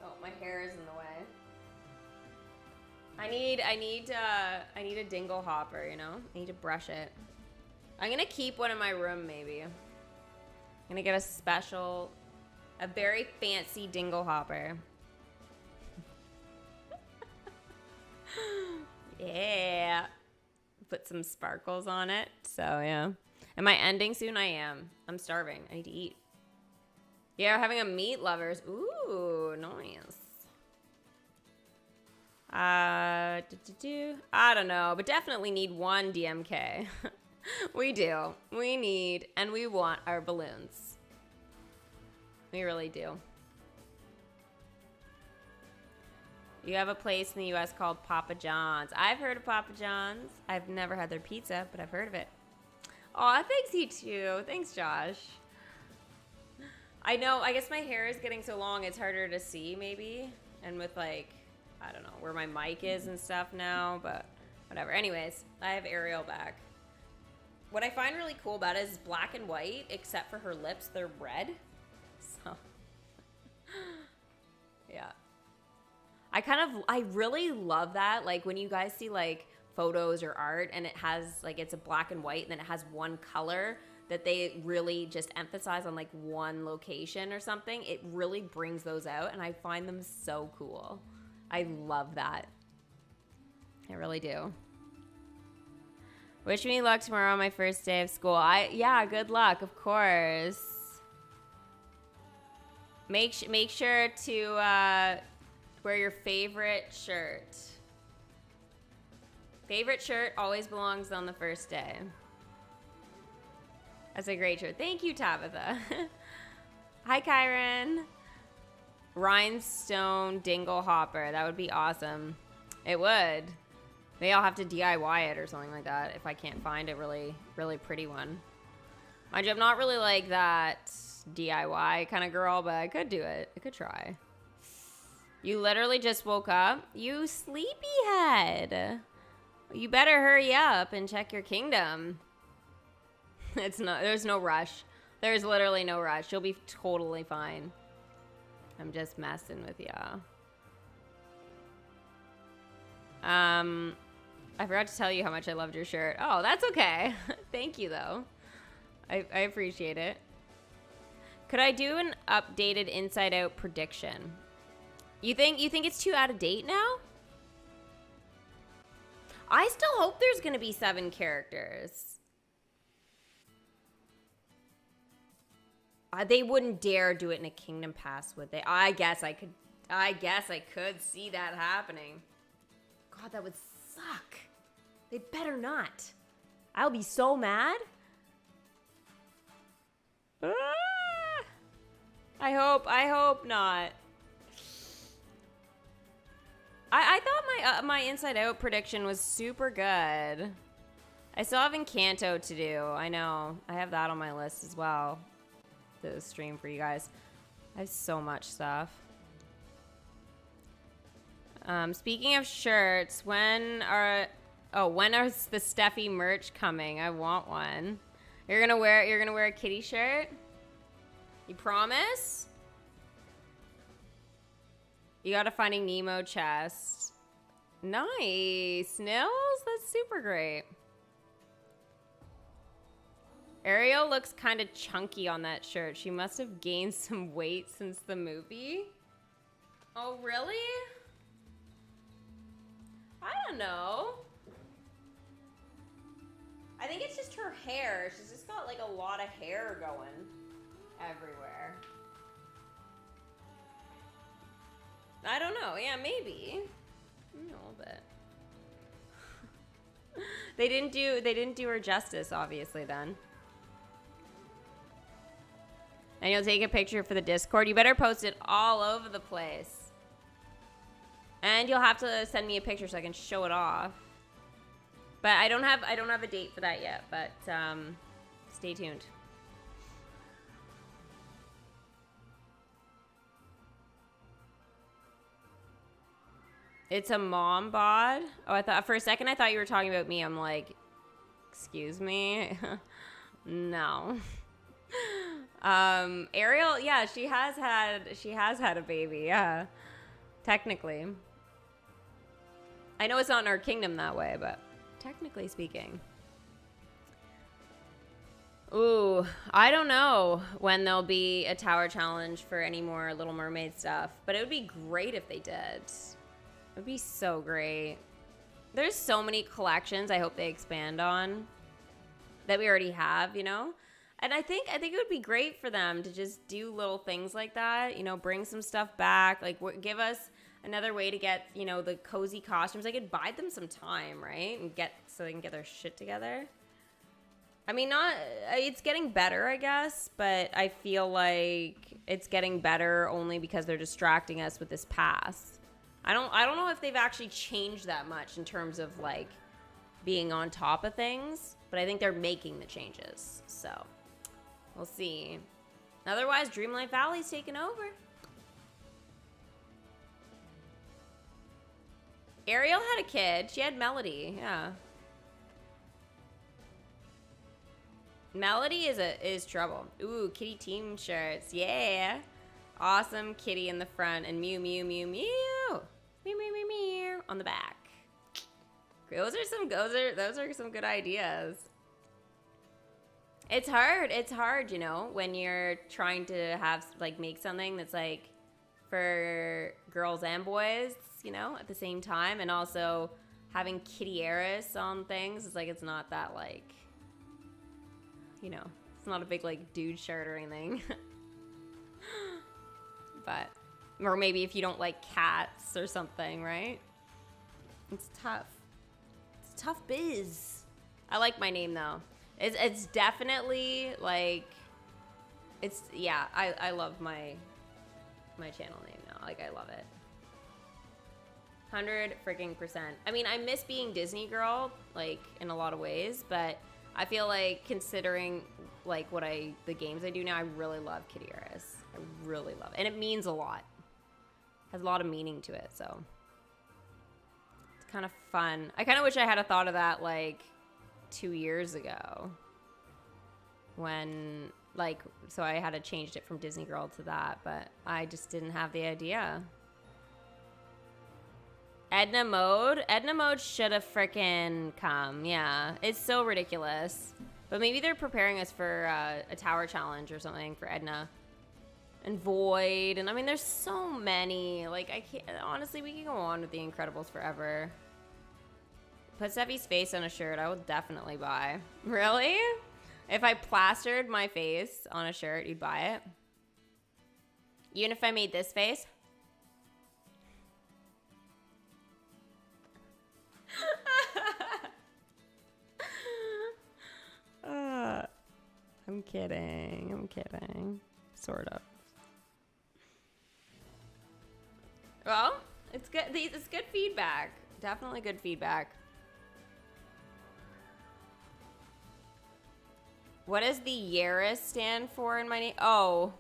Oh, my hair is in the way. I need a dingle hopper, you know? I need to brush it. I'm gonna keep one in my room, maybe. I'm gonna get a very fancy dingle hopper. Yeah. Put some sparkles on it. So, yeah. Am I ending soon? I am. I'm starving. I need to eat. Yeah, we're having a meat lovers. Ooh, nice. I don't know, but definitely need one DMK. We do. We need and we want our balloons. We really do. You have a place in the U.S. called Papa John's. I've heard of Papa John's. I've never had their pizza, but I've heard of it. Aw, thanks you too. Thanks, Josh. I know, I guess my hair is getting so long, it's harder to see, maybe. And with, like, I don't know, where my mic is and stuff now, but whatever. Anyways, I have Ariel back. What I find really cool about it is black and white, except for her lips, they're red. So, yeah. I really love that. Like, when you guys see, like, photos or art and it has, like, it's a black and white and then it has one color that they really just emphasize on, like, one location or something, it really brings those out, and I find them so cool. I love that. I really do. Wish me luck tomorrow on my first day of school. Yeah, good luck, of course. Make sure to wear your favorite shirt. Favorite shirt always belongs on the first day. That's a great shirt. Thank you, Tabitha. Hi, Kyron. Rhinestone dingle hopper. That would be awesome. It would. Maybe I'll have to DIY it or something like that if I can't find a really, really pretty one. Mind you, I'm not really like that DIY kind of girl, but I could do it. I could try. You literally just woke up? You sleepyhead. You better hurry up and check your kingdom. There's no rush. There's literally no rush. You'll be totally fine. I'm just messing with ya. I forgot to tell you how much I loved your shirt. Oh, that's okay. Thank you, though. I appreciate it. Could I do an updated Inside Out prediction? You think it's too out of date now? I still hope there's gonna be 7 characters. They wouldn't dare do it in a Kingdom Pass, would they? I guess I could see that happening. God, that would suck. They better not. I'll be so mad. Ah! I hope not. I thought my Inside Out prediction was super good. I still have Encanto to do. I know. I have that on my list as well. To stream for you guys. I have so much stuff. Speaking of shirts, when are Oh, when is the Steffi merch coming? I want one. You're gonna wear a kitty shirt? You promise? You got a Finding Nemo chest. Nice. Nils? That's super great. Ariel looks kind of chunky on that shirt. She must have gained some weight since the movie. Oh, really? I don't know. I think it's just her hair. She's just got like a lot of hair going everywhere. I don't know. Yeah, maybe. A little bit. They didn't do her justice, obviously, then. And you'll take a picture for the Discord. You better post it all over the place. And you'll have to send me a picture so I can show it off. But I don't have a date for that yet, but stay tuned. It's a mom bod. Oh, I thought for a second I thought you were talking about me. I'm like, excuse me? No. Ariel, yeah, she has had a baby, yeah. Technically. I know it's not in our kingdom that way, but technically speaking. Ooh, I don't know when there'll be a tower challenge for any more Little Mermaid stuff, but it would be great if they did. It would be so great. There's so many collections I hope they expand on that we already have, you know? And I think it would be great for them to just do little things like that, you know, bring some stuff back, like give us another way to get, you know, the cozy costumes. I could buy them some time, right? And so they can get their shit together. I mean, it's getting better, I guess, but I feel like it's getting better only because they're distracting us with this pass. I don't know if they've actually changed that much in terms of like being on top of things, but I think they're making the changes. So we'll see. Otherwise, Dreamlight Valley's taken over. Ariel had a kid. She had Melody. Yeah. Melody is trouble. Ooh, kitty team shirts. Yeah. Awesome kitty in the front and mew mew mew mew. Mew mew mew mew on the back. Those are some good ideas. It's hard, you know, when you're trying to have like make something that's like for girls and boys, you know, at the same time, and also having Kittyarris on things. It's like it's not that like, you know, it's not a big like dude shirt or anything. But, or maybe if you don't like cats or something, right? It's tough. It's tough biz. I like my name though. It's definitely like, it's, yeah, I love my channel name now. Like, I love it. 100%. I mean, I miss being Disney girl, like, in a lot of ways, but I feel like considering, like, the games I do now, I really love Kittyarris. I really love it. And it means a lot. Has a lot of meaning to it, so. It's kind of fun. I kind of wish I had a thought of that, like, 2 years ago. When, like, so I had to change it from Disney Girl to that, but I just didn't have the idea. Edna mode should have frickin' come. Yeah, it's so ridiculous. But maybe they're preparing us for a tower challenge or something for Edna. And Void, and I mean, there's so many. Like, I can't, honestly, we can go on with The Incredibles forever. Put Steffi's face on a shirt, I will definitely buy. Really? If I plastered my face on a shirt, you'd buy it? Even if I made this face? I'm kidding. Sort of. Well, it's good. It's good feedback. Definitely good feedback. What does the Yarris stand for in my name? Oh.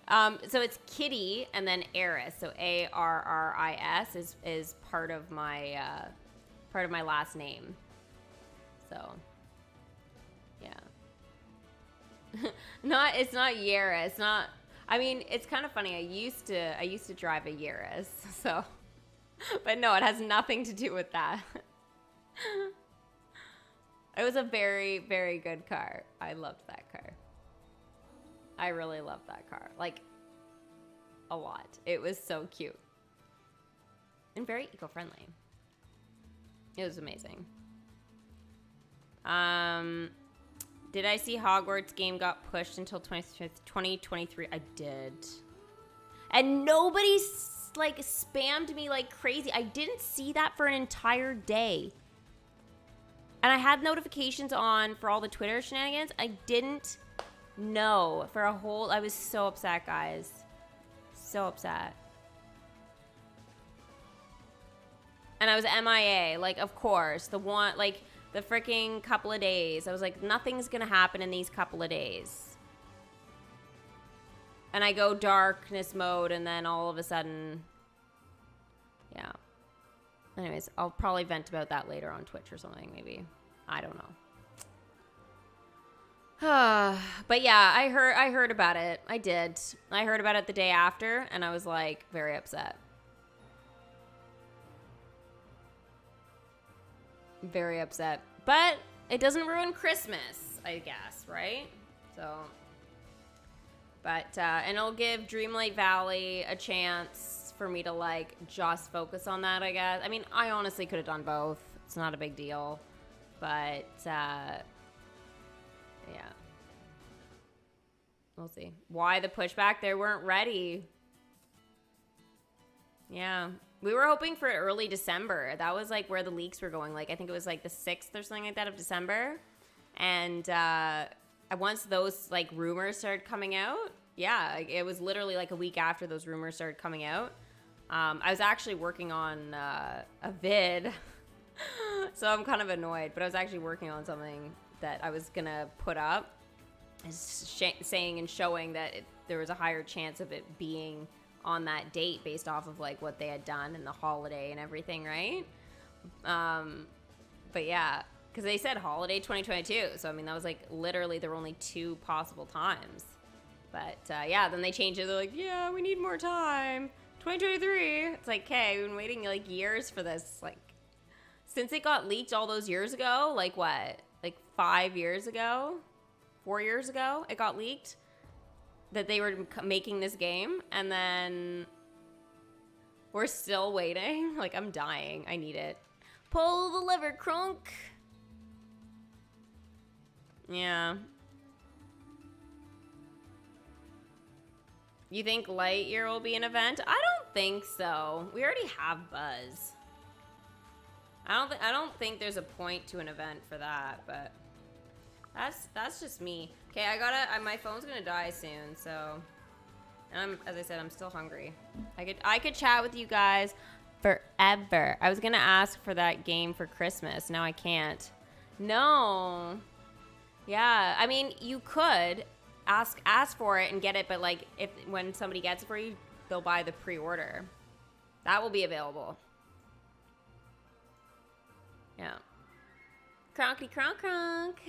So it's Kitty and then Arris. So Arris is part of my part of my last name. So, yeah. It's not Yarra. It's not. I mean, it's kind of funny. I used to drive a Yaris, so, but no, it has nothing to do with that. It was a very, very good car. I loved that car. I really loved that car, like a lot. It was so cute and very eco-friendly. It was amazing. Did I see Hogwarts game got pushed until 2023? I did. And nobody like spammed me like crazy. I didn't see that for an entire day. And I had notifications on for all the Twitter shenanigans. I didn't know for a whole... I was so upset, guys. So upset. And I was MIA. Like, of course. The one... Like... The freaking couple of days. I was like, nothing's gonna happen in these couple of days. And I go darkness mode, and then all of a sudden... Yeah. Anyways, I'll probably vent about that later on Twitch or something, maybe. I don't know. But yeah, I heard about it. I did. I heard about it the day after, and I was like, very upset. Very upset. But it doesn't ruin Christmas, I guess, right? So, but, and it'll give Dreamlight Valley a chance for me to, like, just focus on that, I guess. I mean, I honestly could have done both. It's not a big deal. But, yeah. We'll see. Why the pushback? They weren't ready. Yeah. We were hoping for early December. That was like where the leaks were going. Like, I think it was like the 6th or something like that of December. And once those like rumors started coming out, yeah, it was literally like a week after those rumors started coming out. I was actually working on a vid, so I'm kind of annoyed. But I was actually working on something that I was gonna put up, saying and showing that there was a higher chance of it being on that date based off of like what they had done and the holiday and everything, right? But yeah, because they said holiday 2022, so I mean that was like literally there were only 2 possible times. But yeah, then they changed it. They're like, yeah, we need more time. 2023. It's like, okay, we've been waiting like years for this. Like, since it got leaked all those years ago, like what? Like 5 years ago? 4 years ago, it got leaked that they were making this game, and then we're still waiting. Like, I'm dying. I need it. Pull the lever, Crunk. Yeah. You think Lightyear will be an event? I don't think so. We already have Buzz. I don't think there's a point to an event for that, but that's just me. Okay, my phone's gonna die soon, so, and as I said, I'm still hungry. I could chat with you guys forever. I was gonna ask for that game for Christmas. Now I can't. No. Yeah, I mean, you could ask for it and get it, but like when somebody gets it for you, they'll buy the pre-order. That will be available. Yeah. Cronkety cronk cronk.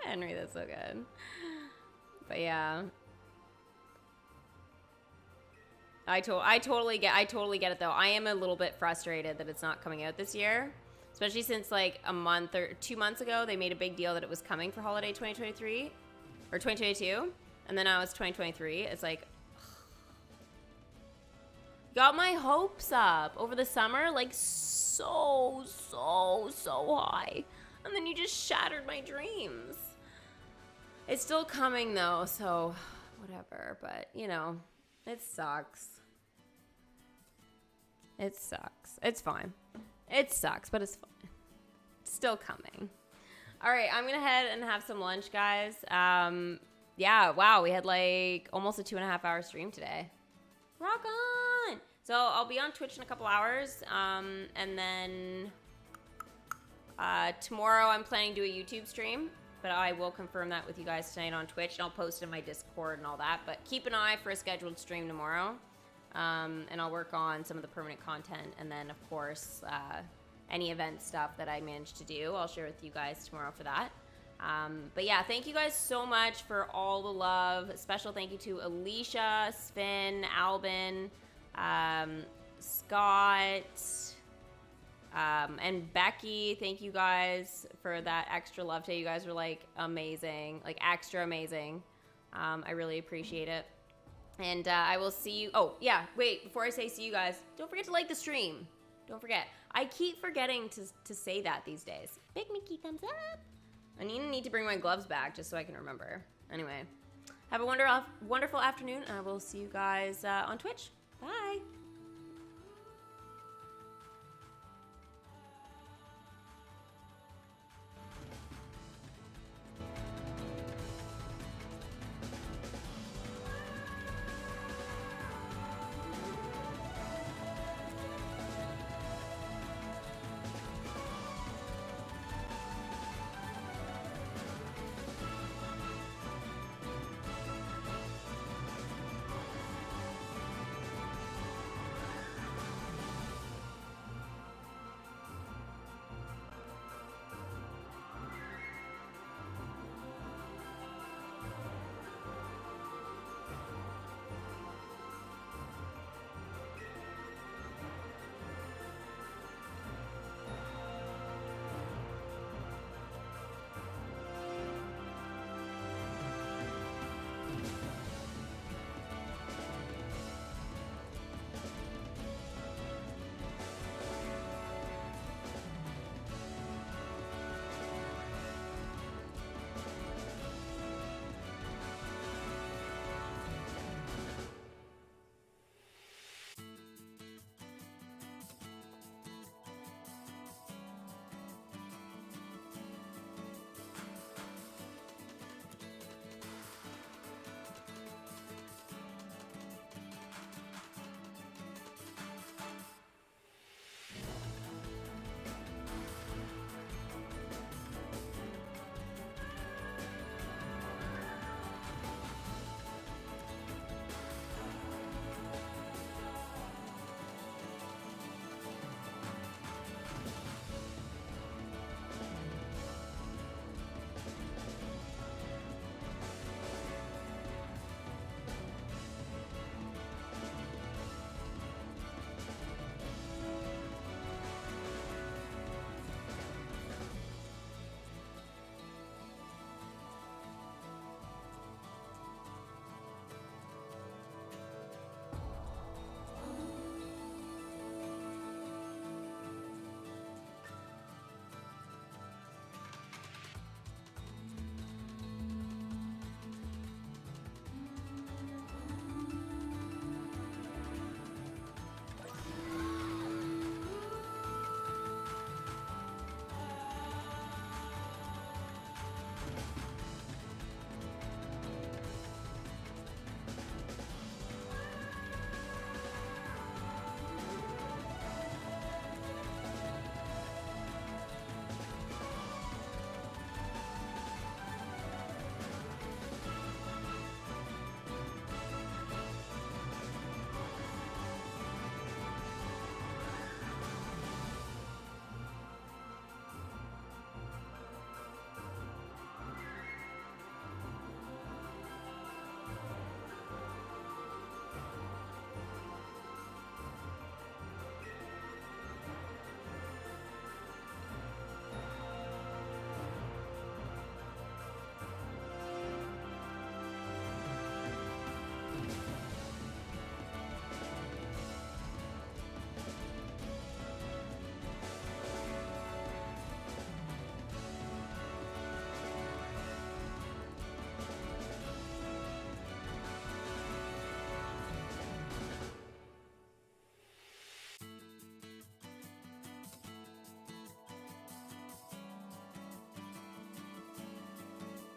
Henry, that's so good. But yeah. I totally get it though. I am a little bit frustrated that it's not coming out this year. Especially since like a month or 2 months ago they made a big deal that it was coming for holiday 2023 or 2022, and then now it's 2023. It's like got my hopes up over the summer like so high. And then you just shattered my dreams. It's still coming though, so whatever. But, you know, it sucks. It sucks. It's fine. It sucks, but it's fine. It's still coming. All right, I'm going to head and have some lunch, guys. Yeah, wow, we had like almost a 2.5 hour stream today. Rock on! So I'll be on Twitch in a couple hours, and then... tomorrow I'm planning to do a YouTube stream, but I will confirm that with you guys tonight on Twitch, and I'll post in my Discord and all that. But keep an eye for a scheduled stream tomorrow, and I'll work on some of the permanent content, and then of course any event stuff that I managed to do. I'll share with you guys tomorrow for that. But yeah, thank you guys so much for all the love. Special thank you to Alicia, Sven, Albin, Scott, and Becky. Thank you guys for that extra love today. You guys were like amazing, like extra amazing. I really appreciate it. And I will see you. Oh, yeah, wait, before I say see you guys, don't forget to like the stream. Don't forget. I keep forgetting to say that these days. Big Mickey thumbs up. I need to bring my gloves back just so I can remember. Anyway, have a wonderful afternoon, and I will see you guys on Twitch. Bye.